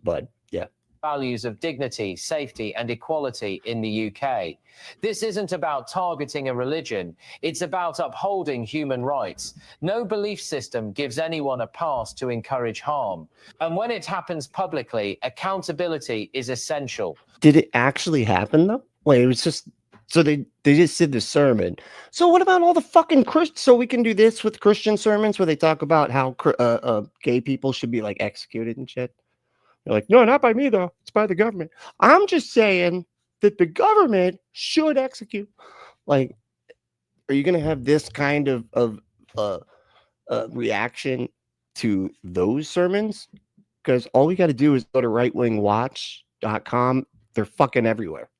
But yeah. Values of dignity, safety, and equality in the UK. This isn't about targeting a religion. It's about upholding human rights. No belief system gives anyone a pass to encourage harm. And when it happens publicly, accountability is essential. Did it actually happen though? Wait, it was just so they just did the sermon. So what about all the fucking Christians? So we can do this with Christian sermons where they talk about how gay people should be like executed and shit. They're like, no, not by me, though. It's by the government. I'm just saying that the government should execute. Like, are you going to have this kind of reaction to those sermons? Because all we got to do is go to rightwingwatch.com. They're fucking everywhere.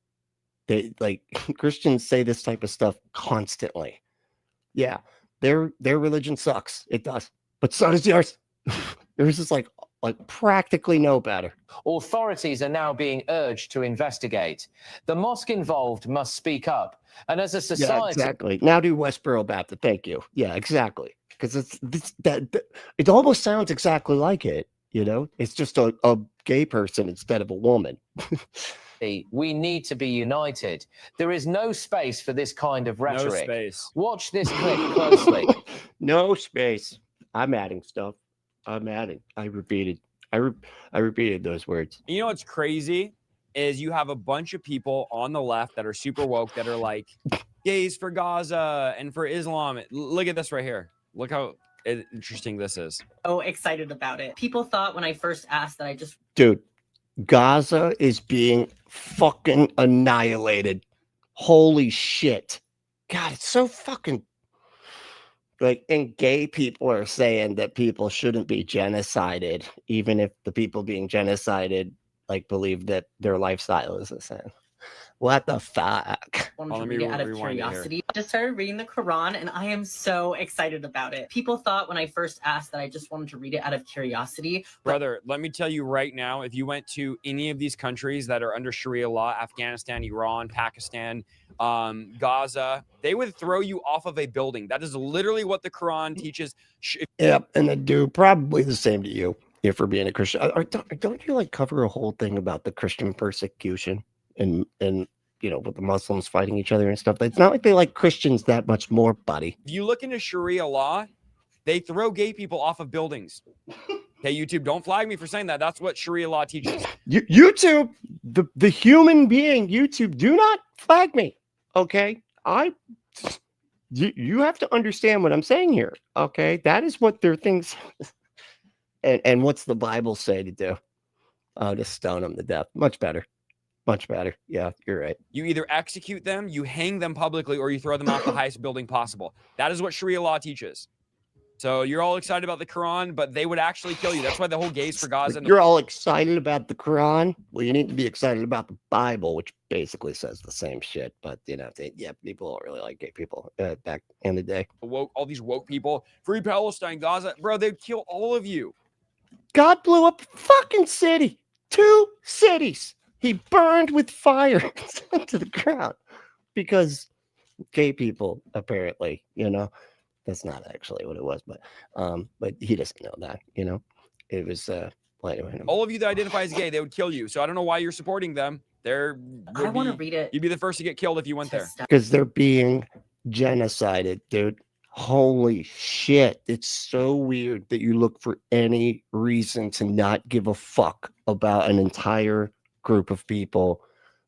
They like Christians say this type of stuff constantly. Yeah, their religion sucks. It does. But so does yours. Yours is like practically no better. Authorities are now being urged to investigate. The mosque involved must speak up. And as a society... Yeah, exactly. Now do Westboro Baptist. Thank you. Yeah, exactly. Because it almost sounds exactly like it, It's just a gay person instead of a woman. We need to be united. There is no space for this kind of rhetoric. No space. Watch this clip closely. No space. I'm adding stuff. I'm adding. I repeated those words. You know what's crazy is you have a bunch of people on the left that are super woke that are like gays for Gaza and for Islam. Look at this right here. Look how interesting this is. So excited about it. People thought when I first asked that I just... Dude, Gaza is being fucking annihilated. Holy shit. God, it's so fucking... and gay people are saying that people shouldn't be genocided, even if the people being genocided believe that their lifestyle is the same. What the fuck? Wanted to read it out of curiosity. I just started reading the Quran and I am so excited about it. People thought when I first asked that I just wanted to read it out of curiosity. Brother, let me tell you right now, if you went to any of these countries that are under Sharia law, Afghanistan, Iran, Pakistan, Gaza, they would throw you off of a building. That is literally what the Quran teaches. Yep, and they do probably the same to you if we're being a Christian. Don't you cover a whole thing about the Christian persecution and with the Muslims fighting each other and stuff? It's not like they like Christians that much more, buddy. If you look into Sharia law, they throw gay people off of buildings. Okay, YouTube, don't flag me for saying that. That's what Sharia law teaches. YouTube, the human being, YouTube, do not flag me. Okay, you have to understand what I'm saying here. Okay, that is what their things. and what's the Bible say to do? Just stone them to death. Much better. Much better. Yeah, you're right. You either execute them, you hang them publicly, or you throw them off the highest building possible. That is what Sharia law teaches. So you're all excited about the Quran, but they would actually kill you. That's why the whole gays for Gaza. You're all excited about the Quran. Well, you need to be excited about the Bible, which basically says the same shit. But people don't really like gay people back in the day. All these woke people, free Palestine, Gaza, bro, they'd kill all of you. God blew up a fucking city, 2 cities. He burned with fire to the ground because gay people, apparently, that's not actually what it was, but he doesn't know that, it was, all of you that identify as gay, they would kill you. So I don't know why you're supporting them. I want to read it. You'd be the first to get killed if you went there. Because they're being genocided, dude. Holy shit. It's so weird that you look for any reason to not give a fuck about an entire group of people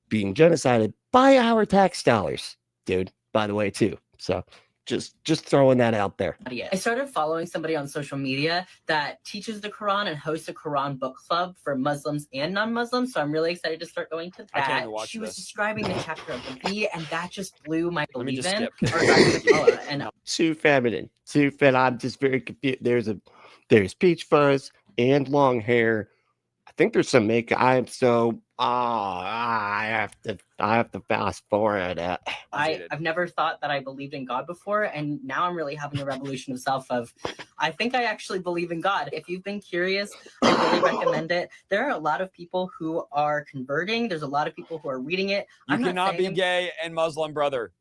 being genocided by our tax dollars, dude, by the way, too. So just throwing that out there. I started following somebody on social media that teaches the Quran and hosts a Quran book club for Muslims and non-Muslims. So I'm really excited to start going to that. She was describing the chapter of the bee, and that just blew my belief in. Too feminine. I'm just very confused. There's peach fuzz and long hair. I think there's some I have to fast forward it. I've never thought that I believed in God before, and now I'm really having a revolution of self of I think I actually believe in God. If you've been curious, I really recommend it. There are a lot of people who are converting. There's a lot of people who are reading it. You cannot be gay and Muslim, brother.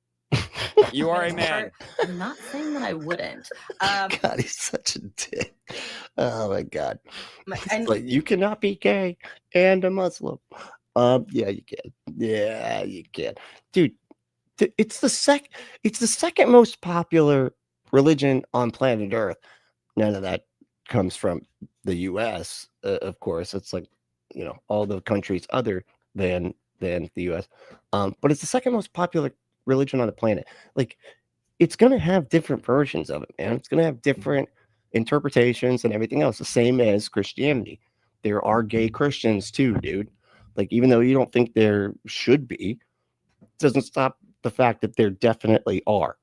You are a man. I'm not saying that I wouldn't. God, he's such a dick. Oh my God. Like, you cannot be gay and a Muslim. Yeah, you can. Yeah, you can. Dude, it's the second most popular religion on planet Earth. None of that comes from the US, of course. It's like, you know, all the countries other than the US. But it's the second most popular religion on the planet. Like, it's going to have different versions of it, man. It's going to have different interpretations and everything else, the same as Christianity. There are gay Christians too, dude. Like, even though you don't think there should be, it doesn't stop the fact that there definitely are.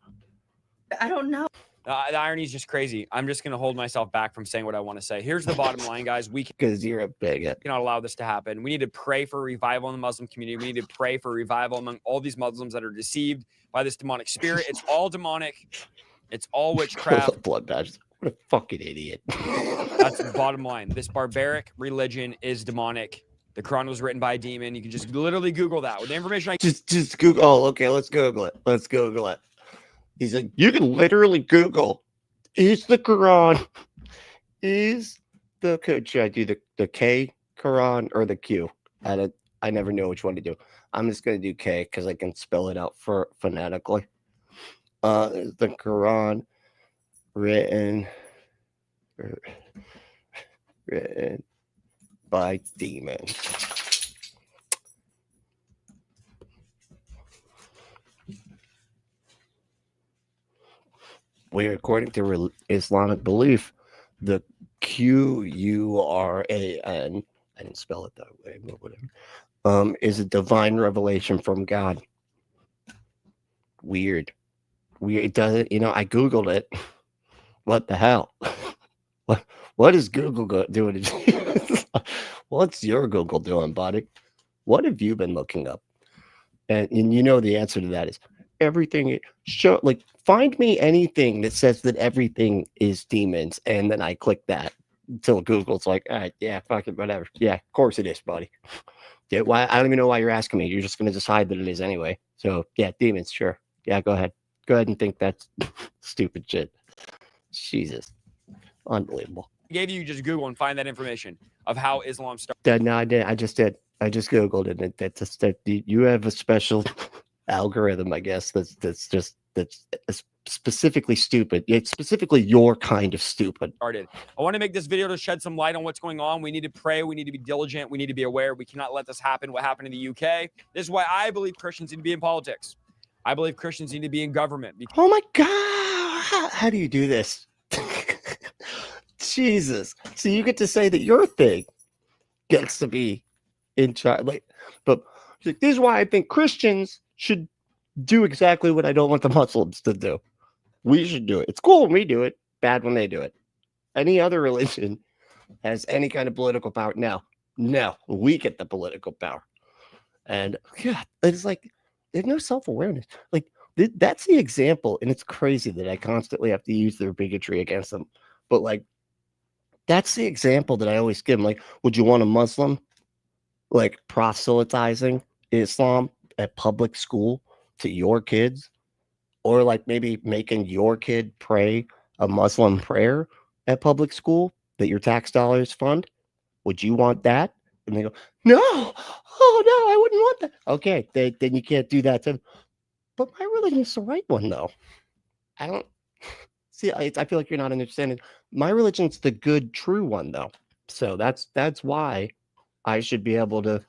I don't know. The irony is just crazy. I'm just going to hold myself back from saying what I want to say. Here's the bottom line, guys. Because you're a bigot. We cannot allow this to happen. We need to pray for revival in the Muslim community. We need to pray for revival among all these Muslims that are deceived by this demonic spirit. It's all demonic. It's all witchcraft. Blood badges. What a fucking idiot. That's the bottom line. This barbaric religion is demonic. The Quran was written by a demon. You can just literally Google that. With the information just Google. Oh, okay, let's Google it. Let's Google it. He's like, you can literally Google, is the Quran, is the, should I do the K Quran or the Q? I never know which one to do. I'm just going to do K because I can spell it out phonetically. Is the Quran written by demons? Where, according to Islamic belief, the Quran, I didn't spell it that way, but whatever, is a divine revelation from God. Weird. It doesn't, you know, I Googled it. What the hell? What is Google doing? What's your Google doing, buddy? What have you been looking up? And you know the answer to that is everything. Find me anything that says that everything is demons, and then I click that until Google's like, all right, yeah, fuck it, whatever. Yeah, of course it is, buddy. Yeah, why? I don't even know why you're asking me. You're just going to decide that it is anyway. So yeah, demons, sure. Yeah, go ahead. Go ahead and think that's stupid shit. Jesus, unbelievable. I gave you just Google and find that information of how Islam started. No, I did. I just did. I just Googled it. And that's just that you have a special algorithm, I guess. That's specifically stupid. It's specifically your kind of stupid. I want to make this video to shed some light on what's going on. We need to pray. We need to be diligent. We need to be aware. We cannot let this happen. What happened in the UK. This is why I believe Christians need to be in politics. I believe Christians need to be in government. Oh my God. How do you do this? Jesus. So you get to say that your thing gets to be in charge. But this is why I think Christians should do exactly what I don't want the Muslims to do. We should do it. It's cool when we do it, bad when they do it. Any other religion has any kind of political power. No, we get the political power. And God, it's like there's no self-awareness. Like that's the example, and it's crazy that I constantly have to use their bigotry against them. But like, that's the example that I always give them. Like, would you want a Muslim like proselytizing Islam at public school to your kids, or like maybe making your kid pray a Muslim prayer at public school that your tax dollars fund? Would you want that? And they go, no, oh no, I wouldn't want that. Okay, then you can't do that to them. But my religion's the right one, though. I don't see. I feel like you're not understanding. My religion's the good, true one, though. So that's why I should be able to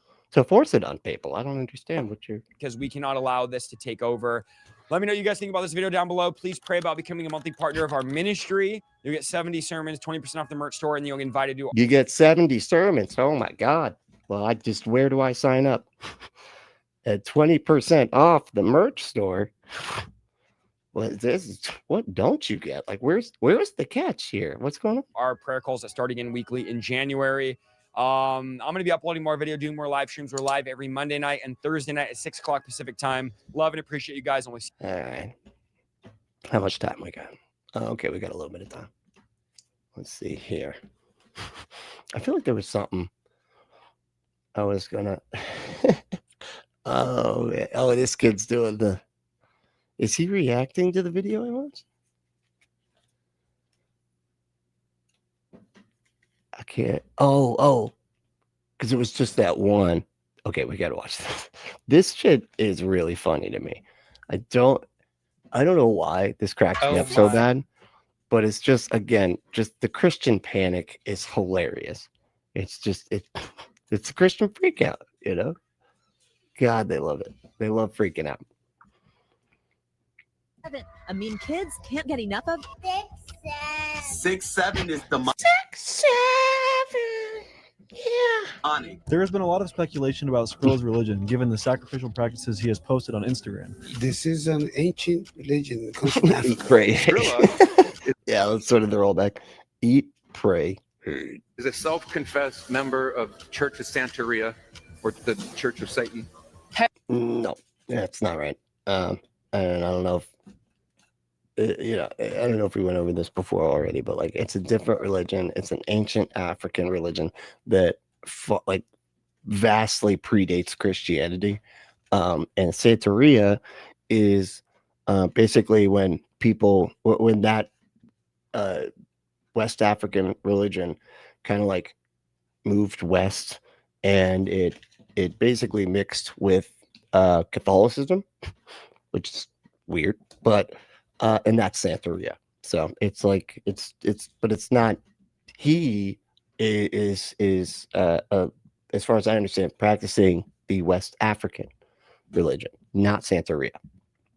force it on people. I don't understand what you're... Because we cannot allow this to take over. Let me know what you guys think about this video down below. Please pray about becoming a monthly partner of our ministry. You'll get 70 sermons, 20% off the merch store, and you'll get invited to... You get 70 sermons. Oh, my God. Well, where do I sign up? At 20% off the merch store? What don't you get? Like, where's the catch here? What's going on? Our prayer calls that start again weekly in January. I'm going to be uploading more video, doing more live streams. We're live every Monday night and Thursday night at 6 o'clock Pacific time. Love and appreciate you guys. All right. How much time we got? Okay, we got a little bit of time. Let's see here. I feel like there was something I was gonna. Oh, this kid's doing the. Is he reacting to the video I watched? I can't. Oh, because it was just that one. Okay, we gotta watch this. This shit is really funny to me. I don't know why this cracks me up so bad, but it's just, again, just the Christian panic is hilarious. It's just it's a Christian freak out, you know? God, they love it. They love freaking out. I mean, kids can't get enough of 6'7" is the 6'7". Yeah. There has been a lot of speculation about Skrilla's religion, given the sacrificial practices he has posted on Instagram. This is an ancient religion. It comes from Africa. Pray. Yeah, that's sort of the rollback. Eat, pray, hate. Is a self-confessed member of Church of Santeria or the Church of Satan? No, that's not right. And I don't know if I don't know if we went over this before already, but like it's a different religion. It's an ancient African religion that like vastly predates Christianity. And Santeria is basically when that West African religion kind of like moved west, and it basically mixed with Catholicism, which is weird, but and that's Santeria. So it's like but it's not. He is as far as I understand, practicing the West African religion, not Santeria.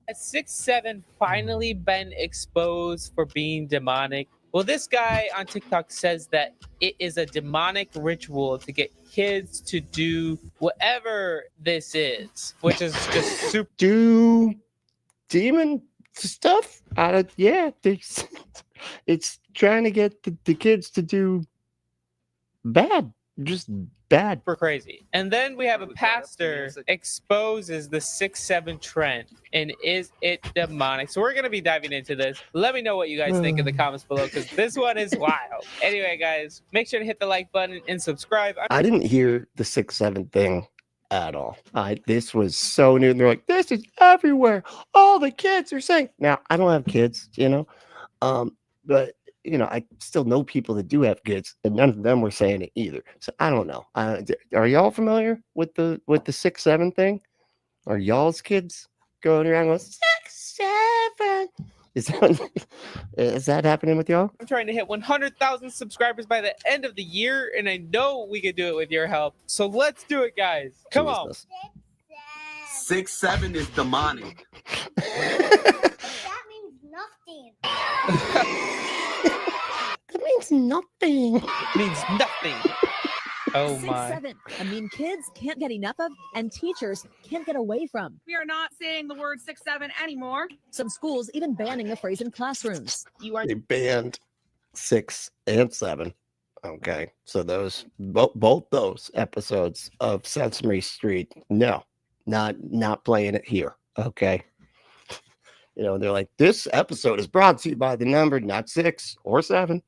Has 6'7" finally been exposed for being demonic? Well, this guy on TikTok says that it is a demonic ritual to get kids to do whatever this is, which is just super. Do demon stuff out of it's trying to get the kids to do bad, just bad. Super crazy. And then we have a pastor exposes the 6'7" trend, and is it demonic? So we're going to be diving into this. Let me know what you guys think in the comments below, because this one is wild. Anyway, guys, make sure to hit the like button and subscribe. I didn't hear the 6'7" thing at all. This was so new, and they're like, this is everywhere. All the kids are saying. Now, I don't have kids, but I still know people that do have kids, and none of them were saying it either. So I don't know. Are y'all familiar with the 6'7" thing? Are y'all's kids going around with 6'7"? Is that happening with y'all? I'm trying to hit 100,000 subscribers by the end of the year, and I know we can do it with your help. So let's do it, guys. Come on. 6'7" is demonic. That means nothing. That means nothing. Means nothing. Oh my. 6'7". I mean, kids can't get enough of, and teachers can't get away from. We are not saying the word 6'7" anymore. Some schools even banning the phrase in classrooms. They banned 6 and 7. Okay, so those both those episodes of Sesame Street, no, not playing it here. Okay, they're like, this episode is brought to you by the number not 6 or 7.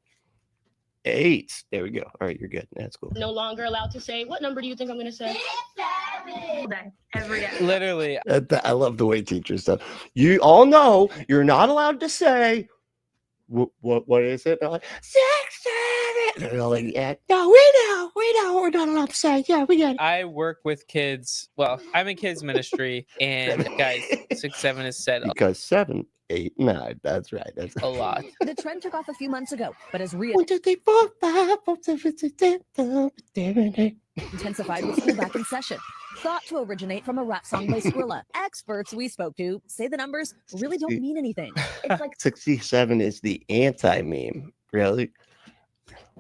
8. There we go. All right, you're good. That's cool. No longer allowed to say, what number do you think I'm going to say? 7. Every day. Literally. I love the way teachers stuff. You all know you're not allowed to say what is it? They're like 6, 7. They're like, yeah, no, we know we're not allowed to say. Yeah, we get it. I work with kids. Well, I'm in kids ministry, and guys, 6, 7 is said because 7, 8, 9. That's right. That's a lot. The trend took off a few months ago, but has 1, 2, 3, 4, 5, 6, 7, 8. Intensified with school back in session. Thought to originate from a rap song by Skrilla. Experts we spoke to say the numbers really don't mean anything. It's like 67 is the anti-meme. Really?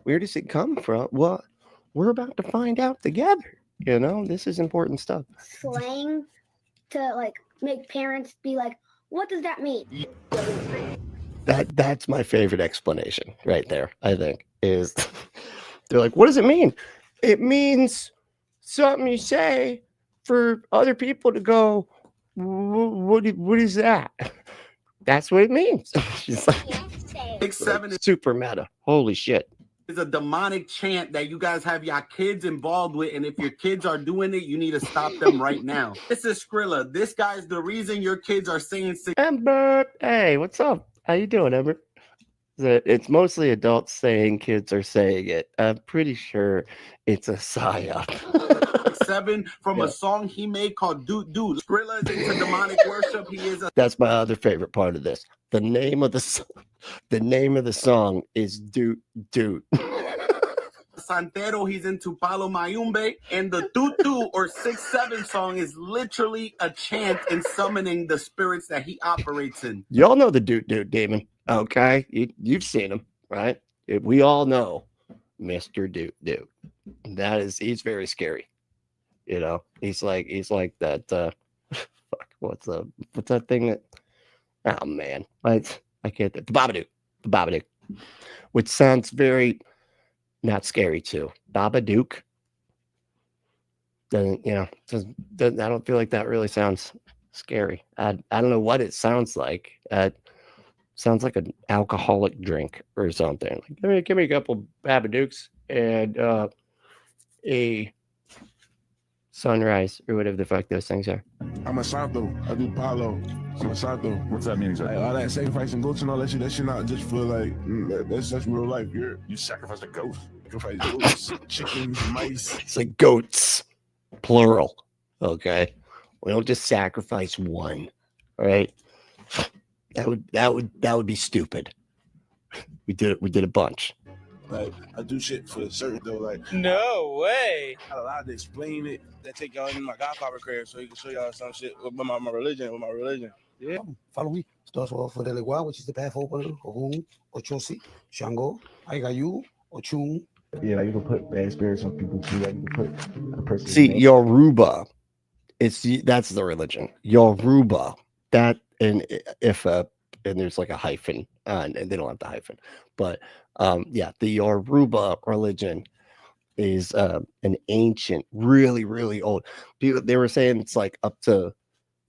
Where does it come from? Well, we're about to find out together. This is important stuff. Slang to make parents be like, what does that mean? That's my favorite explanation right there, I think, is they're like, what does it mean? It means something you say for other people to go, what is that? That's what it means. She's like, 7 super meta. Holy shit. is a demonic chant that you guys have your kids involved with, and if your kids are doing it, you need to stop them right now. This is Skrilla. This guy's the reason your kids are saying Ember, hey, what's up? How you doing, Ember? It's mostly adults saying kids are saying it. I'm pretty sure it's a psyop. 7 from a song he made called Doot Doot. Skrilla is into demonic worship. He is a That's my other favorite part of this. The name of the song is Doot Doot. Santero. He's into Palo Mayumbe, and the Doot Doot or 6-7 song is literally a chant and summoning the spirits that he operates in. Y'all know the Doot Doot demon, okay? You've seen him, right? We all know Mr. Doot Doot. He's very scary. You know, he's like that. Fuck, what's that thing that? Oh man, I can't. The Babadook, which sounds very not scary too. Babadook. Doesn't I don't feel like that really sounds scary. I don't know what it sounds like. Sounds like an alcoholic drink or something. Like, give me a couple Babadooks and a sunrise or whatever the fuck those things are. I'm a Santo. I do Palo. I'm a Santo. What's that mean exactly? Like, all that sacrificing goats and all that shit, that shit not just for like, that's real life. You sacrifice a goat. Sacrifice goats, chickens, mice. It's like goats, plural. Okay. We don't just sacrifice one. All right. That would be stupid. We did a bunch. Like, I do shit for certain though. Like, no way. I allowed to explain it. That take y'all in my godfather career so he can show y'all some shit with my religion. Yeah. Follow me. Starts off for the Legua, which is the path opener, Ogun, Ochosi, Shango, Aigayu, Ochun. Yeah, like you can put bad spirits on people too. Like you can put a person. See, Yoruba, that's the religion. Yoruba, that and there's like a hyphen, and they don't have the hyphen, but the Yoruba religion is an ancient, really, really old. People, they were saying it's like up to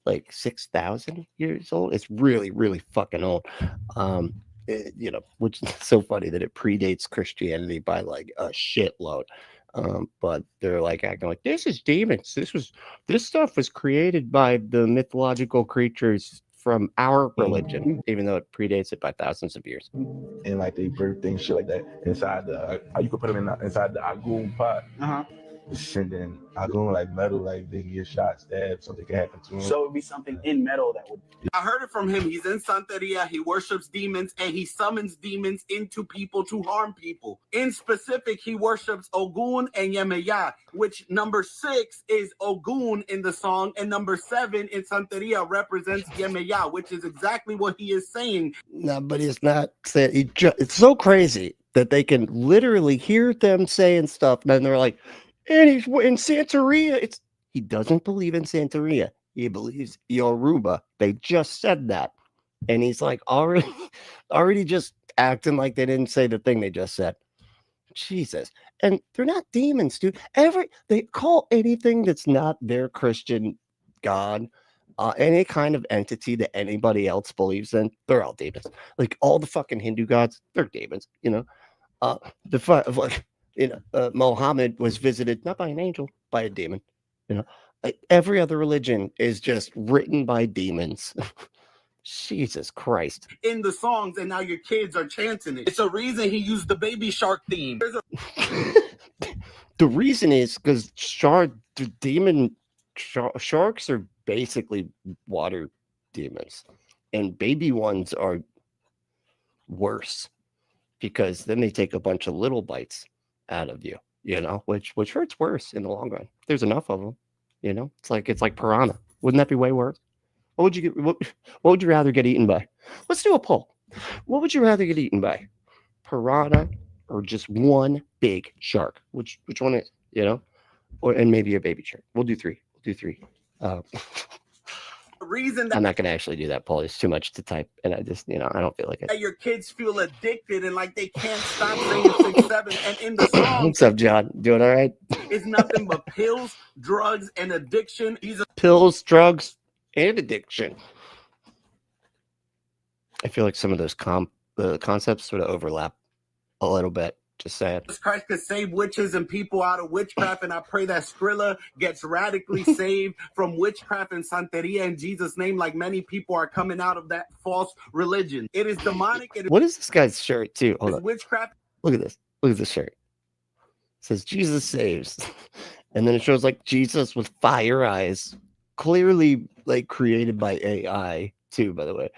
like 6,000 years old. It's really, really fucking old. Which is so funny that it predates Christianity by like a shitload. But they're like acting like this is demons. This stuff was created by the mythological creatures from our religion, even though it predates it by thousands of years. And like they birth things, shit like that inside you could put them inside the Agun pot. And then Agun like metal, like they can get shot, stabbed, something can happen to them. So it would be something in metal that would. I heard it from him. He's in Santeria. He worships demons and he summons demons into people to harm people. In specific, he worships Ogun and Yemeya, which number 6 is Ogun in the song, and number 7 in Santeria represents Yemeya, which is exactly what he is saying. No, but he's not saying. It's so crazy that they can literally hear them saying stuff, and then they're like, and he's in Santeria. He doesn't believe in Santeria. He believes Yoruba. They just said that. And he's like already just acting like they didn't say the thing they just said. Jesus. And they're not demons, dude. They call anything that's not their Christian God, any kind of entity that anybody else believes in, they're all demons. Like all the fucking Hindu gods, they're demons, Muhammad was visited not by an angel, by a demon. Like every other religion is just written by demons. Jesus Christ. In the songs, and now your kids are chanting it. It's a reason he used the baby shark theme. The reason is because sharks are basically water demons, and baby ones are worse because then they take a bunch of little bites out of you, which hurts worse in the long run. There's enough of them, it's like piranha. Wouldn't that be way worse? What would you rather get eaten by? Let's do a poll. What would you rather get eaten by? Piranha or just one big shark? Which one is, and maybe a baby shark. We'll do three. reason that I'm not going to actually do that, Paul. It's too much to type, and I just, I don't feel like it. your kids feel addicted and like they can't stop saying 6, 7, and in the song, What's up, John? Doing all right? it's nothing but pills, drugs, and addiction. These are Pills, drugs, and addiction. I feel like some of those concepts sort of overlap a little bit. Just saying. Christ could save witches and people out of witchcraft, and I pray that Skrilla gets radically saved from witchcraft and Santeria in Jesus' name, like many people are coming out of that false religion. It is demonic. What is this guy's shirt, too? Hold on. Witchcraft. Look at this. Look at this shirt. It says Jesus saves. And then it shows like Jesus with fire eyes, clearly like created by AI, too, by the way.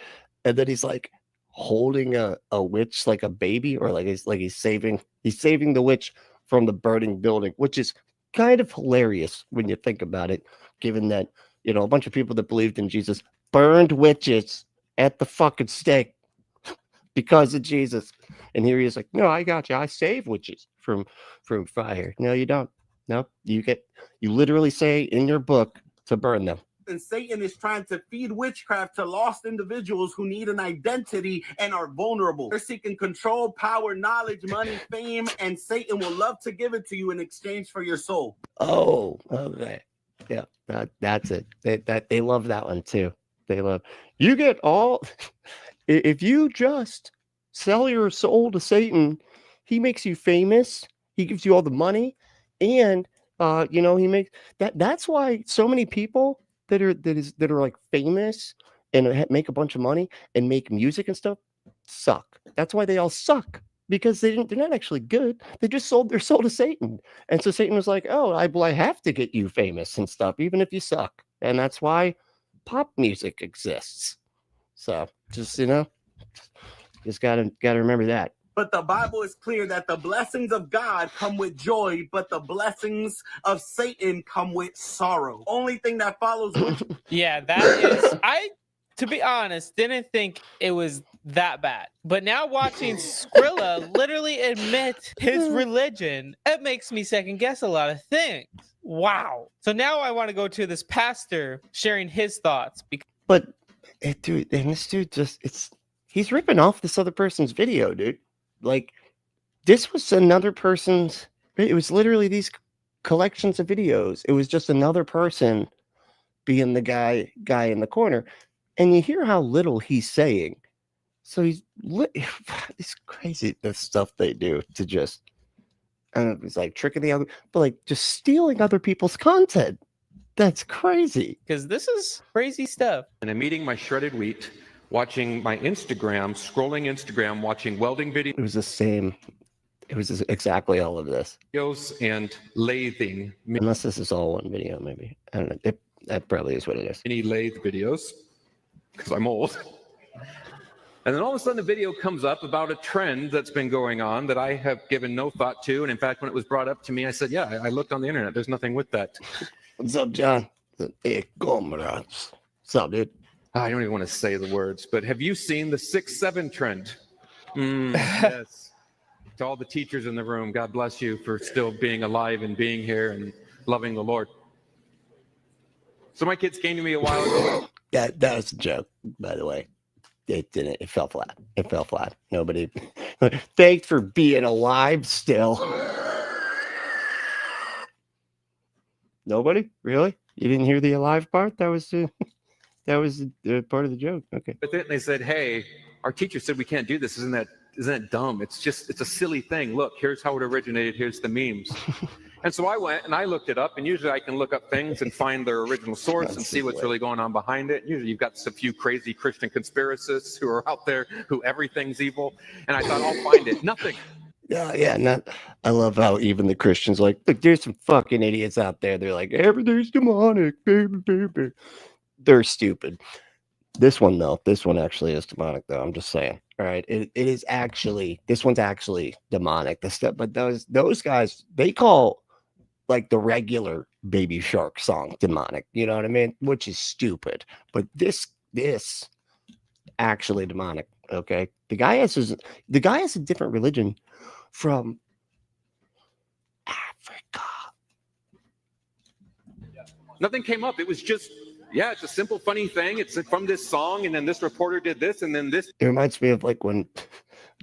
And then he's like holding a witch like a baby, or like he's saving the witch from the burning building, which is kind of hilarious when you think about it, given that a bunch of people that believed in Jesus burned witches at the fucking stake because of Jesus. And here he is like, no, I got you. I save witches from fire. No, you don't. No, you literally say in your book to burn them. And Satan is trying to feed witchcraft to lost individuals who need an identity and are vulnerable. They're seeking control, power, knowledge, money, fame, and Satan will love to give it to you in exchange for your soul. Oh, okay. Yeah, that's it. They love that one too. They love, you get all, if you just sell your soul to Satan, he makes you famous. He gives you all the money, and he makes that's why so many people that are like famous and make a bunch of money and make music and stuff suck. That's why they all suck, because they're not actually good. They just sold their soul to Satan. And so Satan was like, oh, I have to get you famous and stuff, even if you suck. And that's why pop music exists. So just, just gotta remember that. But the Bible is clear that the blessings of God come with joy, but the blessings of Satan come with sorrow. Only thing that follows which yeah, that is, to be honest, didn't think it was that bad. But now watching Skrilla literally admit his religion, it makes me second guess a lot of things. Wow. So now I want to go to this pastor sharing his thoughts. But dude, and this dude he's ripping off this other person's video, dude. Like, this was another person's, it was literally these collections of videos. It was just another person being the guy in the corner. And you hear how little he's saying. So it's crazy, the stuff they do to just, it's like tricking the other, but like just stealing other people's content. That's crazy. Because this is crazy stuff. And I'm eating my shredded wheat, watching my Instagram, scrolling Instagram, watching welding videos. It was the same. It was exactly all of this. And lathing. Unless this is all one video, maybe. I don't know. That probably is what it is. Any lathe videos, because I'm old. And then all of a sudden a video comes up about a trend that's been going on that I have given no thought to. And in fact, when it was brought up to me, I said, yeah, I looked on the internet. There's nothing with that. What's up, John? Hey, comrades. What's up, dude? I don't even want to say the words, but have you seen the 6-7 trend? Yes. To all the teachers in the room, God bless you for still being alive and being here and loving the Lord. So my kids came to me a while ago. That was a joke, by the way. It didn't. It fell flat. It fell flat. Nobody. Thanks for being alive still. Nobody? Really? You didn't hear the alive part? That was part of the joke. Okay. But then they said, hey, our teacher said we can't do this. Isn't that dumb? It's a silly thing. Look, here's how it originated. Here's the memes. And so I went and I looked it up, and usually I can look up things and find their original source and see what's really going on behind it. Usually you've got a few crazy Christian conspiracists who are out there who everything's evil. And I thought, I'll find it. Nothing. Yeah. I love how even the Christians are like, look, there's some fucking idiots out there. They're like, everything's demonic, baby. They're stupid. This one actually is demonic, though. I'm just saying. All right, it is actually, this one's actually demonic. The stuff, but those guys, they call like the regular Baby Shark song demonic. You know what I mean? Which is stupid. But this actually demonic. Okay, the guy has a different religion from Africa. Nothing came up. It was just Yeah, it's a simple, funny thing. It's from this song, and then this reporter did this, and then this. It reminds me of like when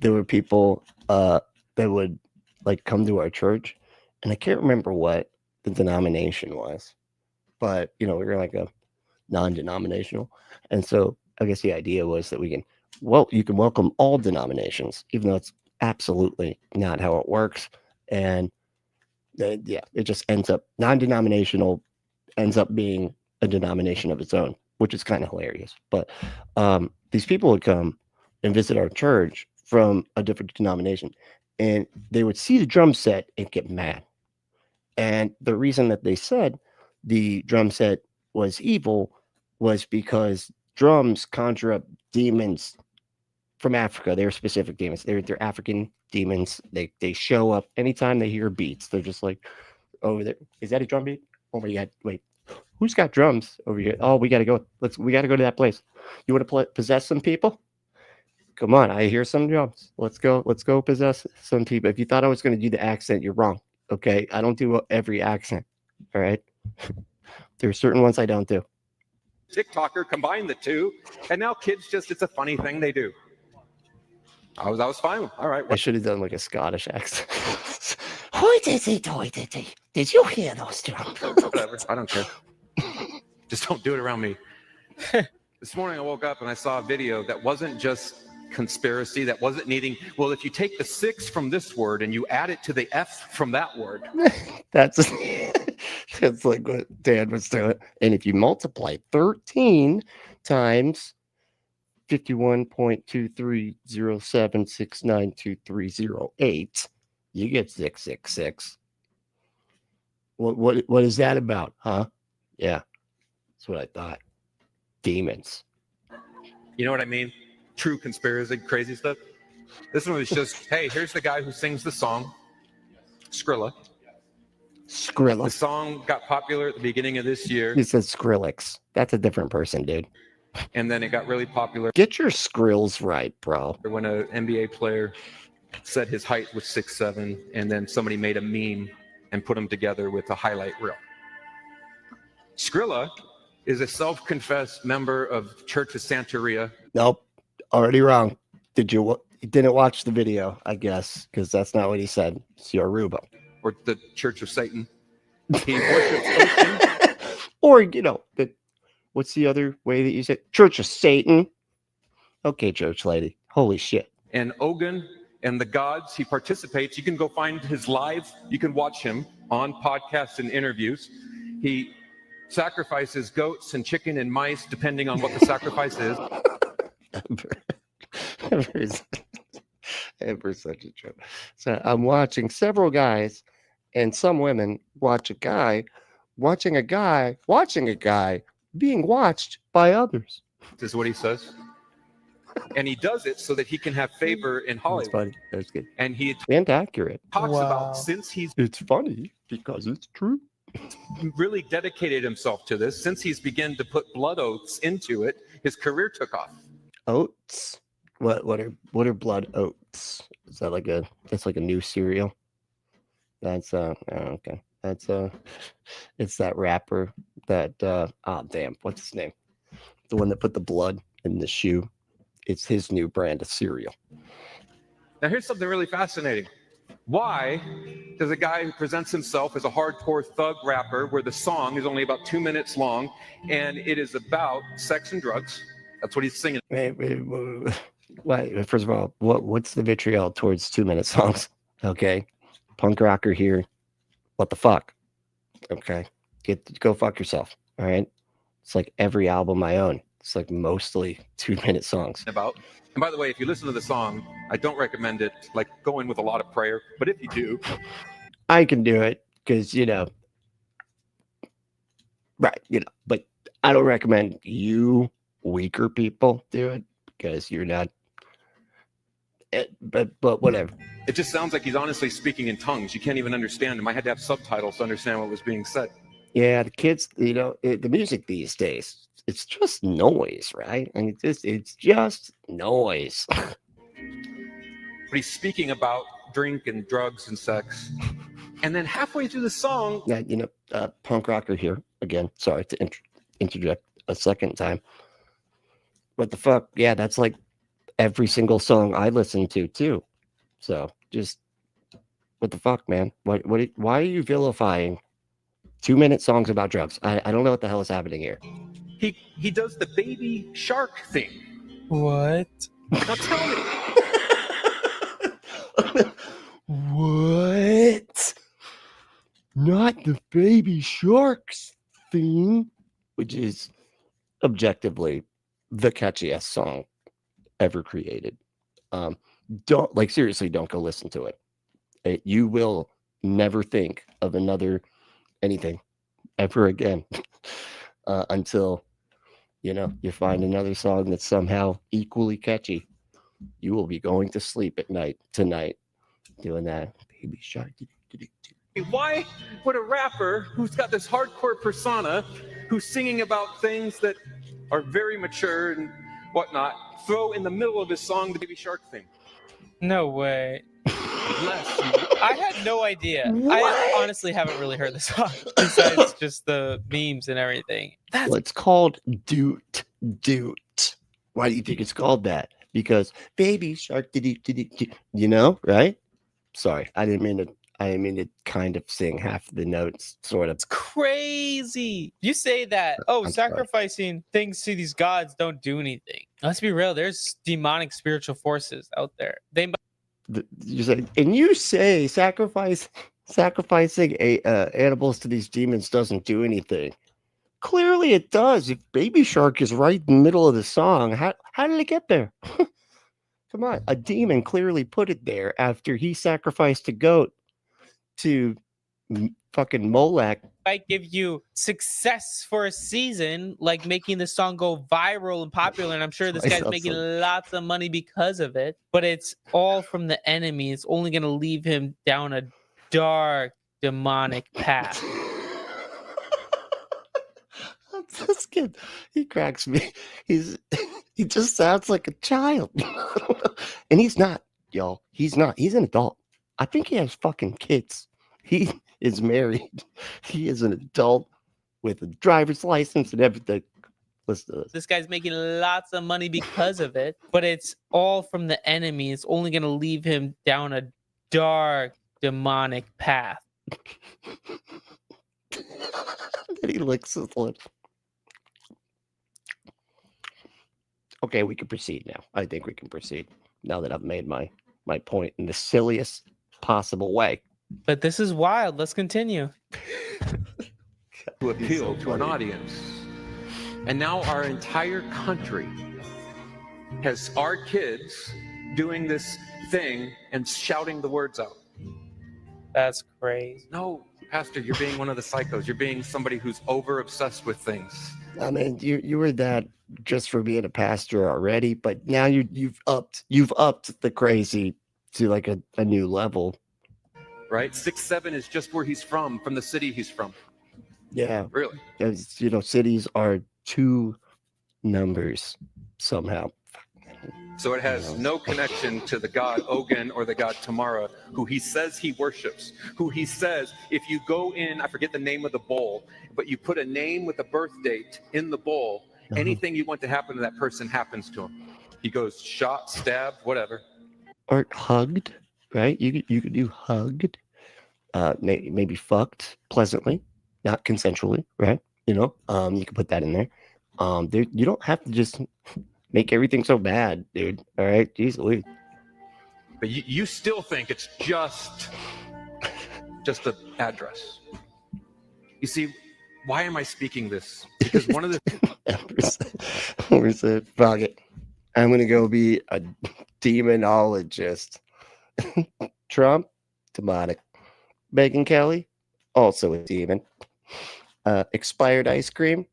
there were people that would like come to our church, and I can't remember what the denomination was, but we were like a non-denominational, and so I guess the idea was that you can welcome all denominations, even though it's absolutely not how it works, and it just ends up non-denominational ends up being a denomination of its own, which is kind of hilarious. But these people would come and visit our church from a different denomination, and they would see the drum set and get mad. And the reason that they said the drum set was evil was because drums conjure up demons from Africa. They're specific demons. They're African demons. They show up anytime they hear beats. They're just like, oh, is that a drum beat? Oh my God, wait. Who's got drums over here? Oh, we got to go. We got to go to that place. You want to possess some people? Come on, I hear some drums. Let's go possess some people. If you thought I was going to do the accent, you're wrong. Okay, I don't do every accent. All right, there are certain ones I don't do. TikToker combine the two, and now kids it's a funny thing they do. I was fine. All right. I should have done like a Scottish accent. Hoity-toity. Did you hear those drums? Whatever. I don't care. Just don't do it around me. This morning I woke up and I saw a video that wasn't just conspiracy, that wasn't needing, well, if you take the 6 from this word and you add it to the F from that word. That's like what Dan was doing. And if you multiply 13 times 51.2307692308, you get 666. What is that about, huh? Yeah, that's what I thought. Demons. You know what I mean? True conspiracy, crazy stuff. This one was just, hey, here's the guy who sings the song, Skrilla. The song got popular at the beginning of this year. He says Skrillex. That's a different person, dude. And then it got really popular. Get your skrills right, bro. When an NBA player said his height was 6'7", and then somebody made a meme and put them together with a highlight reel. Skrilla is a self-confessed member of Church of Santeria. Nope, already wrong. You didn't watch the video, I guess, because that's not what he said. It's Yoruba. Or the Church of Satan. He worships Ocean. Or, what's the other way that you say? Church of Satan. Okay, church lady. Holy shit. And Ogun and the gods, he participates. You can go find his live. You can watch him on podcasts and interviews. He sacrifices goats and chicken and mice, depending on what the sacrifice is. Ever such a joke. So I'm watching several guys and some women watch a guy watching a guy being watched by others. This is what he says. And he does it so that he can have favor in Hollywood. That's funny. That's good. And he and accurate. Talks about since he's... It's funny because it's true. Really dedicated himself to this. Since he's begun to put blood oaths into it, his career took off. Oats? What are blood oats? Is that that's like a new cereal? That's okay. That's it's that rapper that what's his name? The one that put the blood in the shoe. It's his new brand of cereal. Now here's something really fascinating. Why does a guy who presents himself as a hardcore thug rapper, where the song is only about 2 minutes long and it is about sex and drugs? That's what he's singing. Wait, first of all, what's the vitriol towards 2-minute songs? Okay, punk rocker here. What the fuck? Okay, go fuck yourself. All right, it's like every album I own. It's like mostly 2-minute songs. And by the way, if you listen to the song, I don't recommend it. Like, go in with a lot of prayer. But if you do, I can do it because right, But I don't recommend you weaker people do it because you're not. But whatever. It just sounds like he's honestly speaking in tongues. You can't even understand him. I had to have subtitles to understand what was being said. Yeah, the kids, the music these days, it's just noise, right? And it's just noise. But he's speaking about drink and drugs and sex. And then halfway through the song... Punk rocker here, again, sorry to interject. a second time. What the fuck? Yeah, that's like every single song I listen to too. So just what the fuck, man? Why are you vilifying 2-minute songs about drugs? I don't know what the hell is happening here. He does the baby shark thing. What? Now tell me. What? Not the baby sharks theme, which is objectively the catchiest song ever created. Don't seriously, don't go listen to it. You will never think of anything ever again until you find another song that's somehow equally catchy. You will be going to sleep at night tonight doing that baby shark. Why would a rapper who's got this hardcore persona, who's singing about things that are very mature and whatnot, throw in the middle of his song the baby shark thing? No way. I had no idea. What? I honestly haven't really heard the song besides just the memes and everything. Well, it's called Doot Doot. Why do you think it's called that? Because baby shark, right? Sorry, I didn't mean to kind of sing half the notes, sort of. It's crazy. You say that, sacrificing things to these gods don't do anything. Let's be real. There's demonic spiritual forces out there. You say sacrificing animals to these demons doesn't do anything. Clearly it does. If baby shark is right in the middle of the song, how did it get there? Come on, a demon clearly put it there after he sacrificed a goat to fucking Molech. Might give you success for a season, like making the song go viral and popular, and I'm sure this guy's making lots of money because of it, but it's all from the enemy. It's only going to leave him down a dark demonic path. This kid, he cracks me. He just sounds like a child. And he's not, y'all. He's not. He's an adult. I think he has fucking kids. He is married. He is an adult with a driver's license and everything. Listen to this. This guy's making lots of money because of it, but it's all from the enemy. It's only going to leave him down a dark demonic path. And he licks his lips. Okay, we can proceed now. I think we can proceed now that I've made my point in the silliest possible way. But this is wild. Let's continue. To appeal to an audience. And now our entire country has our kids doing this thing and shouting the words out. That's crazy. No, Pastor, you're being one of the psychos. You're being somebody who's over obsessed with things. I mean, you were that just for being a pastor already, but now you've upped the crazy to like a new level. Right? 6'7" is just where he's from the city he's from. Yeah. Really? Cities are 2 numbers somehow. So it has no connection to the god Ogun or the god Tamara, who he says he worships, who he says, if you go in, I forget the name of the bowl, but you put a name with a birth date in the bowl, anything you want to happen to that person happens to him. He goes shot, stabbed, whatever. Or hugged, right? You could do hugged, maybe fucked pleasantly, not consensually, right? You can put that in there. You don't have to just make everything so bad, dude. All right, jeez Louise. But you still think it's just the address. You see, why am I speaking this? Because one of the fuck it. I'm gonna go be a demonologist. Trump, demonic. Megyn Kelly, also a demon. Expired ice cream,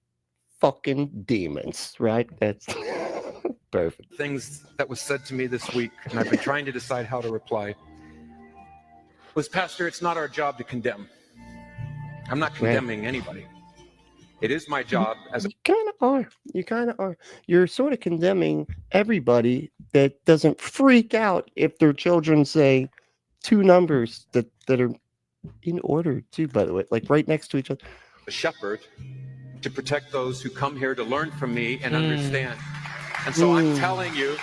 fucking demons, right? That's perfect. Things that was said to me this week, and I've been trying to decide how to reply, was, Pastor, it's not our job to condemn. I'm not condemning anybody. It is my job as a... You kind of are. You're sort of condemning everybody that doesn't freak out if their children say 2 numbers that are in order too, by the way, like right next to each other. A shepherd to protect those who come here to learn from me and understand. And so I'm telling you,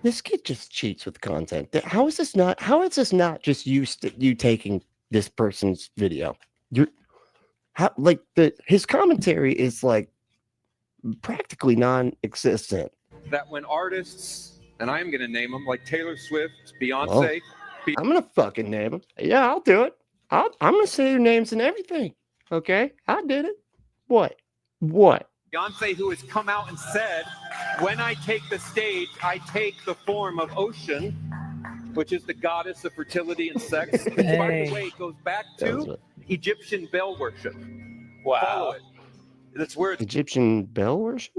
this kid just cheats with content. How is this not just you taking this person's video? His commentary is like practically non-existent. that when artists, and I am going to name them, like Taylor Swift, Beyonce. I'm going to fucking name them. Yeah, I'll do it. I'm going to say your names and everything. Okay? I did it. What? Beyonce, who has come out and said, when I take the stage, I take the form of Ocean, which is the goddess of fertility and sex. Which, by the way, goes back to Egyptian bell worship. Wow. Follow it. That's where Egyptian bell worship?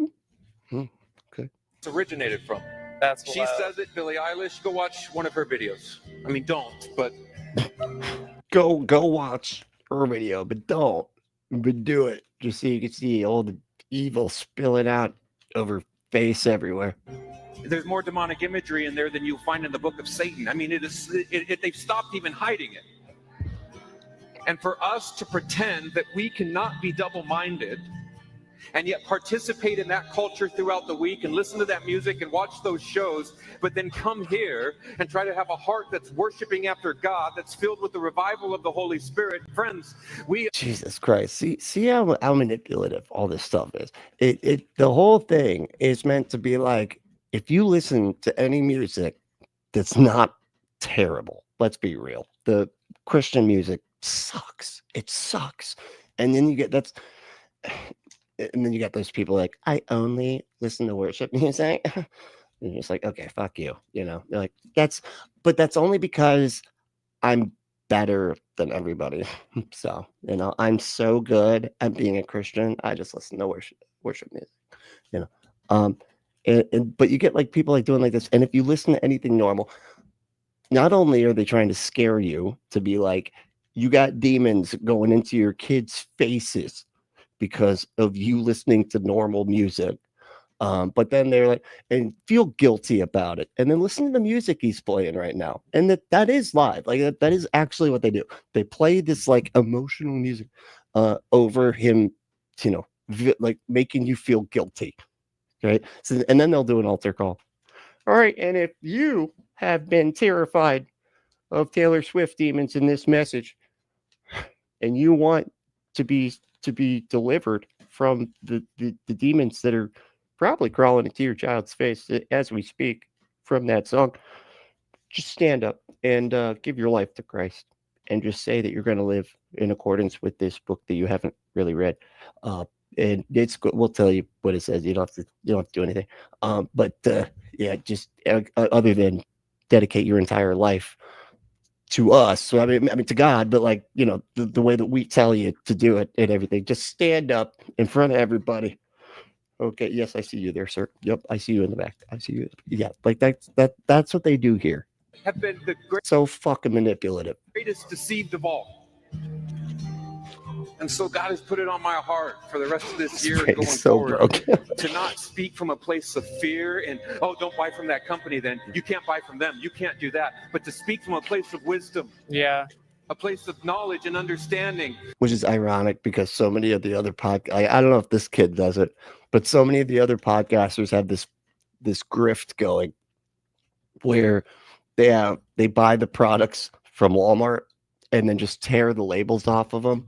Okay. It's originated from. That's she wild. says it, Billie Eilish. Go watch one of her videos. I mean, don't, but Go watch her video, but don't. But do it. Just so you can see all the evil spilling out over face everywhere. there's more demonic imagery in there than you'll find in the book of Satan. I mean, they've stopped even hiding it. And for us to pretend that we cannot be double-minded and yet participate in that culture throughout the week and listen to that music and watch those shows, but then come here and try to have a heart that's worshiping after God, that's filled with the revival of the Holy Spirit. Friends, Jesus Christ. See how manipulative all this stuff is. The whole thing is meant to be like, if you listen to any music that's not terrible, let's be real. The Christian music sucks. It sucks. And then you get those people like, I only listen to worship music. And you're just like, okay, fuck you. You know, they're like, that's only because I'm better than everybody. So, you know, I'm so good at being a Christian. I just listen to worship music, you know. But you get like people like doing like this. And if you listen to anything normal, not only are they trying to scare you to be like, you got demons going into your kids' faces because of you listening to normal music. But then they're like, and feel guilty about it. And then listen to the music he's playing right now. And that is live. Like that is actually what they do. They play this like emotional music over him, you know, like making you feel guilty. Right. So, and then they'll do an altar call. All right. And if you have been terrified of Taylor Swift demons in this message, and you want to be delivered from the demons that are probably crawling into your child's face as we speak from that song, just stand up and give your life to Christ and just say that you're going to live in accordance with this book that you haven't really read. And it's good. We'll tell you what it says. You don't have to do anything. But yeah, just other than dedicate your entire life to us. So I mean to God, but like, you know, the way that we tell you to do it and everything, just stand up in front of everybody. Okay. Yes, I see you there, sir. Yep. I see you in the back. I see you. Yeah. Like that's what they do here. have been the So fucking manipulative. greatest deceived of all. And so God has put it on my heart for the rest of this year and going so forward broken. to not speak from a place of fear and, oh, don't buy from that company then. You can't buy from them. You can't do that. But to speak from a place of wisdom. Yeah. A place of knowledge and understanding. Which is ironic because so many of the other I don't know if this kid does it, but so many of the other podcasters have this grift going where they buy the products from Walmart and then just tear the labels off of them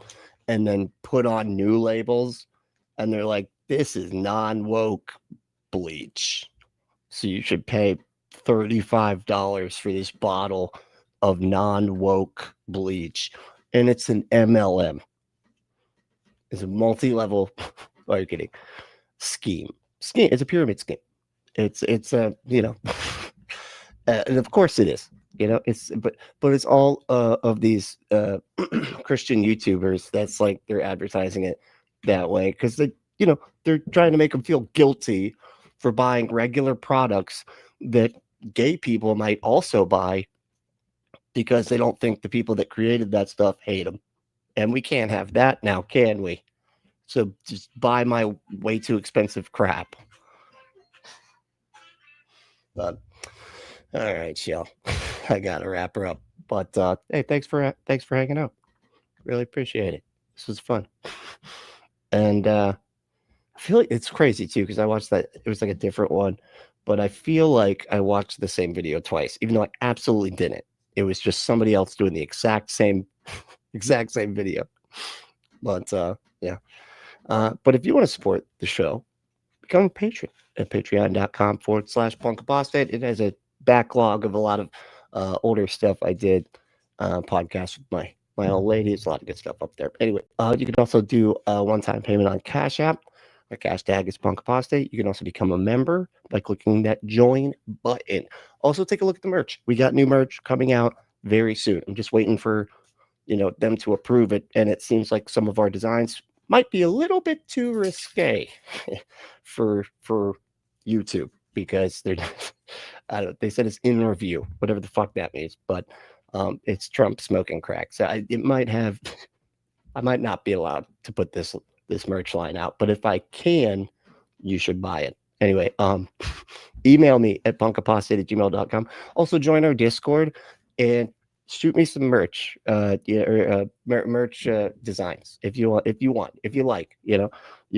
and then put on new labels, and they're like, this is non-woke bleach, so you should pay $35 for this bottle of non-woke bleach, and it's an MLM. It's a multi-level marketing scheme. It's a pyramid scheme. It's a, you know, and of course it is. You know, but it's all of these Christian YouTubers that's like they're advertising it that way because they're trying to make them feel guilty for buying regular products that gay people might also buy because they don't think the people that created that stuff hate them. And we can't have that now, can we? So just buy my way too expensive crap. But all right, y'all. I gotta wrap her up. But hey, thanks for hanging out. Really appreciate it. This was fun. And I feel like it's crazy too, because I watched that. It was like a different one, but I feel like I watched the same video twice, even though I absolutely didn't. It was just somebody else doing the exact same video. But yeah. But if you want to support the show, become a patron at patreon.com/punkapostate. It has a backlog of a lot of older stuff I did, podcasts with my old lady. There's a lot of good stuff up there. Anyway, you can also do a one-time payment on Cash App. Our cash tag is Punkapostate. You can also become a member by clicking that join button. Also, take a look at the merch. We got new merch coming out very soon. I'm just waiting for them to approve it, and it seems like some of our designs might be a little bit too risque for YouTube, because they're I don't know, they said it's in review, whatever the fuck that means, but it's Trump smoking crack, so I might not be allowed to put this merch line out, but if I can, you should buy it. Anyway, email me at punkapostate@gmail.com. Also join our Discord and shoot me some merch, merch designs if you like. You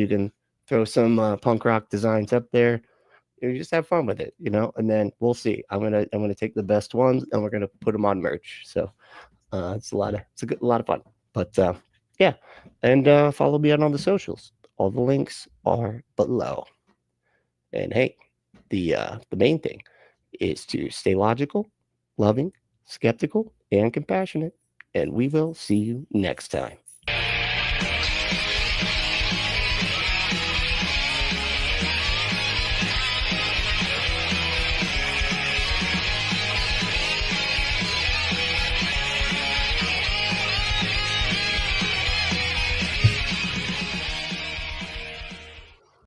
can throw some punk rock designs up there. You just have fun with it, and then we'll see. I'm gonna take the best ones and we're gonna put them on merch. So it's a lot of fun. But yeah, and follow me on all the socials. All the links are below. And hey, the main thing is to stay logical, loving, skeptical, and compassionate. And we will see you next time.